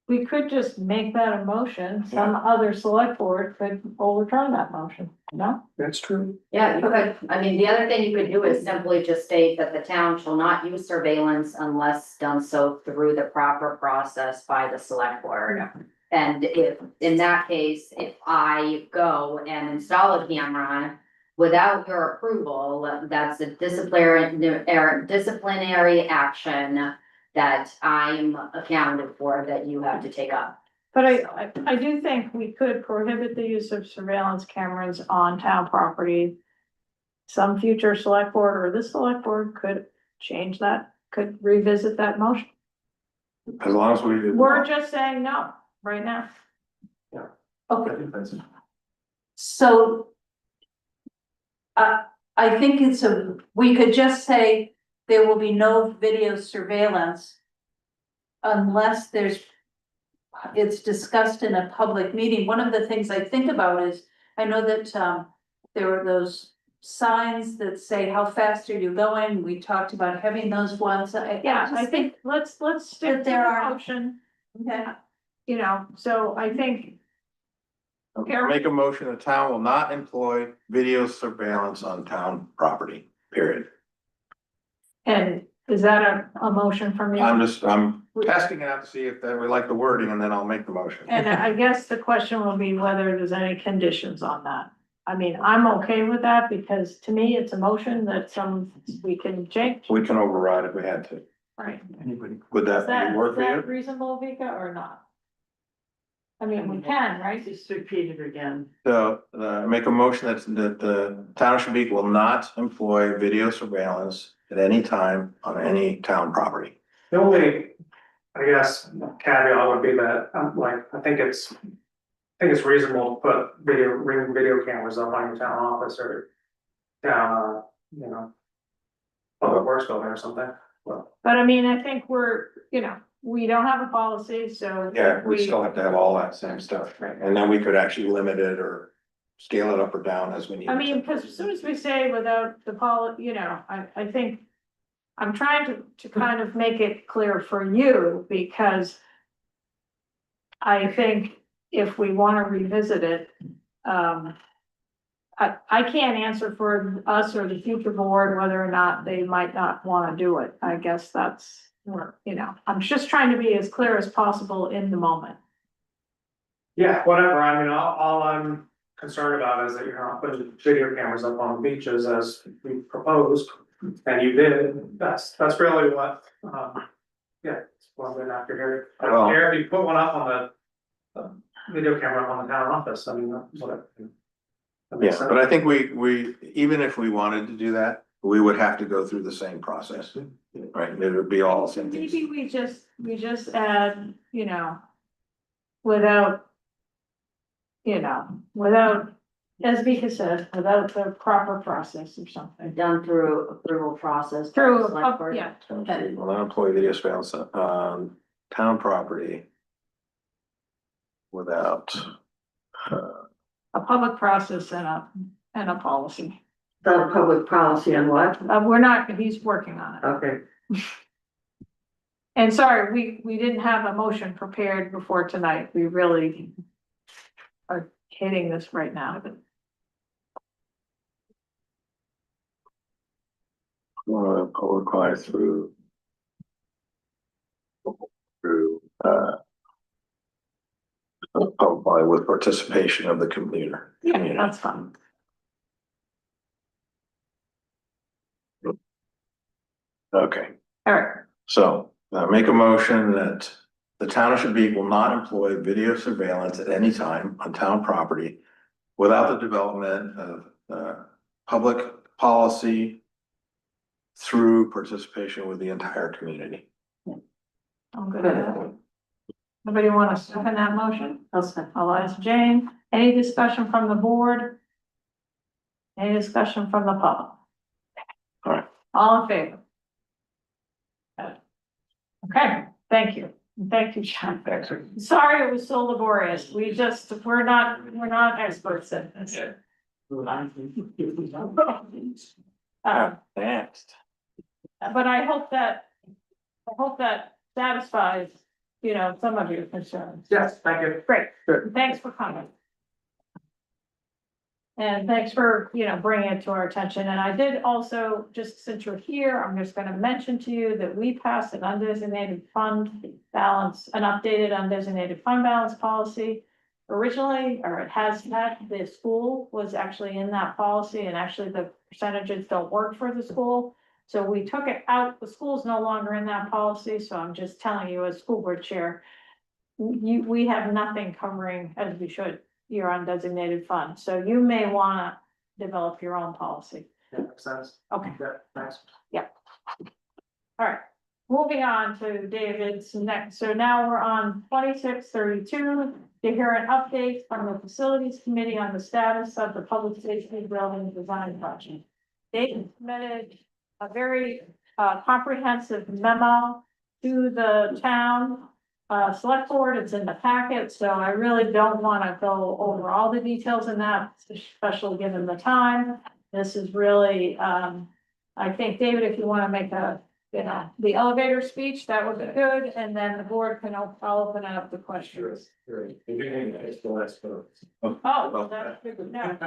we could just make that a motion. Some other select board could overturn that motion, no? That's true. Yeah, you could, I mean, the other thing you could do is simply just state that the town shall not use surveillance unless done so through the proper process by the select board. And if, in that case, if I go and install a camera without your approval, that's a disciplinary action that I'm accounted for that you have to take up. But I do think we could prohibit the use of surveillance cameras on town property. Some future select board or this select board could change that, could revisit that motion. As long as we do. We're just saying no right now. Okay, so. I think we could just say there will be no video surveillance. Unless it's discussed in a public meeting. One of the things I think about is, I know that, there were those signs that say, how fast are you going? We talked about having those ones. Yeah, I think let's stick to there the are- motion, Okay. you know, so I think. Make a motion, the town will not employ video surveillance on town property, period. And is that a motion from you? I'm testing it out to see if we like the wording and then I'll make the motion. And I guess the question will be whether there's any conditions on that. I mean, I'm okay with that because to me, it's a motion that we can change, We can override if we had to. right? Anybody? Would Is that work is for that you? reasonable, Vika, or not? I mean, we can, right? Just repeat it again. So, make a motion that the town of Shabik will not employ video surveillance at any time on any town property. The only, I guess, caveat would be that, I think it's reasonable to put ring video cameras up on your town office or down, public works building or something. Well, But I mean, I think we don't have a policy, so. Yeah, we still have to have all that same stuff, Right. and then we could actually limit it or scale it up or down as we need. I mean, because as soon as we say without the I think. I'm trying to kind of make it clear for you, because. I think if we wanna revisit it, I can't answer for us or the future board whether or not they might not wanna do it. I guess that's, I'm just trying to be as clear as possible in the moment. yeah, whatever, I mean, all I'm concerned about is that you're not putting video cameras up on the beaches as we proposed. And you did, that's really what, yeah, it's what I'm going after here. I don't care if you put one up on the video camera up on the town office, I mean, whatever. That makes Yeah, sense. but I think we, even if we wanted to do that, we would have to go through the same process, right? It would be all the same things. Maybe we just add, without. Without, as Vika said, without the proper process or something. Done through approval process. Through, Select board. yeah, Will not employ video surveillance on town property without, a public process and a policy. The public policy on what? He's working on it. Okay. And sorry, we didn't have a motion prepared before tonight. We really are hitting this right now. require through probably with participation of the commuter. Yeah, that's fine. Okay, All right, so make a motion that the town of Shabik will not employ video surveillance at any time on town property without the development of public policy through participation with the entire community. I'm good with that. Anybody want to second that motion? I'll second. I'll ask Jane. Any discussion from the board? Any discussion from the public? All right. All in favor? Okay, thank you. Thank you, John. Sorry it was so laborious. We're not experts in this. Next. But I hope that satisfies, some of your concerns. Yes, thank you. Great, thanks for coming. And thanks for, bringing it to our attention. And I did also, just since you're here, I'm just gonna mention to you that we passed an undesignated fund balance, an updated undesignated fund balance policy. originally, or it has had, the school was actually in that policy, and actually the percentages don't work for the school. So we took it out, the school's no longer in that policy, so I'm just telling you as school board chair. We have nothing covering, as we should, your undesignated fund, so you may wanna develop your own policy. Yeah, makes sense. Okay, Yeah, thanks. all right, moving on to David's next, so now we're on 2632. To hear an update from the facilities committee on the status of the public safety building design project. David submitted a very comprehensive memo to the town select board. It's in the packet, so I really don't want to go over all the details in that, especially given the time. This is really, I think, David, if you want to make the elevator speech, that would be good, and then the board can, I'll open it up to questions. Right. Oh, well, that's good to know.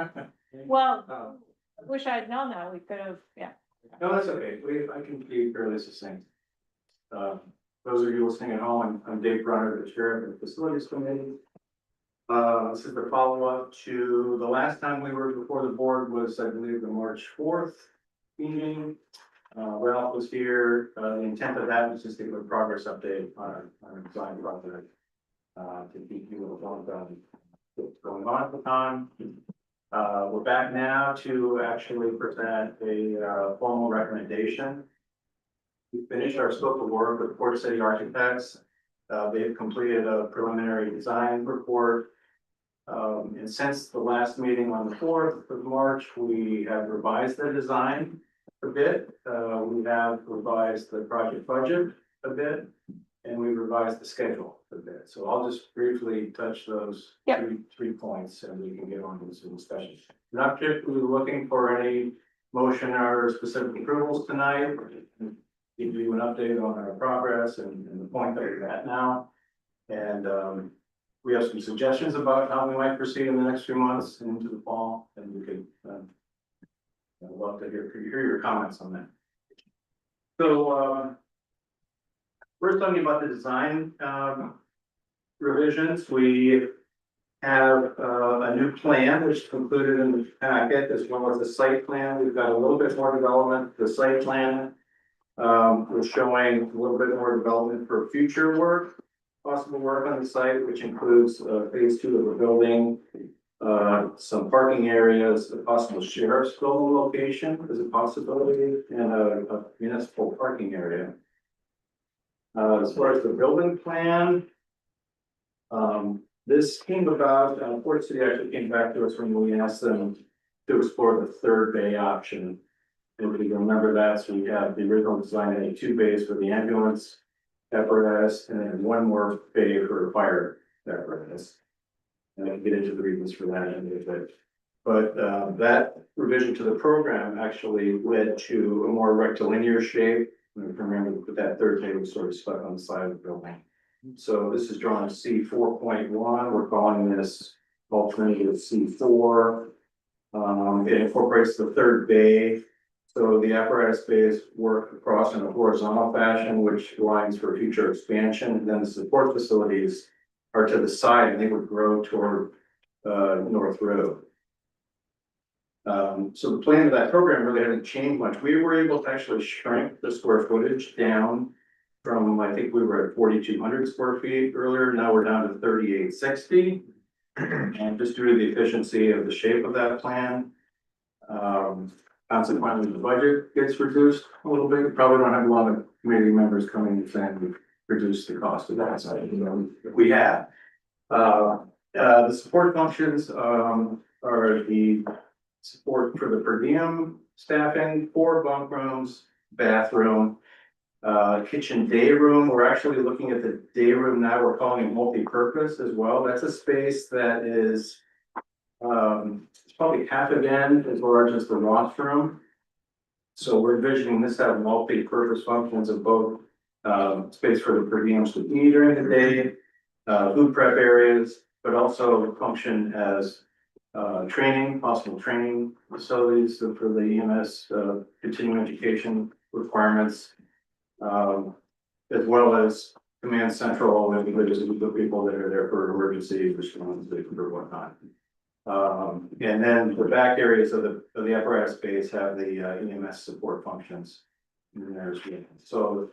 Well, I wish I'd known that, we could have, yeah. No, that's okay, I can be fairly succinct. Those of you listening at home, I'm Dave Brunner, the chair of the facilities committee. This is the follow-up to the last time we were before the board was, I believe, the March 4th meeting. Ralph was here, the intent of that was just to give a progress update on our design project. To keep you informed on what's going on at the time. We're back now to actually present a formal recommendation. We finished our scope of work with Port City Architects. They've completed a preliminary design report. And since the last meeting on the 4th of March, we have revised the design a bit. We have revised the project budget a bit, and we revised the schedule a bit. So I'll just briefly touch those three points, and we can get on to some discussion. Not particularly looking for any motion or specific approvals tonight. Give you an update on our progress and the point that we're at now. And we have some suggestions about how we might proceed in the next few months and into the fall, and we could I'd love to hear your comments on that. So we're talking about the design revisions. We have a new plan which is included in the packet, as well as the site plan. We've got a little bit more development. The site plan was showing a little bit more development for future work, possible work on the site, which includes phase 2 of the building, some parking areas, a possible sheriff's building location is a possibility, and a municipal parking area. As far as the building plan, this came about, Port City actually came back to us when we asked them to explore the third bay option. And if you remember that, so we have the original design had 2 bays for the ambulance apparatus, and then 1 more bay for the fire apparatus. And I can get into the reasons for that in a bit. But that revision to the program actually led to a more rectilinear shape. Remember that that third bay was sort of stuck on the side of the building. So this is drawn as C 4.1. We're calling this alternative C4. It incorporates the third bay. So the apparatus bays work across in a horizontal fashion, which aligns for future expansion. And then the support facilities are to the side, and they would grow toward North Road. So the plan of that program really hasn't changed much. We were able to actually shrink the square footage down from, I think we were at 4,200 square feet earlier. Now we're down to 3,860. And just due to the efficiency of the shape of that plan. Consequently, the budget gets reduced a little bit. You probably don't have a lot of committee members coming and saying we've reduced the cost of that side. We have. The support functions are the support for the per diem staffing, 4 bunk rooms, bathroom, kitchen day room. We're actually looking at the day room now. We're calling it multi-purpose as well. That's a space that is it's probably half again as large as the rostrum. So we're envisioning this have multi-purpose functions of both space for the per diems to eat during the day, food prep areas, but also function as possible training facilities for the EMS continuing education requirements, as well as command central, and just the people that are there for emergency response or whatnot. And then the back areas of the apparatus space have the EMS support functions in there as well. So,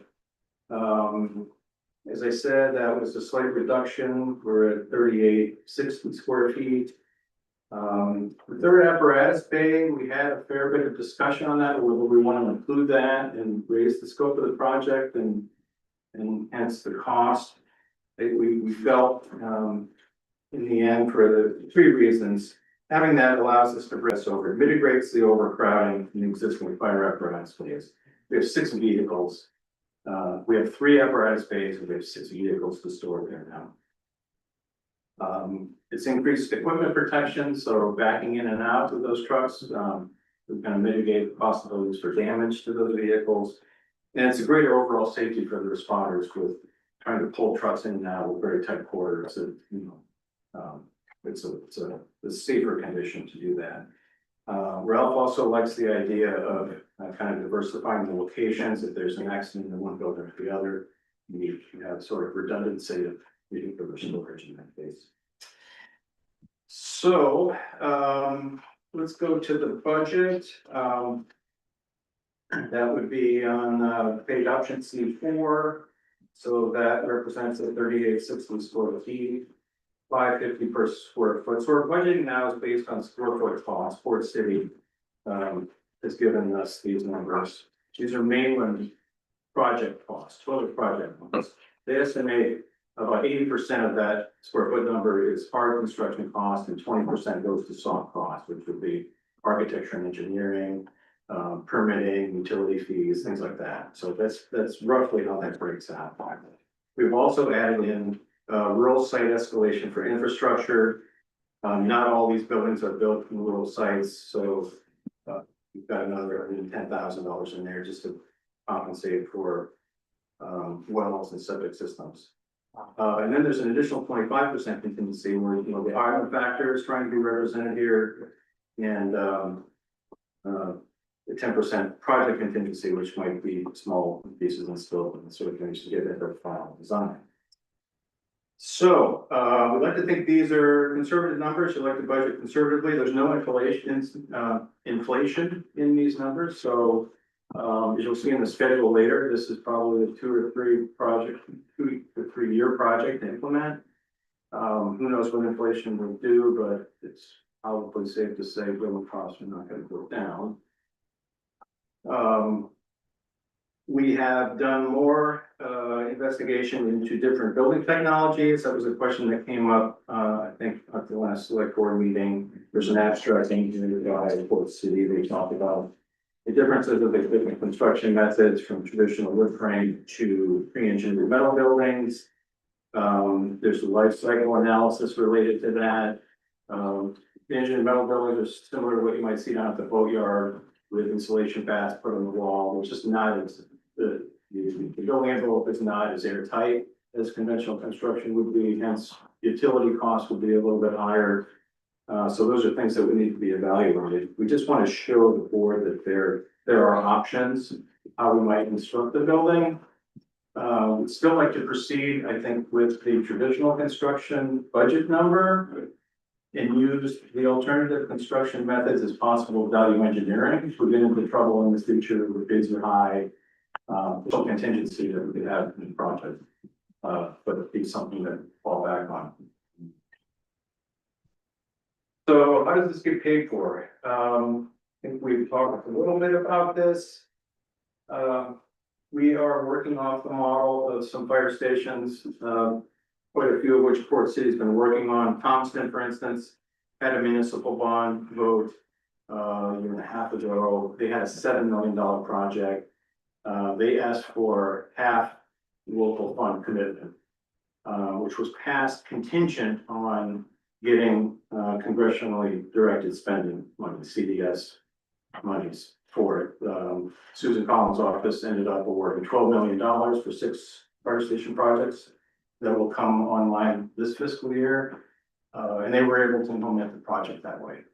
as I said, that was a slight reduction. We're at 3860 square feet. The third apparatus bay, we had a fair bit of discussion on that, whether we want to include that and raise the scope of the project and hence the cost. We felt, in the end, for the three reasons, having that allows us to bring us over, it mitigates the overcrowding in the existing fire apparatus bays. We have 6 vehicles. We have 3 apparatus bays, and we have 6 vehicles to store there now. It's increased equipment protection, so backing in and out of those trucks, we kind of mitigate the possibilities for damage to those vehicles. And it's a greater overall safety for the responders with trying to pull trucks in and out with very tight quarters. It's a safer condition to do that. Ralph also likes the idea of kind of diversifying the locations. If there's an accident in one building or the other, you have sort of redundancy of needing further storage in that case. So, let's go to the budget. That would be on page option C4. So that represents a 3860 square feet, 550 per square foot. So our budgeting now is based on square foot cost. Fort City has given us these numbers. These are mainland project costs, total project costs. They estimate about 80% of that square foot number is hard construction cost and 20% goes to soft cost, which would be architecture and engineering, permitting, utility fees, things like that. So that's roughly how that breaks out. We've also added in rural site escalation for infrastructure. Not all these buildings are built in rural sites, so we've got another $110,000 in there just to compensate for wells and septic systems. And then there's an additional 25% contingency where, you know, the island factor is trying to be represented here, and the 10% project contingency, which might be small pieces and scope and sort of things to get into the final design. So we'd like to think these are conservative numbers. You like to budget conservatively. There's no inflation in these numbers. So as you'll see in the schedule later, this is probably a 2 or 3 year project to implement. Who knows what inflation will do, but it's probably safe to say building costs are not going to go down. We have done more investigation into different building technologies. That was a question that came up, I think, at the last select board meeting. There's an abstract engineer guy at Fort City. They talked about the differences of the different construction methods from traditional wood frame to pre-engineered metal buildings. There's a life cycle analysis related to that. The engineered metal buildings are similar to what you might see down at the boatyard with insulation baths put on the wall, which is not as the building envelope is not as airtight as conventional construction would be, hence utility costs would be a little bit higher. So those are things that would need to be evaluated. We just want to show the board that there are options, how we might construct the building. We'd still like to proceed, I think, with the traditional construction budget number and use the alternative construction methods as possible value engineering. If we get into trouble in the future, the bids are high, some contingency that we could have in the project, but it'd be something to fall back on. So how does this get paid for? I think we've talked a little bit about this. We are working off the model of some fire stations, quite a few of which Port City's been working on. Thompson, for instance, had a municipal bond vote a year and a half ago. They had a $7 million project. They asked for half local fund commitment, which was passed contingent on getting congressionally directed spending money, CDS monies for it. Susan Collins' office ended up awarding $12 million for 6 fire station projects that will come online this fiscal year. And they were able to implement the project that way.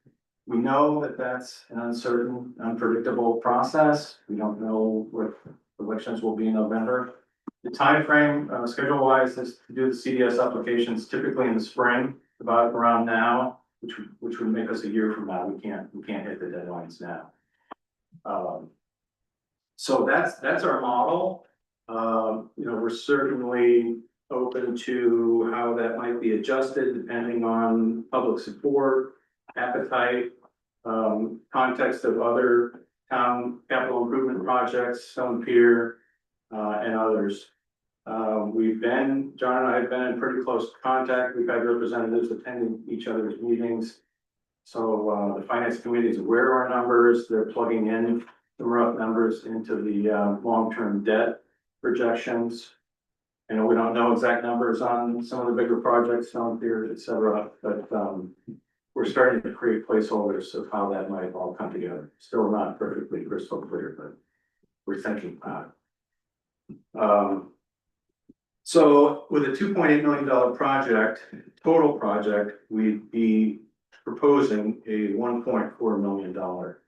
We know that that's an uncertain, unpredictable process. We don't know what elections will be in November. The timeframe, schedule wise, is to do the CDS applications typically in the spring, about around now, which would make us a year from now. We can't hit the deadlines now. So that's our model. We're certainly open to how that might be adjusted depending on public support, appetite, context of other town capital improvement projects, some peer, and others. John and I have been in pretty close contact. We've had representatives attending each other's meetings. So, the finance committee is aware of our numbers. They're plugging in some rough numbers into the, long-term debt projections. I know we don't know exact numbers on some of the bigger projects, some peers, et cetera, but, we're starting to create placeholders of how that might all come together. Still not perfectly crystal clear, but we're thinking about it. So with a $2.8 million project, total project, we'd be proposing a $1.4 million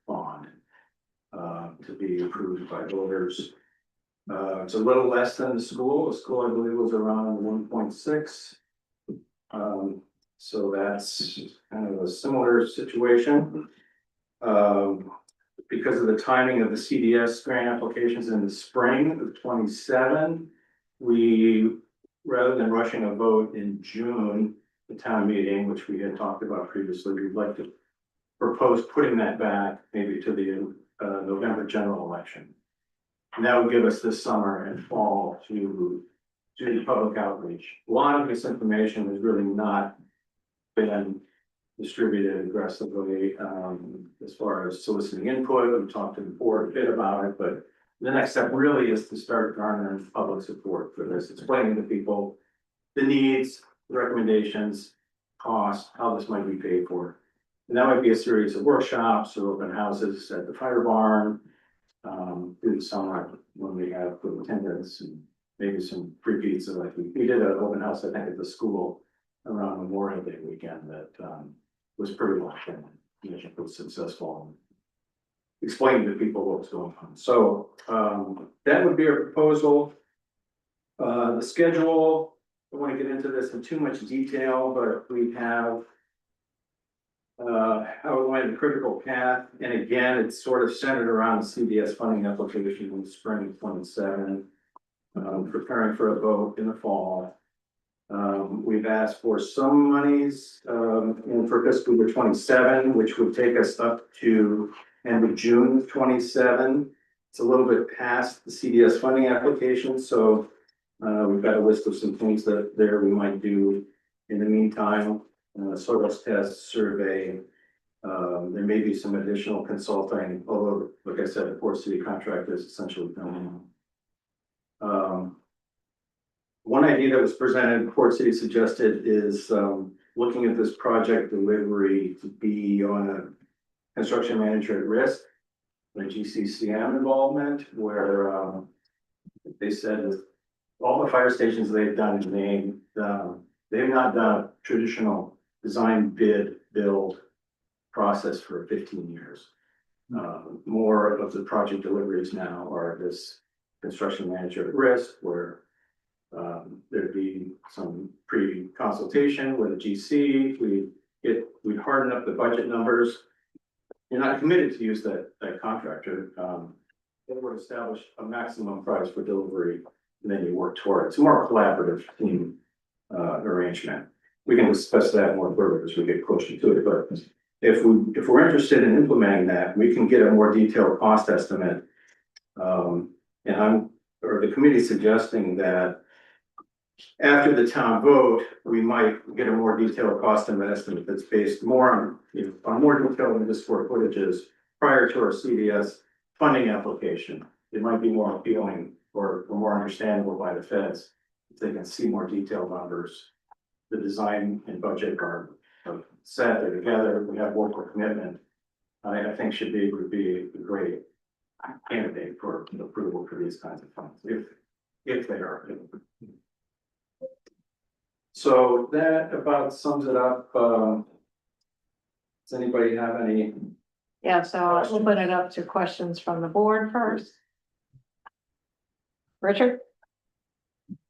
bond to be approved by voters. It's a little less than the school. The school, I believe, was around 1.6. So that's kind of a similar situation. Because of the timing of the CDS grant applications in the spring of 27, rather than rushing a vote in June, the town meeting, which we had talked about previously, we'd like to propose putting that back maybe to the November general election. And that would give us this summer and fall to do the public outreach. A lot of this information has really not been distributed aggressively as far as soliciting input. We talked to the board a bit about it, but the next step really is to start garnering public support for this, explaining to people the needs, the recommendations, costs, how this might be paid for. And that might be a series of workshops or open houses at the fire barn through the summer when we have good attendance and maybe some free pizza. Like we did an open house, I think, at the school around Memorial Day weekend that was pretty well attended. It was successful. Explaining to people what was going on. So that would be our proposal. The schedule, I don't want to get into this in too much detail, but we have outlined the critical path. And again, it's sort of centered around the CDS funding application in the spring of 27, preparing for a vote in the fall. We've asked for some monies for fiscal year 27, which would take us up to end of June of 27. It's a little bit past the CDS funding application, so we've got a list of some things that we might do in the meantime. Soils test survey. There may be some additional consulting, although, like I said, the Port City contract is essentially done. One idea that was presented, Port City suggested, is looking at this project delivery to be on a construction manager at risk, a GCCM involvement, where they said with all the fire stations they've done in Maine, they've not done a traditional design bid build process for 15 years. More of the project deliveries now are this construction manager at risk, where there'd be some pre-consultation with a GC. We'd harden up the budget numbers. You're not committed to use that contractor. It would establish a maximum price for delivery, and then you work toward it. It's a more collaborative team arrangement. We can discuss that more further as we get closer to it. But if we're interested in implementing that, we can get a more detailed cost estimate. And the committee suggesting that after the town vote, we might get a more detailed cost estimate that's based more on more detail than the square footages prior to our CDS funding application. It might be more appealing or more understandable by the feds if they can see more detailed numbers. The design and budget are set, they're together, we have work for commitment. I think should be able to be a great candidate for approval for these kinds of funds, if they are. So that about sums it up. Does anybody have any? Yeah, so I'll open it up to questions from the board first. Richard?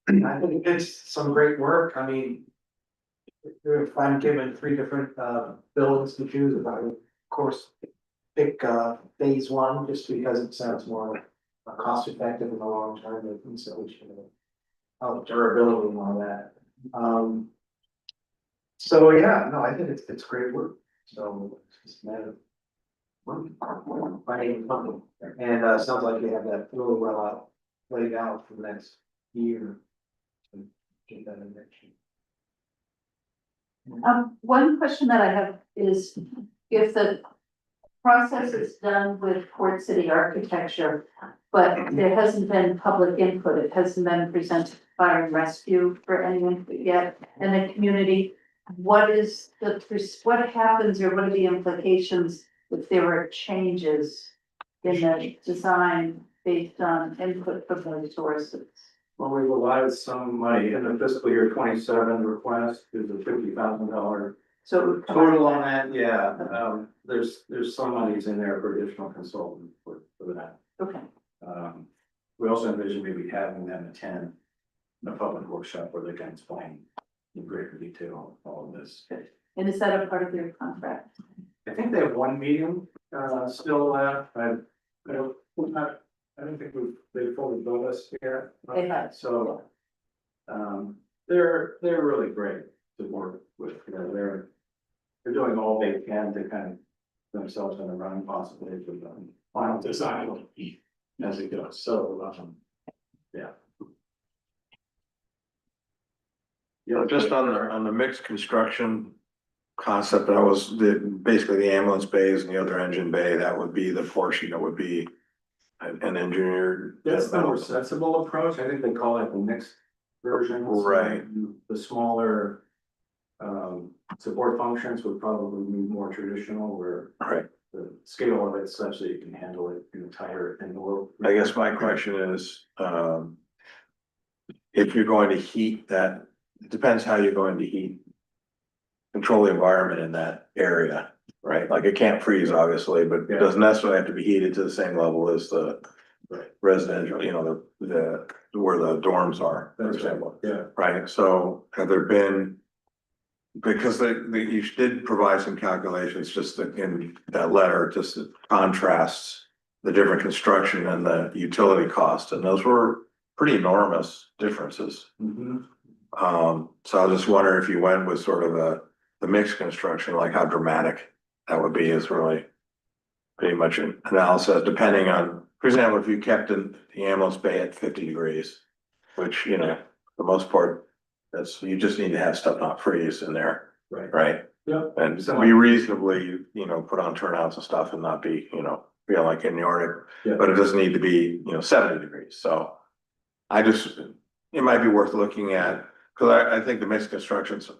I think it's some great work, I mean. If I'm given 3 different buildings to choose about, of course, pick phase 1, just because it sounds more cost effective in the long term, and consideration of durability and all that. So yeah, no, I think it's great work, so it's just a matter of finding funding, and sounds like you have that really well laid out for the next year. To get that in action. One question that I have is if the process is done with Port City architecture, but there hasn't been public input, it hasn't been presented to fire and rescue for any input yet in the community. What happens or what are the implications if there are changes in the design based on input from those sources? Well, we've allotted some money in the fiscal year 27 request, is a $50,000 So it would come total out on that, yeah, there's some monies in there for additional consultant for that. okay. We also envision maybe having them attend a public workshop where they can explain in greater detail all of this. And is that a part of your contract? I think they have one meeting, still left, I don't think they've fully built us yet. They have. So, they're really great to work with, you know, they're doing all they can to kind of themselves on the run possibly with the final design as it goes, so, yeah. You know, just on the mixed construction concept, that was basically the ambulance bays and the other engine bay, that would be the portion that would be an engineered. That's the more sensible approach, I think they call it the mixed version. Right. The smaller support functions would probably be more traditional, where Right. the scale of it such that you can handle it in the entire envelope. I guess my question is, if you're going to heat that, it depends how you're going to heat. Control the environment in that area, right? Like it can't freeze, obviously, but it doesn't necessarily have to be heated to the same level as the residential, you know, the where the dorms are, for example. Yeah. Right, so have there been? Because you did provide some calculations just in that letter, just that contrasts the different construction and the utility cost, and those were pretty enormous differences. Mhm. So I was just wondering if you went with sort of the mixed construction, like how dramatic that would be is really pretty much an analysis, depending on, for example, if you kept the ambulance bay at 50 degrees, which, you know, for the most part, you just need to have stuff not freeze in there, Right. right? Yeah. And be reasonably, you know, put on turnouts and stuff and not be, you know, feel like in the Arctic, Yeah. but it doesn't need to be, you know, 70 degrees, so. It might be worth looking at, cause I think the mixed construction's,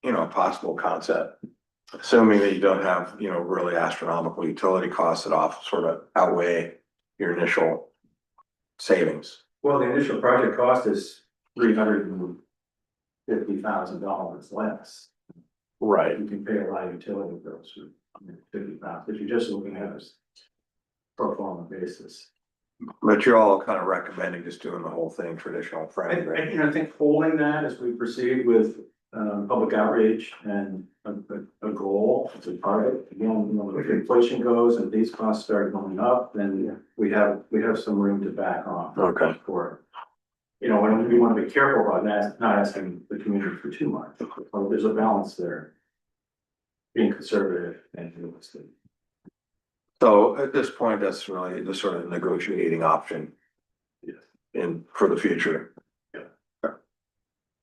you know, a possible concept. Assuming that you don't have, you know, really astronomical utility costs that sort of outweigh your initial savings. Well, the initial project cost is $350,000 less. Right. You can pay a lot of utility bills for $50,000, if you're just looking at a pro forma basis. But you're all kind of recommending just doing the whole thing traditional I frame, right? think holding that as we proceed with public outreach and a goal to target, again, you know, if inflation goes and these costs start going up, then we have some room to back off. Okay. For, you know, when we want to be careful about that, not asking the community for too much, but there's a balance there. Being conservative and realistic. So at this point, that's really the sort of negotiating option. Yes. For the future.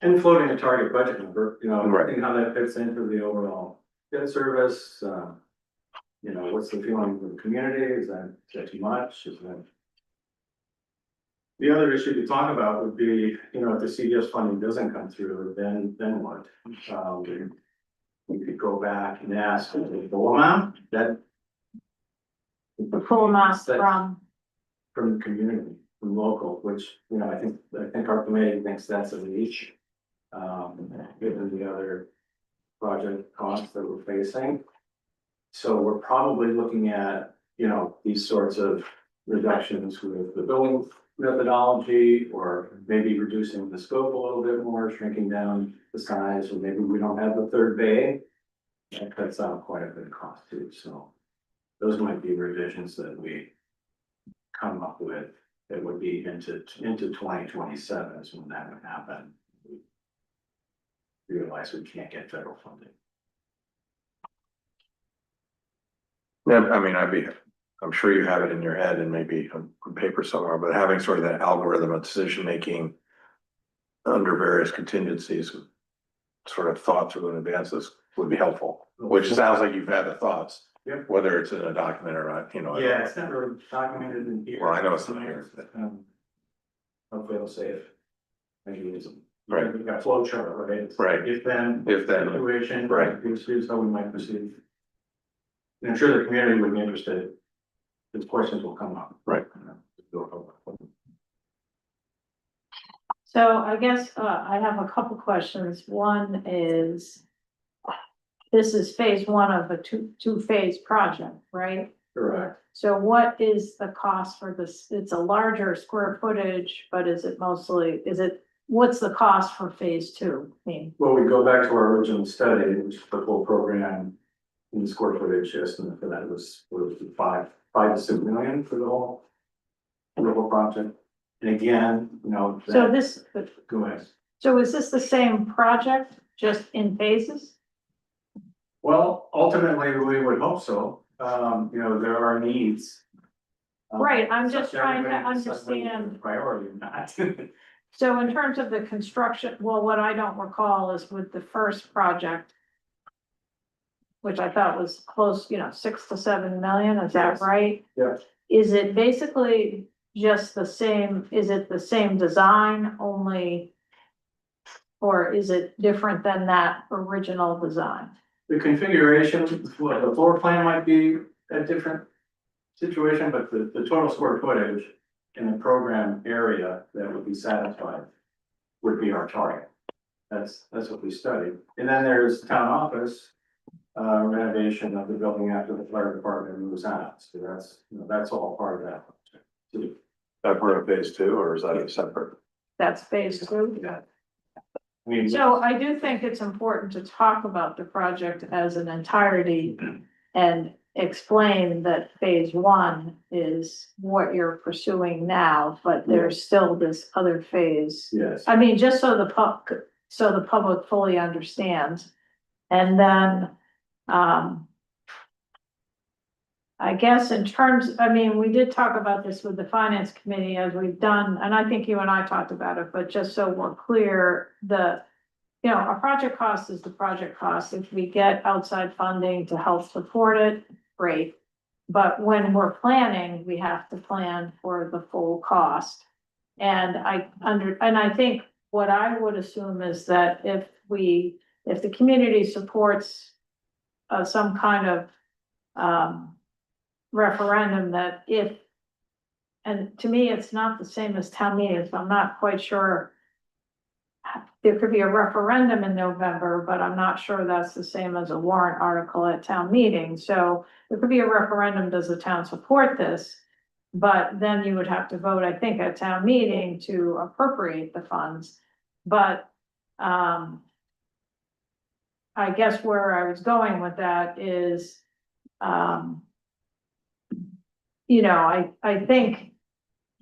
And floating a target budget number, you know, Right. and how that fits into the overall debt service, you know, what's the feeling of the community, is that too much, is that? The other issue to talk about would be, you know, if the CDS funding doesn't come through, then what? We could go back and ask for the full amount, that. The full amount From the community, from local, which, you know, I think our committee thinks that's a reach. Given the other project costs that we're facing. So we're probably looking at, you know, these sorts of reductions with the building methodology, or maybe reducing the scope a little bit more, shrinking down the size, or maybe we don't have the third bay. That cuts out quite a bit of cost too, so those might be revisions that we come up with that would be into 2027 is when that would happen. We realize we can't get federal funding. Yeah, I mean, I'm sure you have it in your head and maybe on paper somewhere, but having sort of that algorithm of decision making under various contingencies, sort of thought through in advance would be helpful, which sounds like you've had the thoughts. Yep. Whether it's in a document or not, you know. Yeah, it's never documented in here. Well, I know it's not here. Hopefully it'll say it. Maybe it's. Right. We've got a flow chart, right? It's Right. If then. If then. Situation. Right. Here's how we might proceed. And I'm sure the community would be interested. These questions will come up. Right. So I guess, I have a couple questions. One is, this is phase one of a two-phase project, right? Correct. So what is the cost for this? It's a larger square footage, but what's the cost for phase two? I mean, Well, we go back to our original study, which is the full program in the square footage estimate for that was 5 to 6 million for the whole project. And again, you know. so this, Go ahead. so is this the same project, just in phases? Well, ultimately, we would hope so. You know, there are needs. Right, I'm just Such trying to everybody- such everybody understand. Priority or not. So in terms of the construction, well, what I don't recall is with the first project, which I thought was close, 6 to 7 million, is that Yes. right? Yeah. Is it basically just the same, is it the same design only? Or is it different than that original design? The configuration, the floor plan might be a different situation, but the total square footage in the program area that would be satisfied would be our target. That's what we studied. And then there's town office renovation of the building after the fire department moves out. So that's all part of that project too. That part of phase two, or is that a separate? That's phase two? Yeah. I mean, So I do think it's important to talk about the project as an entirety and explain that phase one is what you're pursuing now, but there's still this other phase. yes. I mean, just so the public fully understands. And then, I guess in terms, we did talk about this with the finance committee as we've done, and I think you and I talked about it, but just so we're clear, our project cost is the project cost. If we get outside funding to help support it, great. But when we're planning, we have to plan for the full cost. And I think what I would assume is that if the community supports some kind of referendum that and to me, it's not the same as town meeting, so I'm not quite sure. There could be a referendum in November, but I'm not sure that's the same as a warrant article at town meeting. So there could be a referendum, does the town support this? But then you would have to vote, I think, at town meeting to appropriate the funds. But I guess where I was going with that is, I think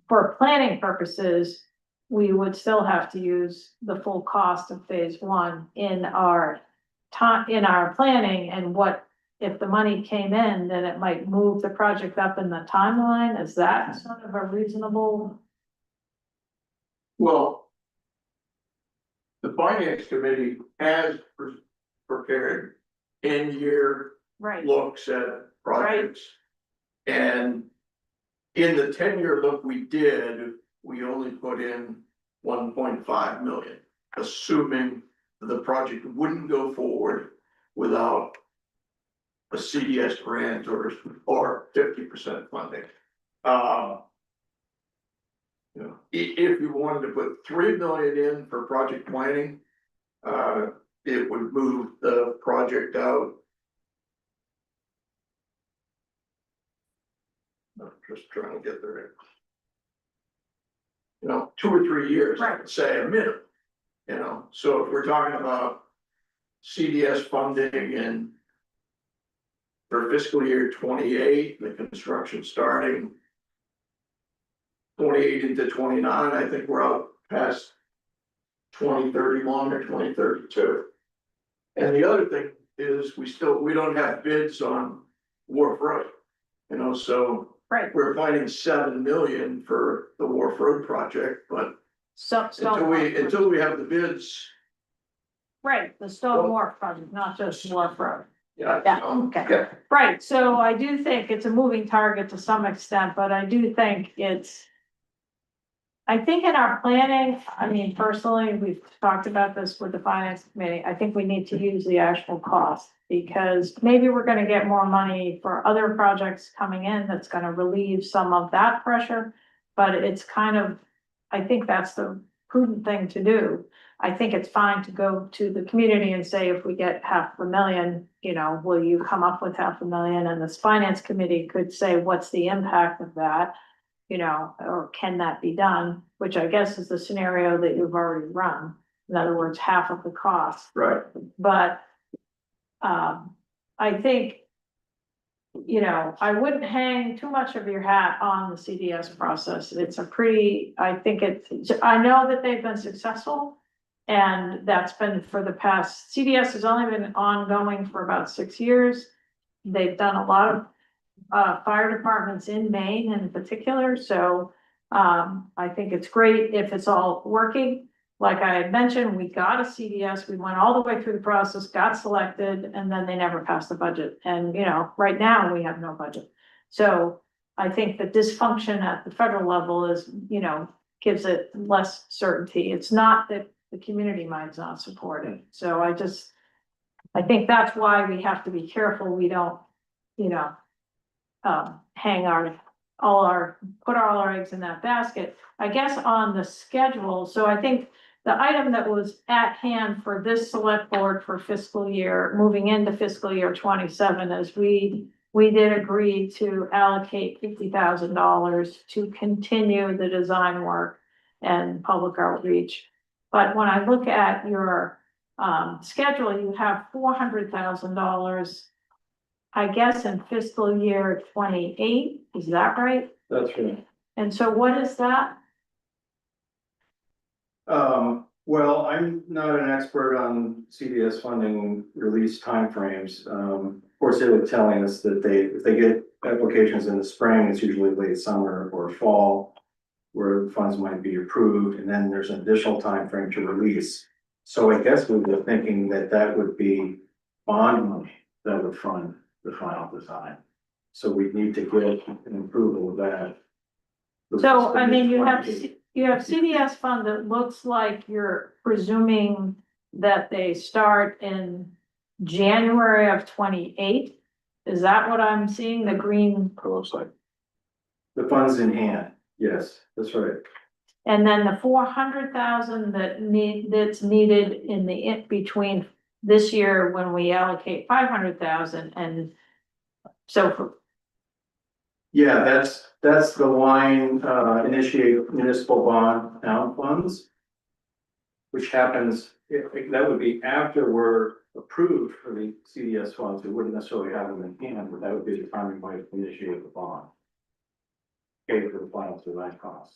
for planning purposes, we would still have to use the full cost of phase one in our planning, and what if the money came in, then it might move the project up in the timeline. Is that sort of a reasonable? Well, the finance committee has prepared in-year Right, looks at projects. And in the 10-year look we did, we only put in 1.5 million, assuming the project wouldn't go forward without a CDS grant or 50% funding. If you wanted to put 3 million in for project planning, it would move the project out. I'm just trying to get there. you know, 2 or 3 years, I Right. would say a minimum. You know, so if we're talking about CDS funding and for fiscal year 28, the construction starting 28 into 29, I think we're out past 2031 or 2032. And the other thing is we don't have bids on Wharf Road. You know, so Right, we're finding 7 million for the Wharf Road project, but so, until we have the bids. right, the Stone Wharf project, not just Wharf Road. Yeah. Yeah, okay. Right, so I do think it's a moving target to some extent, but I do think I think in our planning, I mean, personally, we've talked about this with the finance committee, I think we need to use the actual cost. Because maybe we're gonna get more money for other projects coming in, that's gonna relieve some of that pressure. But it's kind of, I think that's the prudent thing to do. I think it's fine to go to the community and say, if we get $500,000, you know, will you come up with $500,000? And this finance committee could say, what's the impact of that? You know, or can that be done? Which I guess is the scenario that you've already run. In other words, half of the cost. Right. But I think, you know, I wouldn't hang too much of your hat on the CDS process. It's a pretty, I think I know that they've been successful. And that's been for the past, CDS has only been ongoing for about 6 years. They've done a lot of fire departments in Maine in particular, so I think it's great if it's all working. Like I had mentioned, we got a CDS, we went all the way through the process, got selected, and then they never passed the budget. And, you know, right now we have no budget. So I think the dysfunction at the federal level is, you know, gives it less certainty. It's not that the community might not support it. So I think that's why we have to be careful we don't, you know, put all our eggs in that basket. I guess on the schedule, so I think the item that was at hand for this select board for fiscal year, moving into fiscal year 27, is we did agree to allocate $50,000 to continue the design work and public outreach. But when I look at your schedule, you have $400,000, I guess, in fiscal year 28, is that right? That's right. And so what is that? Well, I'm not an expert on CDS funding release timeframes. Of course, they were telling us that if they get applications in the spring, it's usually late summer or fall, where funds might be approved, and then there's an additional time frame to release. So I guess we were thinking that would be bond money that would fund the final design. So we need to get an approval of that. So, I mean, you have CDS fund that looks like you're presuming that they start in January of 28. Is that what I'm seeing, the green? Looks like. The funds in hand, yes, that's right. And then the 400,000 that's needed in between this year when we allocate 500,000 and so for. Yeah, that's the line, initiate municipal bond town funds. Which happens, that would be after we're approved for the CDS funds, we wouldn't necessarily have them in hand, but that would be the time we might initiate the bond. Pay for the final design costs.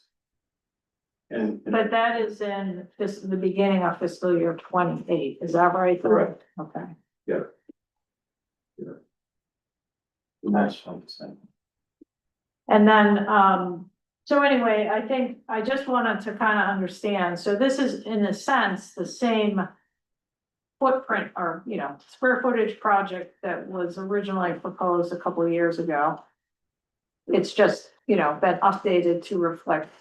But that is in the beginning of fiscal year 28, is that right? Correct. Okay. Yeah. That's fine. And then, so anyway, I think I just wanted to kind of understand, so this is in a sense, the same footprint or, you know, square footage project that was originally proposed a couple of years ago. It's just, you know, been updated to reflect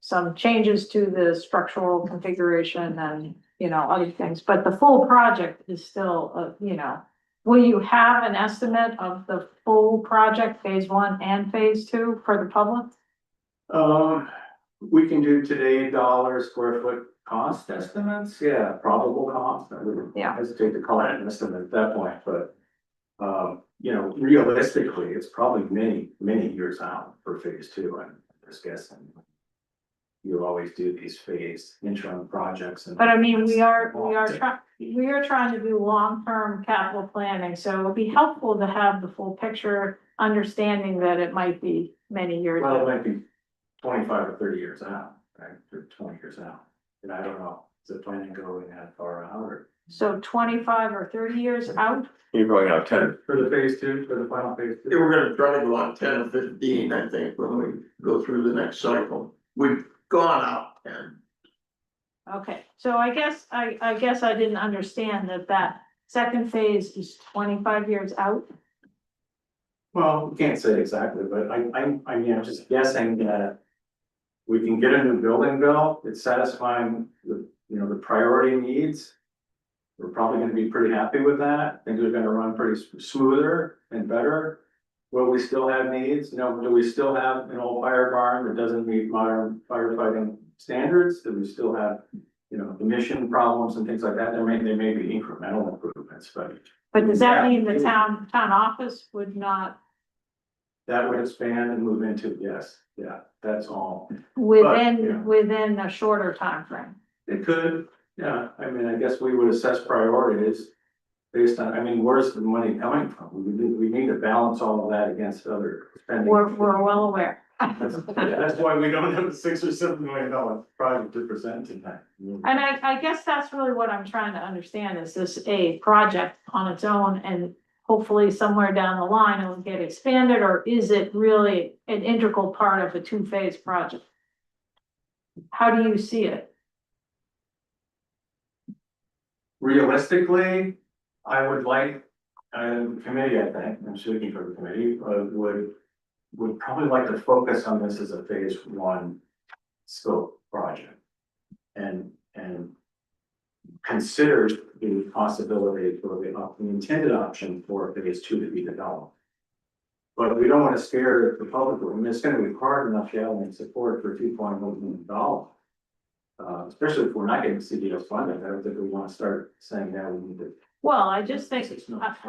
some changes to the structural configuration and, you know, other things, but the full project is still, you know, will you have an estimate of the full project, phase 1 and phase 2 for the public? We can do today square foot cost estimates, yeah, probable cost, I would hesitate to call it an estimate at that point, but. You know, realistically, it's probably many years out for phase 2, I'm just guessing. you always do these phased interim projects and. But I mean, we are trying to do long-term capital planning, so it would be helpful to have the full picture, understanding that it might be many years. Well, it out. might be 25 or 30 years out, right, or 20 years out, and I don't know, is the planning going that far out or? So 25 or 30 years out, You're going out 10. For the phase two, for the final phase Yeah, two? we're gonna try to go on 10 or 15, I think, when we go through the next cycle. We've gone out 10. okay, so I guess I didn't understand that second phase is 25 years out. Well, we can't say exactly, but I mean, I'm just guessing that we can get a new building built, it's satisfying the, you know, the priority needs. We're probably gonna be pretty happy with that, things are gonna run pretty smoother and better. Will we still have needs? You know, do we still have an old fire barn that doesn't meet modern firefighting standards? Do we still have, you know, emission problems and things like that? There may be incremental improvements, but But does that Yeah. mean the town office would not, that would expand and move into, yes, yeah, that's all. yeah. within a shorter time frame? It could, yeah, I mean, I guess we would assess priorities based on, I mean, where's the money coming from? We need to balance all of that against other spending. We're well aware. That's why we don't have a $6 or $7 million project to present tonight. And I guess that's really what I'm trying to understand, is this a project on its own, and hopefully somewhere down the line it will get expanded, or is it really an integral part of a two-phase project? How do you see it? Realistically, I would like, the committee, I think, I'm speaking for the committee, would probably like to focus on this as a phase one scope project. And consider the possibility for the intended option for phase two to be developed. But we don't want to scare the public. I mean, it's going to be hard enough gathering support for $2.1 million. Especially if we're not getting CDS funding, I don't think we want to start saying that we need to. Well, I just think,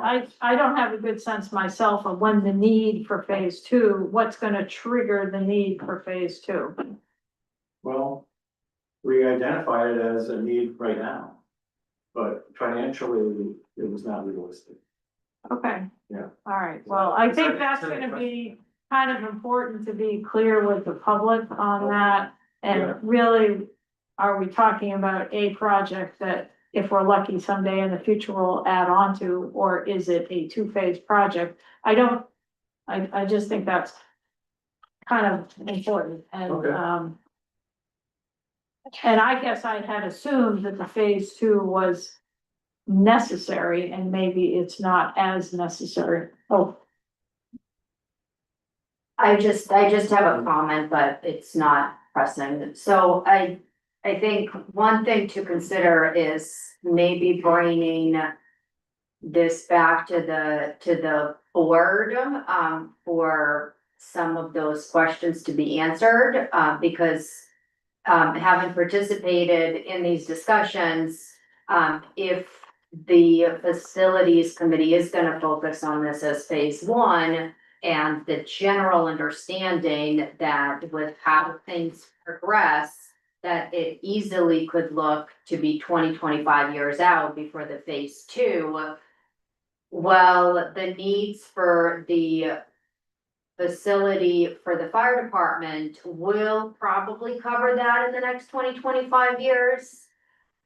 I don't have a good sense myself of when the need for phase two, what's gonna trigger the need for phase two. Well, we identify it as a need right now. But financially, it was not realistic. Okay. Yeah. All right, well, I think that's gonna be kind of important to be clear with the public on that. Yeah. And really, are we talking about a project that, if we're lucky someday in the future, we'll add on to, or is it a two-phase project? I just think that's kind of important, and, Okay. And I guess I had assumed that the phase two was necessary, and maybe it's not as necessary. Oh, I just have a comment, but it's not pressing. So I think one thing to consider is maybe bringing this back to the board, for some of those questions to be answered, because having participated in these discussions, if the facilities committee is gonna focus on this as phase one, and the general understanding that with how things progress, that it easily could look to be 20-25 years out before the phase two. Well, the needs for the facility for the fire department will probably cover that in the next 20-25 years.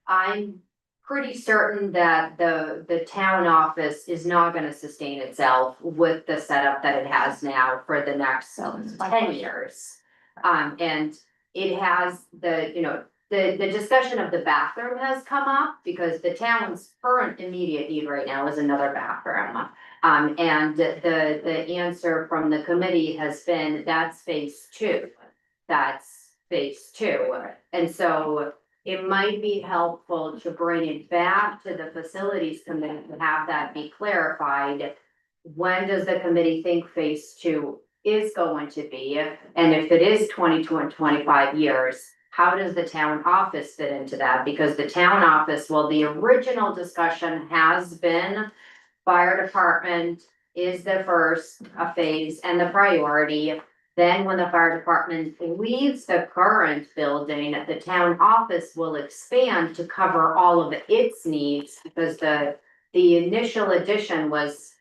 I'm pretty certain that the town office is not gonna sustain itself with the setup that it has now for the next 10 years. And it has the discussion of the bathroom has come up, because the town's current immediate need right now is another bathroom. And the answer from the committee has been, that's phase two. That's phase two. And so it might be helpful to bring it back to the facilities committee to have that be clarified. When does the committee think phase two is going to be? And if it is 22 and 25 years, how does the town office fit into that? Because the town office, well, the original discussion has been fire department is the first phase and the priority. Then when the fire department leaves the current building, the town office will expand to cover all of its needs because the initial addition was,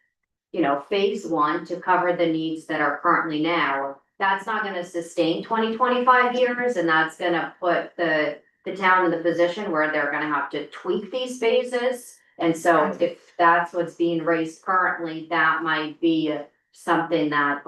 you know, phase one to cover the needs that are currently now. That's not gonna sustain 20-25 years, and that's gonna put the town in the position where they're gonna have to tweak these phases. And so if that's what's being raised currently, that might be something that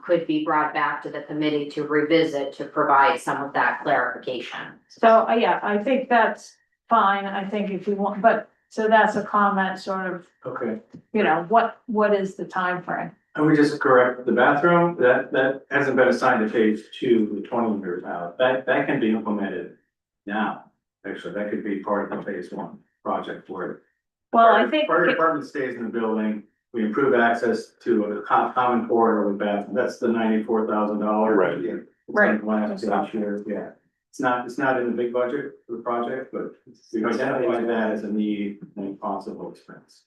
could be brought back to the committee to revisit to provide some of that clarification. So, yeah, I think that's fine. I think if you want, but, so that's a comment sort of, Okay, you know, what is the time frame? I would just correct the bathroom, that hasn't been assigned to phase two, the 20 years out, that can be implemented now. Actually, that could be part of the phase one project where. Well, I think. Fire department stays in the building, we improve access to a common corridor with bathroom, that's the $94,000. Right. Right. Last year, yeah, it's not in the big budget for the project, but we identify that as a need and possible expense.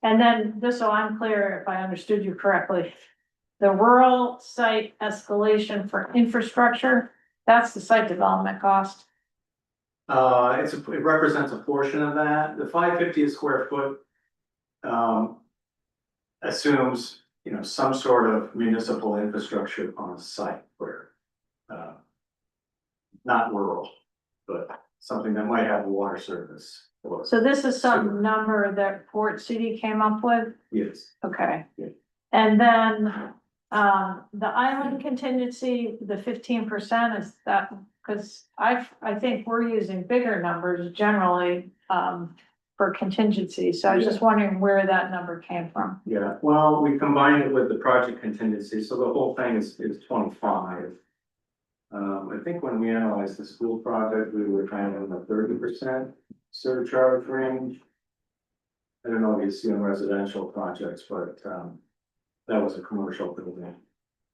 And then, just so I'm clear, if I understood you correctly, the rural site escalation for infrastructure, that's the site development cost. It represents a portion of that, the 550 a square foot. Assumes, you know, some sort of municipal infrastructure on a site where. Not rural, but something that might have a water service. Or, So this is some Sewer. number that Port City came up with, yes, okay? Yeah. And then, the island contingency, the 15% is that, because I think we're using bigger numbers generally, for contingency, so I was just wondering where that number came from. yeah, well, we combined it with the project contingency, so the whole thing is 25. I think when we analyzed the school project, we were kind of in the 30% surcharge range. I don't know if you see on residential projects, but that was a commercial building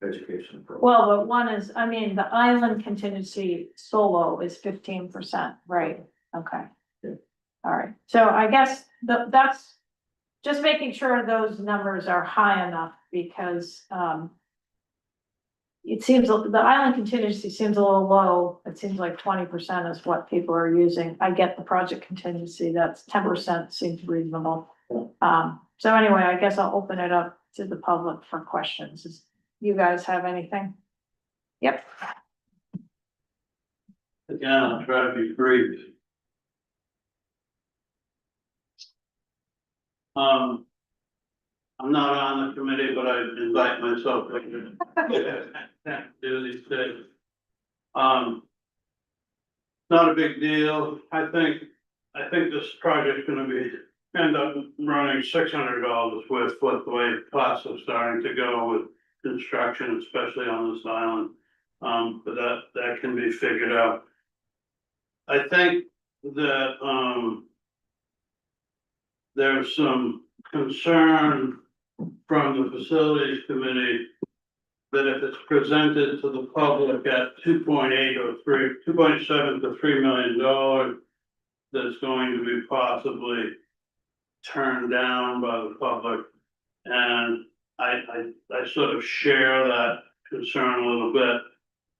education program. Well, but one is, I mean, the island contingency solo is 15%, right? Okay. Yeah. All right, so I guess that's just making sure those numbers are high enough because, it seems, the island contingency seems a little low. It seems like 20% is what people are using. I get the project contingency, that's 10% seems reasonable. So anyway, I guess I'll open it up to the public for questions. Does you guys have anything? Yep. Again, I'll try to be brief. I'm not on the committee, but I invite myself to do these things. Not a big deal. I think this project's gonna end up running $600 with the way costs are starting to go with construction, especially on this island. But that can be figured out. I think that, there's some concern from the facilities committee that if it's presented to the public at 2.8 or 2.7 to $3 million, that's going to be possibly turned down by the public. And I sort of share that concern a little bit.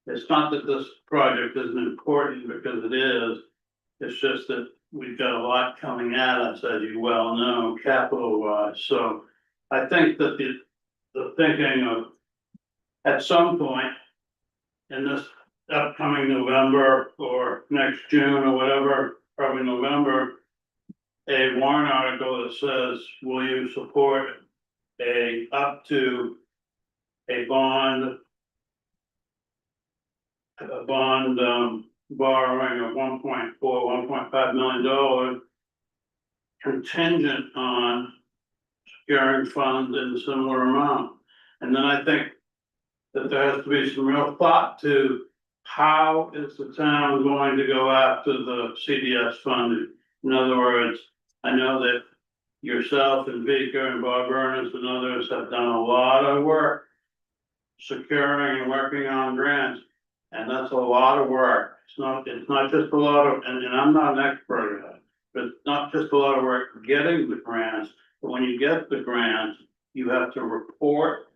It's not that this project isn't important, because it is. It's just that we've got a lot coming at us, as you well know, capital wise. So I think that the thinking of, at some point in this upcoming November or next June or whatever, probably November, a warrant article that says, will you support up to a bond borrowing of $1.5 million contingent on securing funds in a similar amount. And then I think that there has to be some real thought to how is the town going to go after the CDS funding? In other words, I know that yourself and Vika and Bob Ernest and others have done a lot of work securing and working on grants, and that's a lot of work. It's not just a lot of, and I'm not an expert at it, but it's not just a lot of work getting the grants, but when you get the grants, you have to report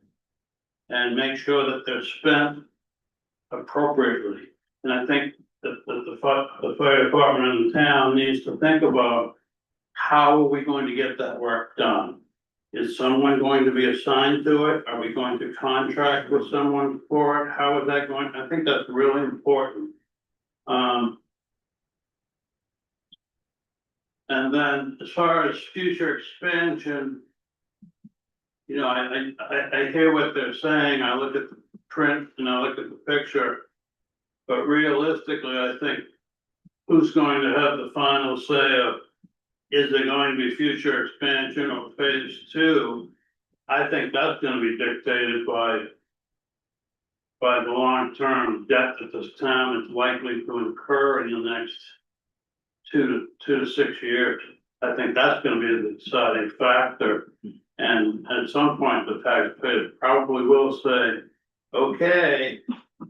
and make sure that they're spent appropriately. And I think that the fire department in the town needs to think about how are we going to get that work done? Is someone going to be assigned to it? Are we going to contract with someone for it? How is that going? I think that's really important. And then as far as future expansion, you know, I hear what they're saying. I look at the print and I look at the picture. But realistically, I think who's going to have the final say of, is there going to be future expansion or phase two? I think that's gonna be dictated by the long-term debt that this town is likely to incur in the next 2 to 6 years. I think that's gonna be the deciding factor. And at some point, the taxpayer probably will say, okay,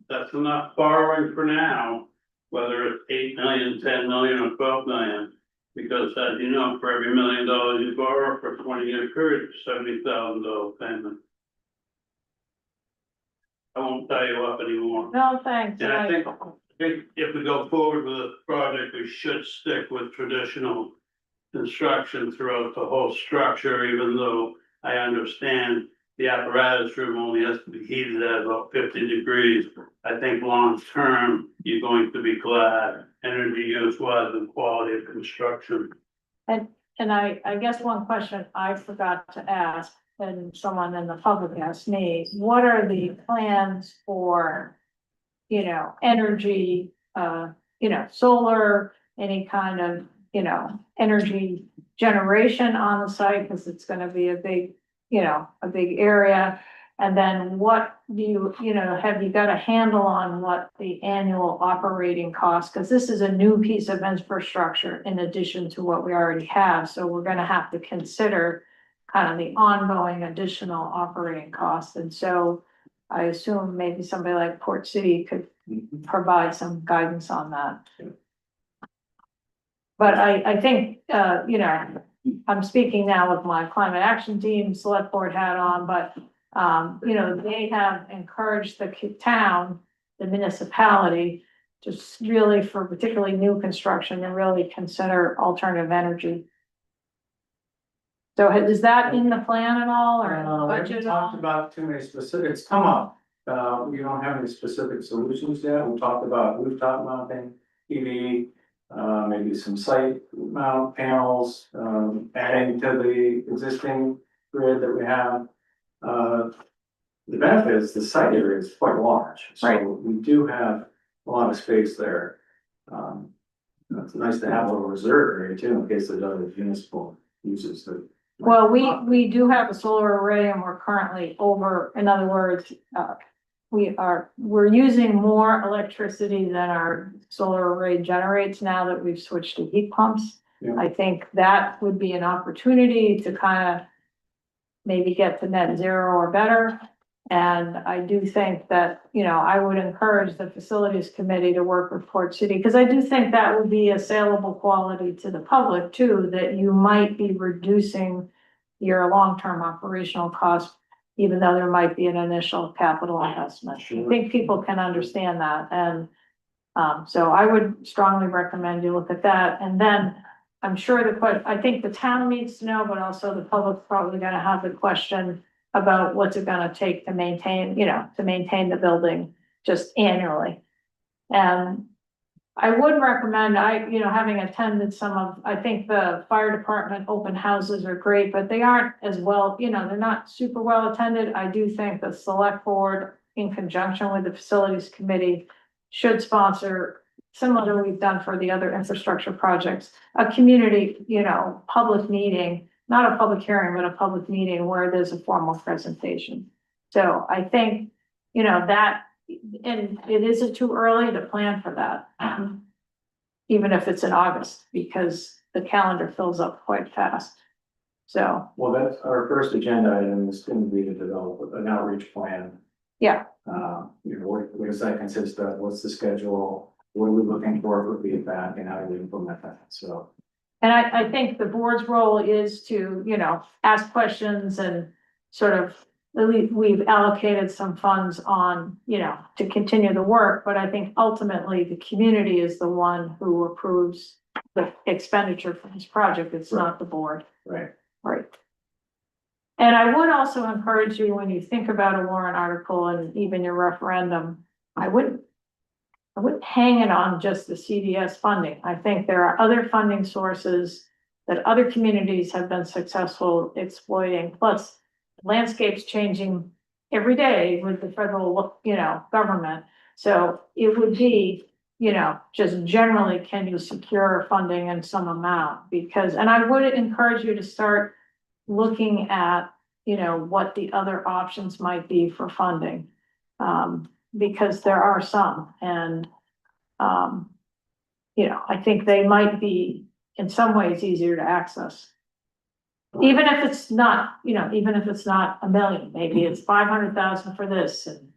that's enough borrowing for now, whether it's 8 million, 10 million, or 12 million. Because as you know, for every $1 million you borrow for a 20-year period, it's $70,000 payment. I won't tie you up anymore. No, thanks. And I think if we go forward with this project, we should stick with traditional construction throughout the whole structure, even though I understand the apparatus room only has to be heated at about 50 degrees. I think long term, you're going to be glad energy use wise and quality of construction. And I guess one question I forgot to ask, and someone in the public asked me, what are the plans for, you know, energy, you know, solar, any kind of, you know, energy generation on the site, because it's gonna be a big, you know, a big area. And then what do you know, have you got a handle on what the annual operating cost? Because this is a new piece of infrastructure in addition to what we already have. So we're gonna have to consider kind of the ongoing additional operating costs. And so I assume maybe somebody like Port City could provide some guidance on that. But I think, you know, I'm speaking now with my climate action team, select board hat on, but you know, they have encouraged the town, the municipality, just really for particularly new construction to really consider alternative energy. So is that in the plan at all or in the We budget haven't at all? talked about too many specifics, come up, we don't have any specific solutions yet, we talked about rooftop mounting, EV. Maybe some site mount panels, adding to the existing grid that we have. The benefit is the site area is quite large, Right. so we do have a lot of space there. It's nice to have a little reserve area too, in case there's other municipal uses that. Well, we do have a solar array and we're currently over, in other words, we're using more electricity than our solar array generates now that we've switched to heat pumps. Yeah. I think that would be an opportunity to kind of maybe get to net zero or better. And I do think that, you know, I would encourage the facilities committee to work with Port City, because I do think that would be a saleable quality to the public too, that you might be reducing your long-term operational costs, even though there might be an initial capital investment. I think people can understand that. And so I would strongly recommend you look at that. And then I'm sure I think the town needs to know, but also the public's probably gonna have the question about what's it gonna take to maintain, you know, to maintain the building just annually. And I would recommend, you know, having attended I think the fire department open houses are great, but they aren't as well, you know, they're not super well attended. I do think the select board in conjunction with the facilities committee should sponsor, similar to what we've done for the other infrastructure projects, a community, you know, public meeting, not a public hearing, but a public meeting where there's a formal presentation. So I think, you know, that, and it isn't too early to plan for that. Even if it's in August, because the calendar fills up quite fast. So, Well, that's our first agenda item is going to be to develop an outreach plan. yeah, You know, what does that consist of? What's the schedule? What are we looking for feedback and how do we implement that? So. and I think the board's role is to, you know, ask questions and sort of we've allocated some funds on, to continue the work, but I think ultimately the community is the one who approves the expenditure for this project, it's not the board. Right. Right. And I would also encourage you, when you think about a warrant article and even your referendum, I wouldn't hang it on just the CDS funding. I think there are other funding sources that other communities have been successful exploiting, plus landscape's changing every day with the federal, government. So it would be, just generally, can you secure funding in some amount? Because, and I would encourage you to start looking at, what the other options might be for funding. Because there are some, and, I think they might be in some ways easier to access. Even if it's not, even if it's not $1 million, maybe it's 500,000 for this and,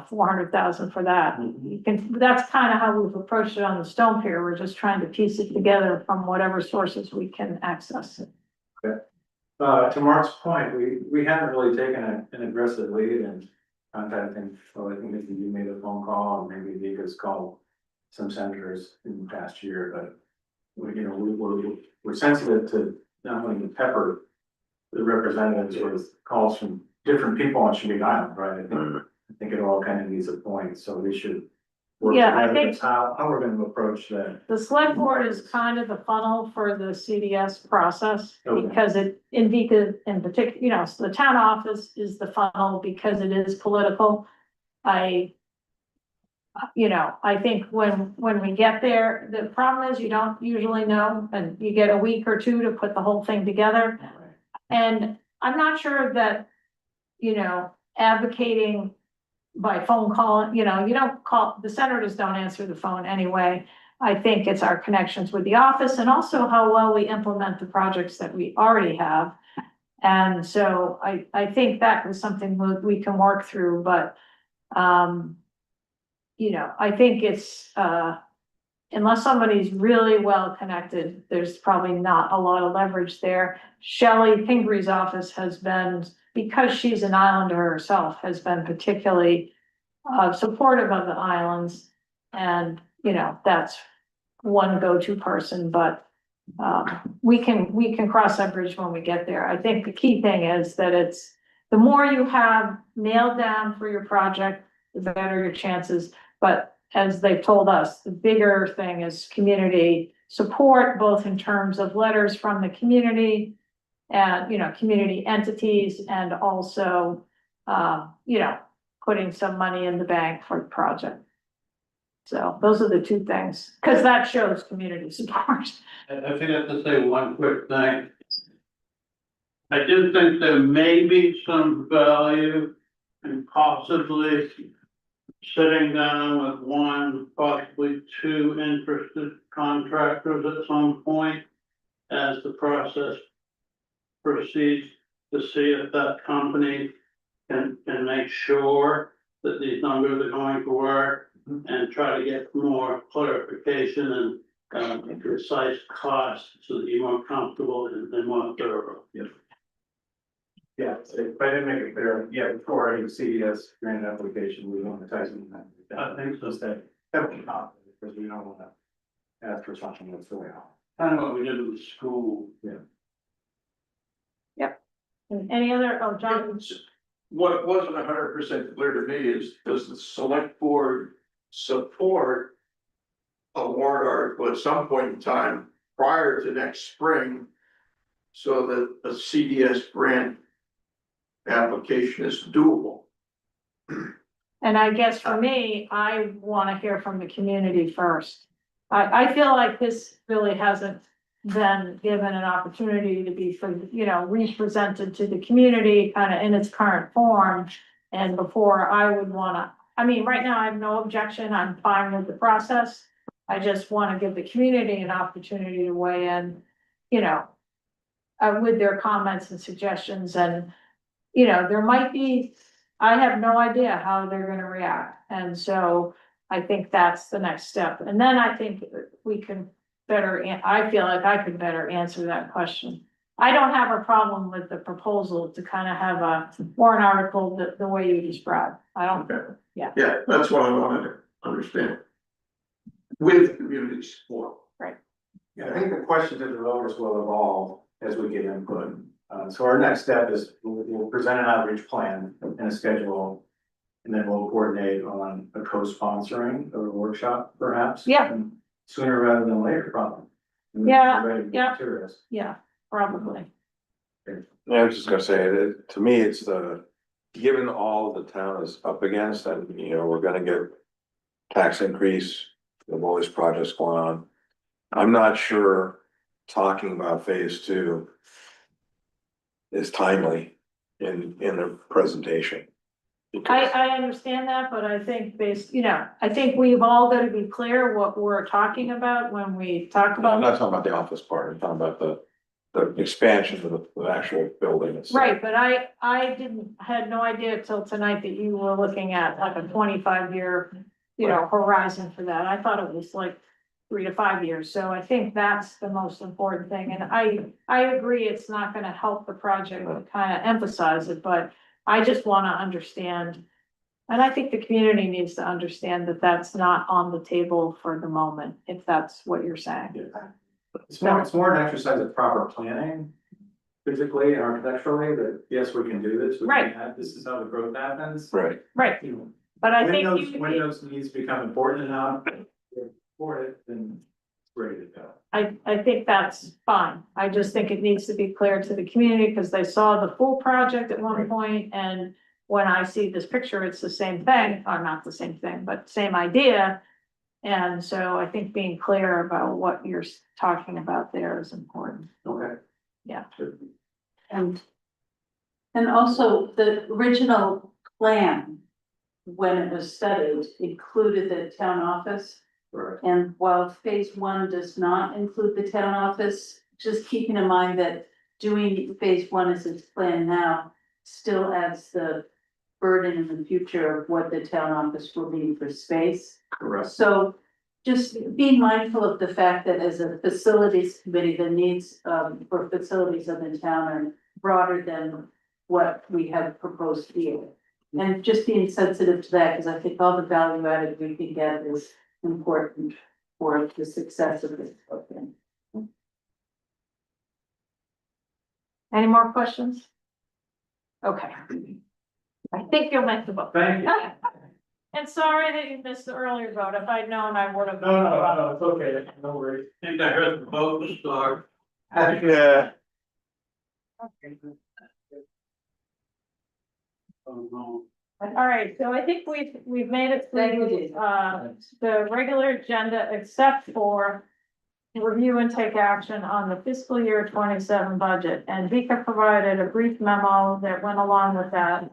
400,000 for that. You can, that's kind of how we've approached it on the stone pier. We're just trying to piece it together from whatever sources we can access. To Mark's point, we haven't really taken an aggressive lead in contacting, well, I think maybe you made a phone call and maybe Vika's called some senators in the past year, but we're sensitive to not only the pepper the representatives with calls from different people on Shamik Island, right? I think it all kind of needs a point, so we should work Yeah, I together. think- It's how we're gonna approach that. The select board is kind of the funnel for the CDS process, Okay. because it, in Vika in particular, so the town office is the funnel because it is political. I think when we get there, the problem is you don't usually know, and you get a week or two to put the whole thing together. And I'm not sure that, advocating by phone call, you don't call, the senators don't answer the phone anyway. I think it's our connections with the office and also how well we implement the projects that we already have. And so I think that was something we can work through, but, I think it's, unless somebody's really well connected, there's probably not a lot of leverage there. Shelley Pingree's office has been, because she's an islander herself, has been particularly supportive of the islands. And, that's one go-to person, but we can cross that bridge when we get there. I think the key thing is that it's, the more you have nailed down for your project, the better your chances. But as they've told us, the bigger thing is community support, both in terms of letters from the community and, community entities, and also, putting some money in the bank for the project. So those are the two things, because that shows community support. I forgot to say one quick thing. I do think there may be some value in possibly sitting down with one, possibly two interested contractors at some point as the process proceeds, to see if that company can make sure that these numbers are going to work, and try to get more clarification and precise costs so that you're more comfortable and more thorough. Yeah, so if I didn't make it clear, before any CDS grant application, we want to tie something that. I think so. Just that would be confident, because we don't want to ask for something that's going on. Kind of what we did with the school. And any other, John? What wasn't 100% clear to me is, does the select board support a warrant article at some point in time prior to next spring, so that a CDS grant application is doable? And I guess for me, I want to hear from the community first. I feel like this really hasn't been given an opportunity to be, represented to the community kind of in its current form. And before I would want to, right now I have no objection. I'm fine with the process. I just want to give the community an opportunity to weigh in, with their comments and suggestions. And, there might be, I have no idea how they're going to react. And so I think that's the next step. And then I think we can better, I feel like I could better answer that question. I don't have a problem with the proposal to kind of have a warrant article the way you described. I don't, Okay. Yeah. Yeah, that's what I wanted to understand. With community support. Yeah, I think the questions of the voters will evolve as we get input. So our next step is we'll present an outreach plan and a schedule. And then we'll coordinate on a co-sponsoring of a workshop perhaps. Yeah. And sooner rather than later, probably. And Yeah, ready to get yeah. materials. yeah, probably. Yeah, I was just gonna say, that to me, it's given all the town is up against, and, we're gonna get tax increase, with all these projects going on. I'm not sure talking about phase two is timely in the presentation. Because- I understand that, but I think I think we've all got to be clear what we're talking about when we talk I'm about. not talking about the office part, I'm talking about the expansion of the actual building itself. Right, but I had no idea till tonight that you were looking at like a 25-year, horizon for that. I thought it was like 3 to 5 years. So I think that's the most important thing. And I agree, it's not gonna help the project to kind of emphasize it, but I just want to understand. And I think the community needs to understand that that's not on the table for the moment, if that's what you're saying. It's more an exercise of proper planning. Physically and architecturally, that yes, we can do this. Right. This is how the growth happens. Right. Right, You know, but I When think those, when those needs become important enough for it, then it's ready to go. I think that's fine. I just think it needs to be clear to the community because they saw the full project at one point, and when I see this picture, it's the same thing, or not the same thing, but same idea. And so I think being clear about what you're talking about there is important. Okay. Yeah. And also the original plan, when it was studied, included the town office. Right. And while phase one does not include the town office, just keeping in mind that doing phase one as it's planned now still adds the burden in the future of what the town office will need for space. Correct. So just being mindful of the fact that as a facilities committee, the needs for facilities of the town are broader than what we have proposed here. And just being sensitive to that, because I think all the value added we can get is important for the success of this program. Any more questions? Okay. I think you'll make the vote. Thank you. And sorry that you missed the earlier vote. If I'd known, I would have. No, it's okay, no worries. I think I heard the vote was start. Yeah. Oh, no. All right, so I think we've made it Thank you, through, Daisy. the regular agenda, except for review and take action on the fiscal year 27 budget, and Vika provided a brief memo that went along with that.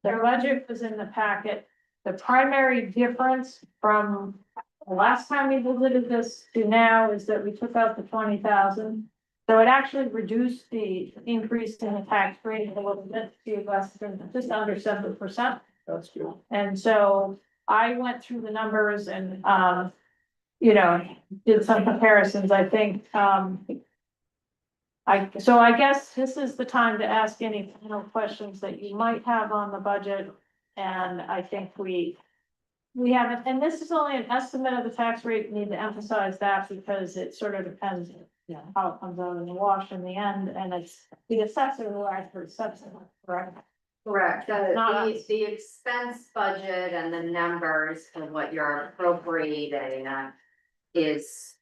Their budget was in the packet. The primary difference from the last time we visited this to now is that we took out the 20,000. So it actually reduced the increase in the tax rate a little bit to less than, just under 7%. That's good. And so I went through the numbers and, did some comparisons, I think, so I guess this is the time to ask any final questions that you might have on the budget. And I think we haven't, and this is only an estimate of the tax rate, we need to emphasize that because it sort of depends, how it comes out in the wash in the end, and it's the assessor who actually sets it, correct? Correct, Not the, us. the expense budget and the numbers of what you're appropriating is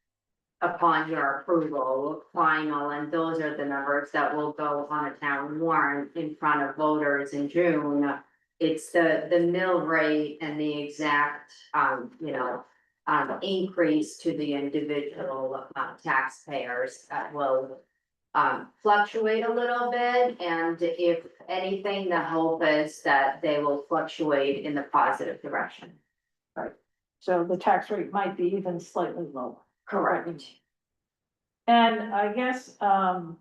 upon your approval, final, and those are the numbers that will go on a town warrant in front of voters in June. It's the mill rate and the exact, increase to the individual taxpayers that will fluctuate a little bit, and if anything, the hope is that they will fluctuate in the positive direction. So the tax rate might be even slightly lower. Correct. And I guess, I'm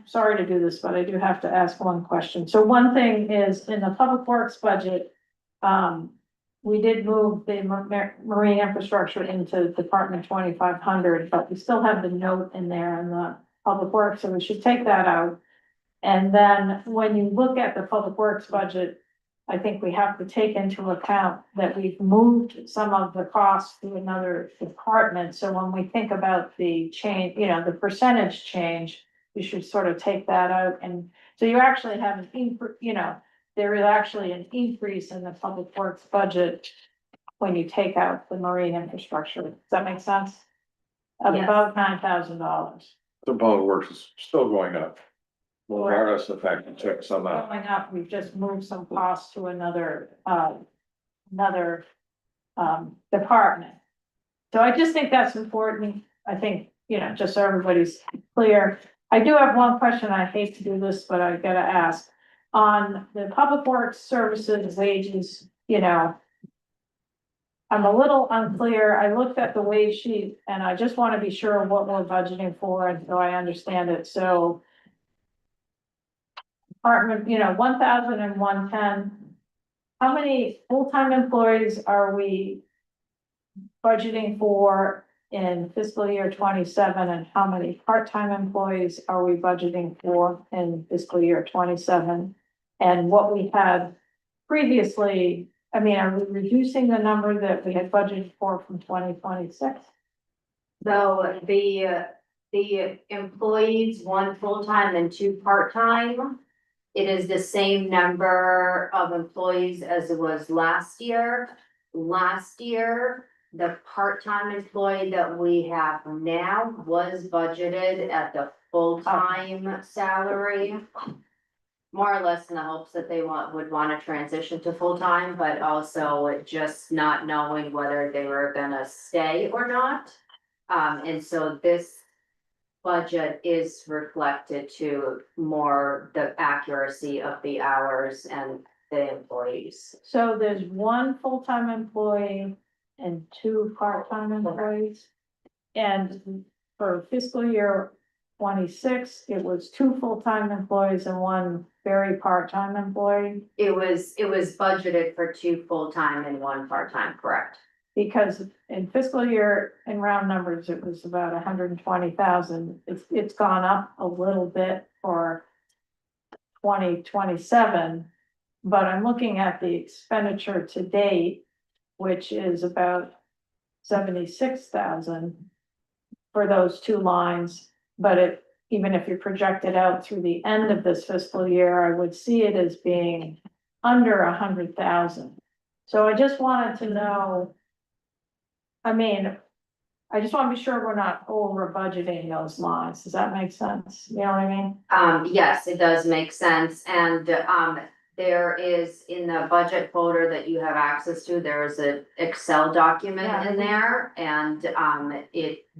sorry to do this, but I do have to ask one question. So one thing is in the public works budget, we did move the marine infrastructure into Department 2500, but we still have the note in there in the public works, so we should take that out. And then when you look at the public works budget, I think we have to take into account that we've moved some of the costs to another department. So when we think about the change, the percentage change, we should sort of take that out. And so you actually have an there is actually an increase in the public works budget when you take out the marine infrastructure. Does that make sense? Of Yes. about $9,000. The public works is still going up. Regardless of the fact you took some out. Going up, we've just moved some costs to another department. So I just think that's important. I think, just so everybody's clear. I do have one question. I hate to do this, but I gotta ask. On the public works services wages, I'm a little unclear. I looked at the wage sheet and I just want to be sure what we're budgeting for and so I understand it. So department, 1,110. How many full-time employees are we budgeting for in fiscal year 27? And how many part-time employees are we budgeting for in fiscal year 27? And what we had previously, are we reducing the number that we had budgeted for from 2026? So the employees, one full-time and two part-time. It is the same number of employees as it was last year. Last year, the part-time employee that we have now was budgeted at the full-time salary. More or less in the hopes that they would want to transition to full-time, but also just not knowing whether they were gonna stay or not. And so this budget is reflected to more the accuracy of the hours and the employees. So there's one full-time employee and two part-time employees. And for fiscal year 26, it was two full-time employees and one very part-time employee. It was budgeted for two full-time and one part-time, correct? Because in fiscal year, in round numbers, it was about 120,000. It's gone up a little bit for 2027. But I'm looking at the expenditure to date, which is about 76,000 for those two lines. But even if you project it out through the end of this fiscal year, I would see it as being under 100,000. So I just wanted to know. I just want to be sure we're not over budgeting those lines. Does that make sense? You know what I mean? Yes, it does make sense, and there is in the budget folder that you have access to, there is an Excel document in there. And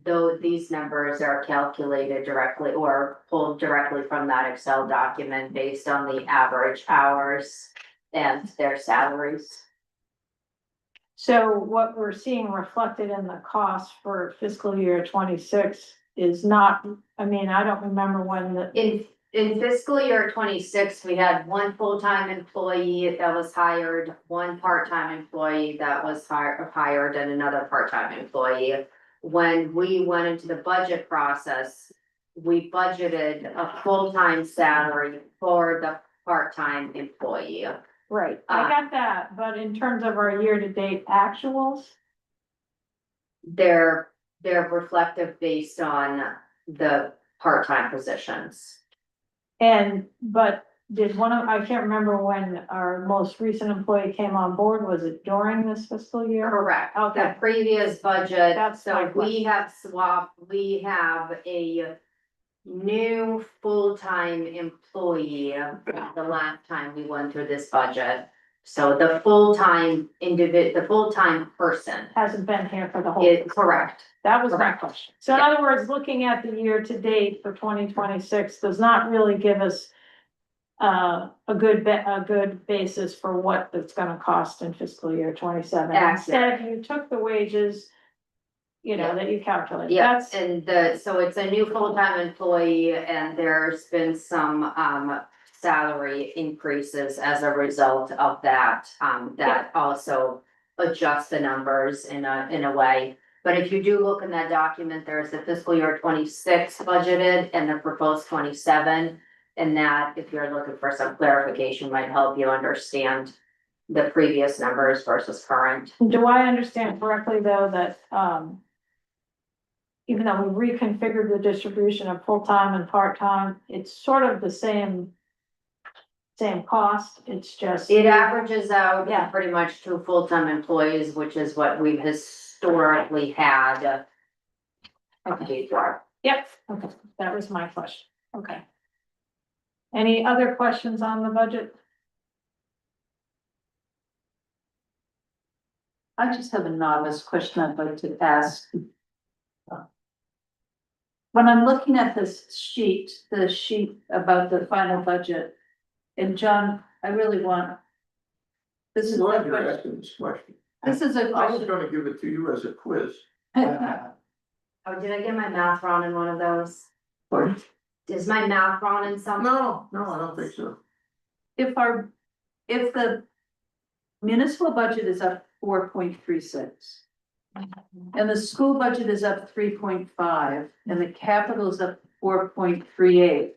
though these numbers are calculated directly or pulled directly from that Excel document based on the average hours and their salaries. So what we're seeing reflected in the cost for fiscal year 26 is not, I don't remember when In fiscal year 26, we had one full-time employee that was hired, one part-time employee that was hired, and another part-time employee. When we went into the budget process, we budgeted a full-time salary for the part-time employee. right, I got that, but in terms of our year-to-date actuals, They're reflective based on the part-time positions. but I can't remember when our most recent employee came on board, was it during this fiscal year? Correct. Okay. The previous budget, That's my so we have we have a new full-time employee the last time we went through this budget. So the full-time the full-time person Hasn't been here for the whole. is correct. That was my Correct. question. So in other words, looking at the year to date for 2026 does not really give us a good basis for what it's gonna cost in fiscal year 27. Accurate. Instead, you took the wages, that you calculated. Yes, That's, and so it's a new full-time employee and there's been some salary increases as a result of that. That also adjust the numbers in a way. But if you do look in that document, there's the fiscal year 26 budgeted and the proposed 27. And that, if you're looking for some clarification, might help you understand the previous numbers versus current. Do I understand correctly, though, that, even though we reconfigured the distribution of full-time and part-time, it's sort of the same cost, it's just. It averages out Yeah. pretty much to full-time employees, which is what we've historically had. Okay, Yep, okay, that was my question, okay. Any other questions on the budget? I just have a novice question I'd like to ask. When I'm looking at this sheet, the sheet about the final budget, and John, I really want. This is a Glad you're question, asking this question. this is a I was question. gonna give it to you as a quiz. Oh, did I get my math wrong in one of those? Pardon? Is my math wrong in some? No, I don't think so. If the municipal budget is up 4.36. And the school budget is up 3.5, and the capital is up 4.38.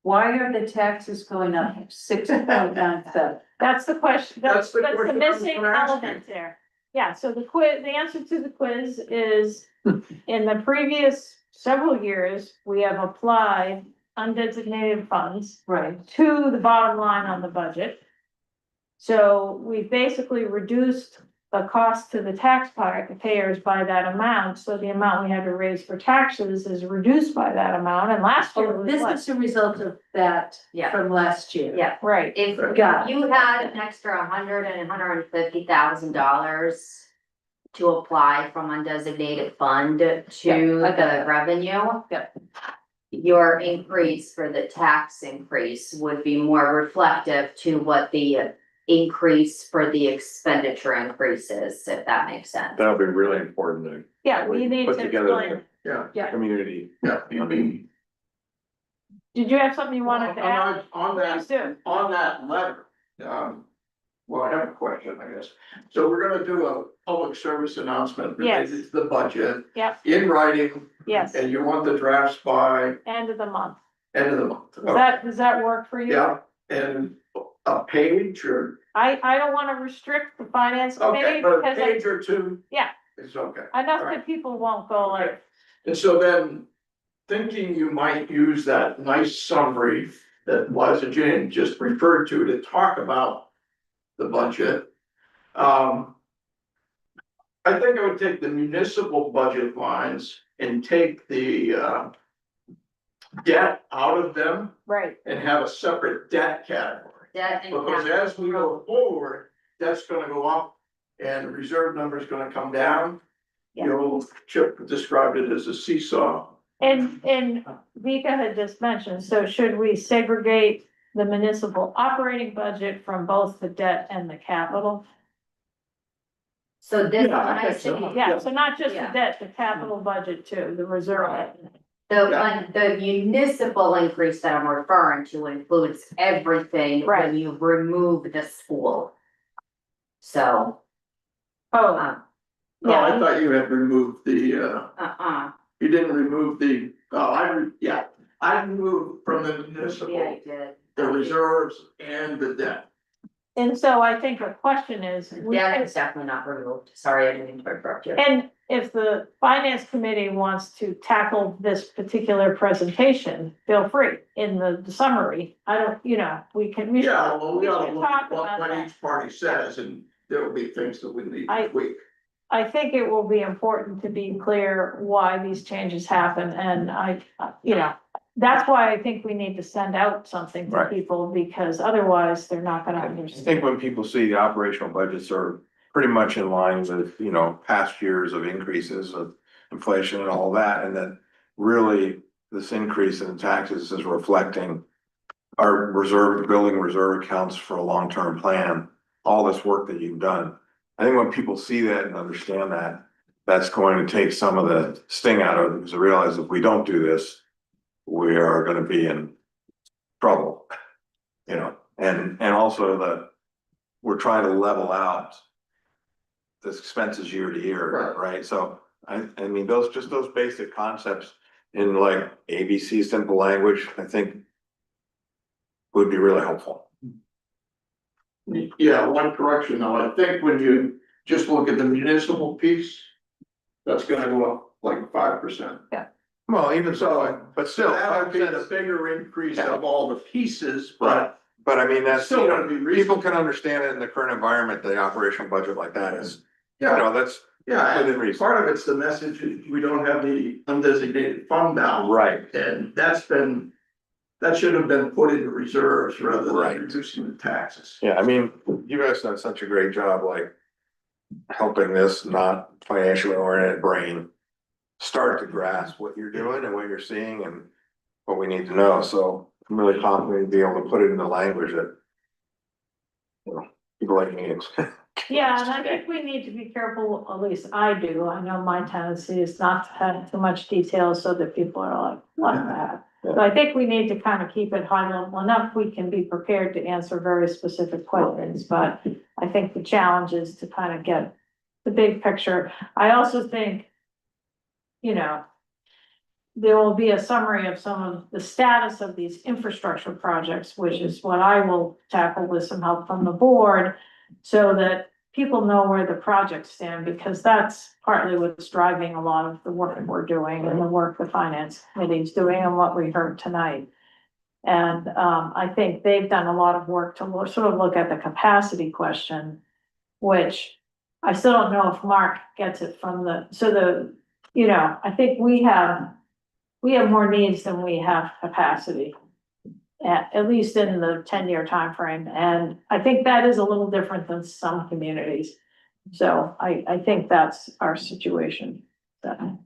Why are the taxes going up 6.97? That's the question, that's That's the the question I was missing gonna ask you. element there. Yeah, so the answer to the quiz is, in the previous several years, we have applied undesignated funds Right, to the bottom line on the budget. So we basically reduced the cost to the taxpayers by that amount, so the amount we had to raise for taxes is reduced by that amount, and last year oh, was this what? is a result of that Yeah. from last year. Yeah, Right, if Got it. you had an extra $150,000 to apply from undesignated fund to Yeah, I got the that. revenue. Yep. Your increase for the tax increase would be more reflective to what the increase for the expenditure increases, if that makes sense. That'll be really important to yeah, we need put to together explain. Yeah, Yeah, community. yeah, I mean. did you have something you wanted to add? On Please that, do. on that letter, well, I have a question, I guess. So we're gonna do a public service announcement Yes. related to the budget Yep, in writing, yes, and you want the drafts by end of the month. end of the month. Does that work for you? Yeah, and a page or, I don't wanna restrict the finance okay, committee but a because page or two? Yeah. It's okay. enough Alright. that people won't go like, And so then, thinking you might use that nice summary that Liza Jane just referred to talk about the budget. I think I would take the municipal budget lines and take the debt out of them right, and have a separate debt category. Debt and Because capital. as we go forward, that's gonna go up and the reserve number is gonna come down. You know, Chip described it as a seesaw. and Vika had just mentioned, so should we segregate the municipal operating budget from both the debt and the capital? So this, when Yeah, I I think so. say, Yeah, so not just the Yeah. debt, the capital budget too, the reserve. the municipal increase that I'm referring to includes everything Right. when you remove the school. So, Oh, um, Oh, I yeah, thought you had removed the, you didn't remove the, I removed from the yeah, municipal, you did. the reserves and the debt. and so I think the question is, Yeah, it's definitely not removed. Sorry, I didn't mean to interrupt you. and if the finance committee wants to tackle this particular presentation, feel free in the summary. I don't, we can. Yeah, well, we ought to should look talk at about what that. each party says, and there will be things that we need to tweak. I think it will be important to be clear why these changes happen, and that's why I think we need to send out something to Right. people, because otherwise they're not gonna I think understand. when people see the operational budgets are pretty much in line with, past years of increases of inflation and all that, and that really this increase in taxes is reflecting our building reserve accounts for a long-term plan, all this work that you've done. I think when people see that and understand that, that's going to take some of the sting out of it, because they realize if we don't do this, we are gonna be in trouble. And also we're trying to level out the expenses year to year, right? So I mean, those basic concepts in like ABC simple language, I think would be really helpful. Yeah, one correction though, I think when you just look at the municipal piece, that's gonna go up like 5%. Well, even so, So, but So still, that would be the 5%. bigger increase Yeah. of all the pieces, Right. But I mean, it's that's, still you gonna know, be people reasonable. can understand it in the current environment, the operational budget like that is, you Yeah, know, that's yeah, within and reason. part of it's the message, we don't have the undesignated fund balance. Right. And that should have been put into reserves rather Right. than reducing the taxes. Yeah, I mean, you guys done such a great job, like helping this not financially oriented brain start to grasp what you're doing and what you're seeing and what we need to know. So I'm really confident to be able to put it into language that, you know, people like me. Yeah, and I think we need to be careful, at least I do. I know my tendency is not to have too much detail so that people are like, what the heck? So I think we need to kind of keep it high level enough. We can be prepared to answer very specific questions, but I think the challenge is to kind of get the big picture. I also think, you know, there will be a summary of some of the status of these infrastructure projects, which is what I will tackle with some help from the board, so that people know where the projects stand, because that's partly what's driving a lot of the work we're doing and the work the finance committee is doing and what we heard tonight. And I think they've done a lot of work to sort of look at the capacity question, which I still don't know if Mark gets it from you know, I think we have more needs than we have capacity. At least in the 10-year timeframe, and I think that is a little different than some communities. So I think that's our situation. So,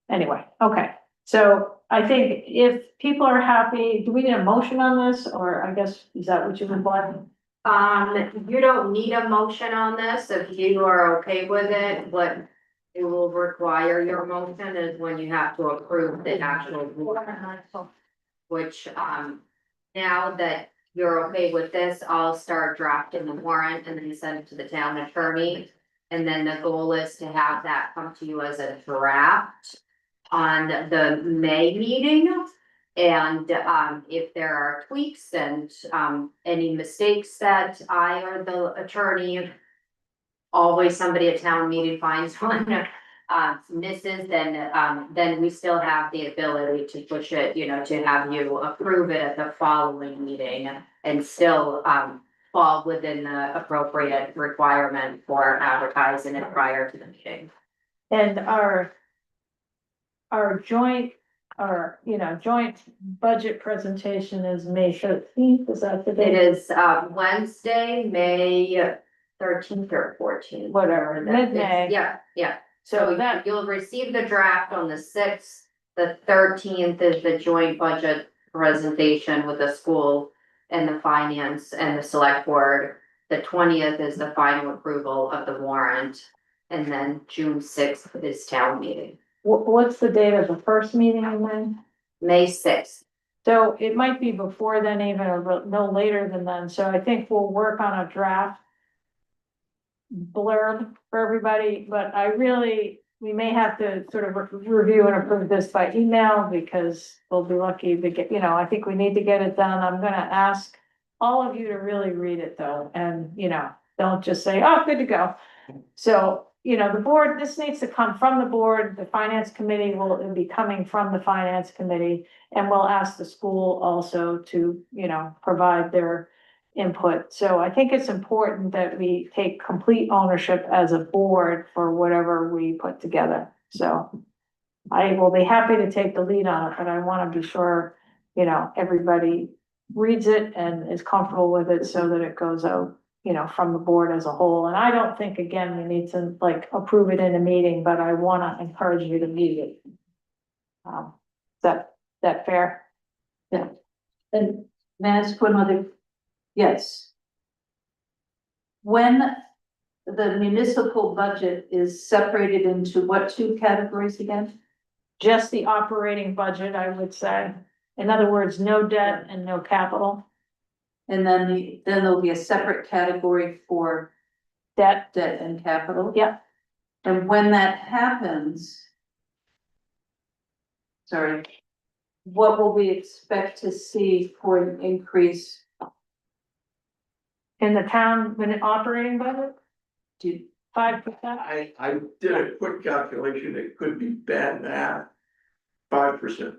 anyway, okay, so I think if people are happy, do we need a motion on this, or I guess, is that what you would like? You don't need a motion on this, if you are okay with it, what it will require your motion is when you have to approve the actual warrant. Which, now that you're okay with this, I'll start drafting the warrant and then send it to the town attorney. And then the goal is to have that come to you as a draft on the May meeting. And, if there are tweaks and, any mistakes that I or the attorney, always somebody at town meeting finds one, misses, then we still have the ability to push it, you know, to have you approve it at the following meeting and still, fall within the appropriate requirement for advertising it prior to the meeting. And our joint, joint budget presentation is May 13th, is that the It date? is, Wednesday, May 13th or 14th. Whatever, mid-May. Yeah. So So that, you'll receive the draft on the 6th, the 13th is the joint budget presentation with the school and the finance and the select board. The 20th is the final approval of the warrant, and then June 6th is town meeting, what's the date of the first meeting in May? May 6th. So it might be before then even, or no later than then, so I think we'll work on a draft blurb for everybody, but we may have to sort of review and approve this by email, because we'll be lucky to get, I think we need to get it done. I'm gonna ask all of you to really read it though, and, don't just say, oh, good to go. So, the board, this needs to come from the board, the finance committee will be coming from the finance committee, and we'll ask the school also to, provide their input. So I think it's important that we take complete ownership as a board for whatever we put together. So I will be happy to take the lead on it, but I want to be sure, everybody reads it and is comfortable with it so that it goes out, from the board as a whole. And I don't think, again, we need to approve it in a meeting, but I want to encourage you to read it. Is that fair? Yeah. And may I ask one other? Yes. When the municipal budget is separated into what two categories again? Just the operating budget, I would say. In other words, no debt and no capital. And then there'll be a separate category for Debt, debt and capital. yeah, And when that happens. Sorry. What will we expect to see for an increase? in the town, when it operating budget, Do, 5%. I did a quick calculation, it could be bad math. 5%.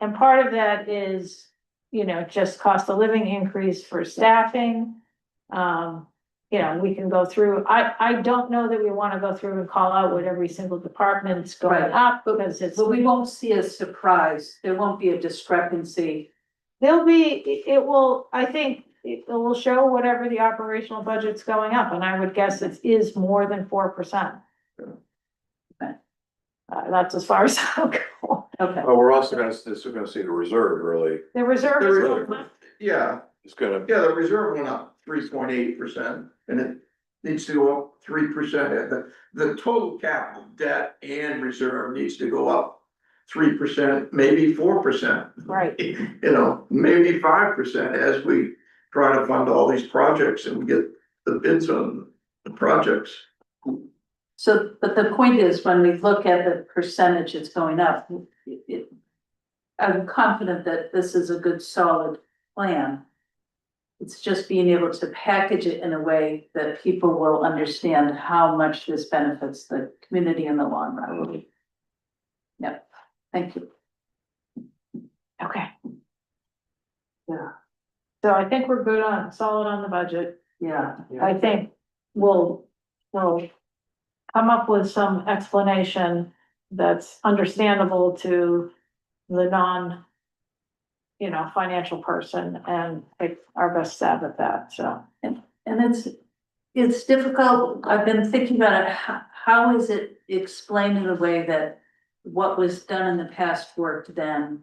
And part of that is, you know, just cost of living increase for staffing. You know, we can go through, I don't know that we wanna go through and call out what every single department's going Right. up, because it's. but we won't see a surprise, there won't be a discrepancy. There'll be, it will, I think, it will show whatever the operational budget's going up, and I would guess it is more than 4%. That's as far as I'll go. Okay, Well, we're also gonna see the reserve really, The reserve The is reserve. going up. Yeah, it's gonna, yeah, the reserve went up 3.8%, and it needs to go up 3%. The total capital debt and reserve needs to go up 3%, maybe 4%. Right. You know, maybe 5% as we try to fund all these projects and get the bids on the projects. so, but the point is, when we look at the percentage it's going up, I'm confident that this is a good, solid plan. It's just being able to package it in a way that people will understand how much this benefits the community in the long run. Yep, thank you. Okay. Yeah. So I think we're good on, solid on the budget. Yeah. I think we'll come up with some explanation that's understandable to the non, you know, financial person, and take our best stab at that, so. And it's difficult, I've been thinking about it, how is it explained in a way that what was done in the past worked then?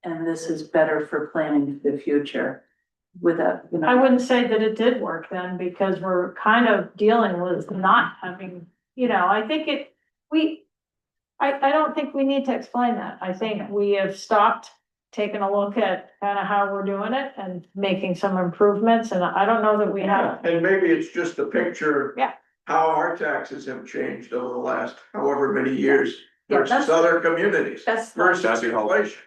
And this is better for planning for the future without, you know. I wouldn't say that it did work then, because we're kind of dealing with not having, you know, I think I don't think we need to explain that. I think we have stopped taking a look at kind of how we're doing it and making some improvements, and I don't know that we have. And maybe it's just a picture. Yeah. How our taxes have changed over the last however many years Yeah, versus that's- other communities That's. versus That'd be helpful. inflation.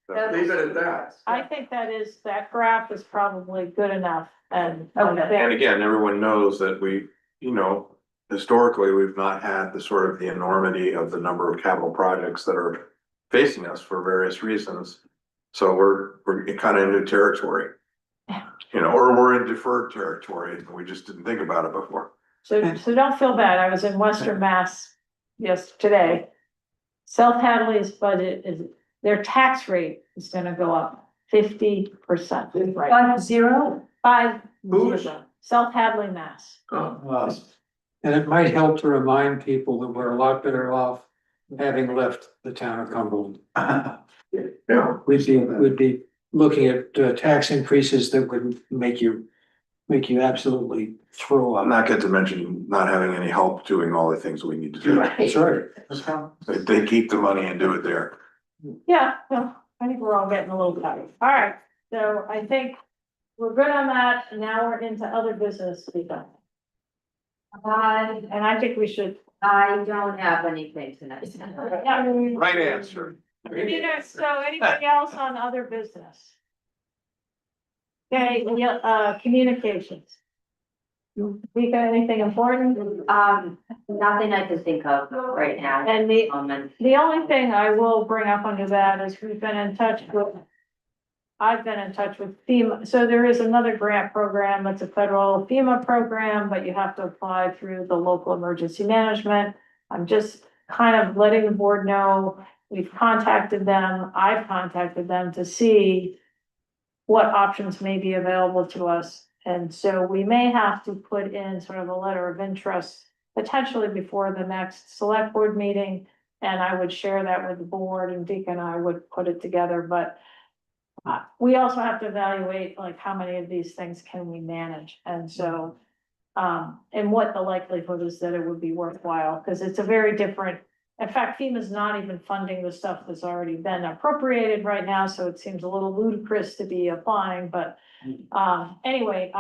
Leave it at that. I think that graph is probably good enough, and. Okay. and again, everyone knows that we, you know, historically, we've not had the sort of the enormity of the number of capital projects that are facing us for various reasons. So we're kind of in new territory. You know, or we're in deferred territory, and we just didn't think about it before. So don't feel bad. I was in Western Mass today. South Hadley's budget is, their tax rate is gonna go up 50%. Right. 50? 5. Who's? South Hadley, Mass. And it might help to remind people that we're a lot better off having left the town of Cumberland. Yeah. We'd be looking at tax increases that would make you absolutely throw I'll up. not get to mention not having any help doing all the things we need to do. That's right. They keep the money and do it there. Yeah, well, I think we're all getting a little tired. All right, so I think we're good on that, and now we're into other business to be done. And I think we should. I don't have anything tonight. Yeah. Right answer. So anything else on other business? Okay, communications. You got anything important? Nothing I can think of right now. And the Moment. only thing I will bring up under that is we've been in touch with. I've been in touch with FEMA, so there is another grant program, it's a federal FEMA program, but you have to apply through the local emergency management. I'm just kind of letting the board know, we've contacted them, I've contacted them to see what options may be available to us. And so we may have to put in sort of a letter of interest potentially before the next select board meeting. And I would share that with the board, and Deacon and I would put it together, but we also have to evaluate like how many of these things can we manage, and so. And what the likelihood is that it would be worthwhile, because it's a very different In fact, FEMA's not even funding the stuff that's already been appropriated right now, so it seems a little ludicrous to be applying, but. Anyway,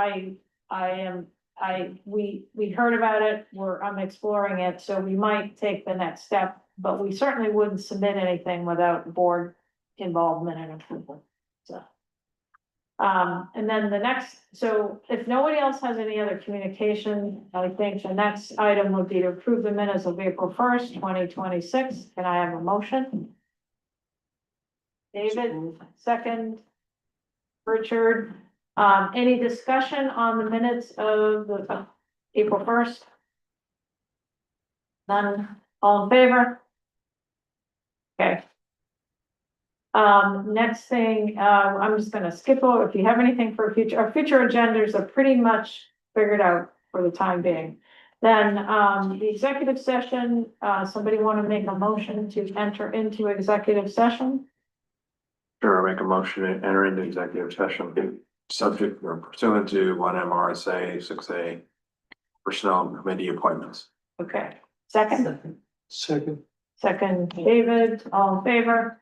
we heard about it, I'm exploring it, so we might take the next step, but we certainly wouldn't submit anything without board involvement and approval, so. And then the next, so if nobody else has any other communication, I think the next item would be to approve the minutes of April 1st, 2026. Can I have a motion? David, second. Richard, any discussion on the minutes of the April 1st? None, all in favor? Okay. Next thing, I'm just gonna skip over, if you have anything for future, our future agendas are pretty much figured out for the time being. Then, the executive session, somebody wanna make a motion to enter into executive session? Sure, I make a motion to enter into executive session, subject or pursuant to one MRSA 6A. Personnel committee appointments. Okay, second, Second. David, all in favor?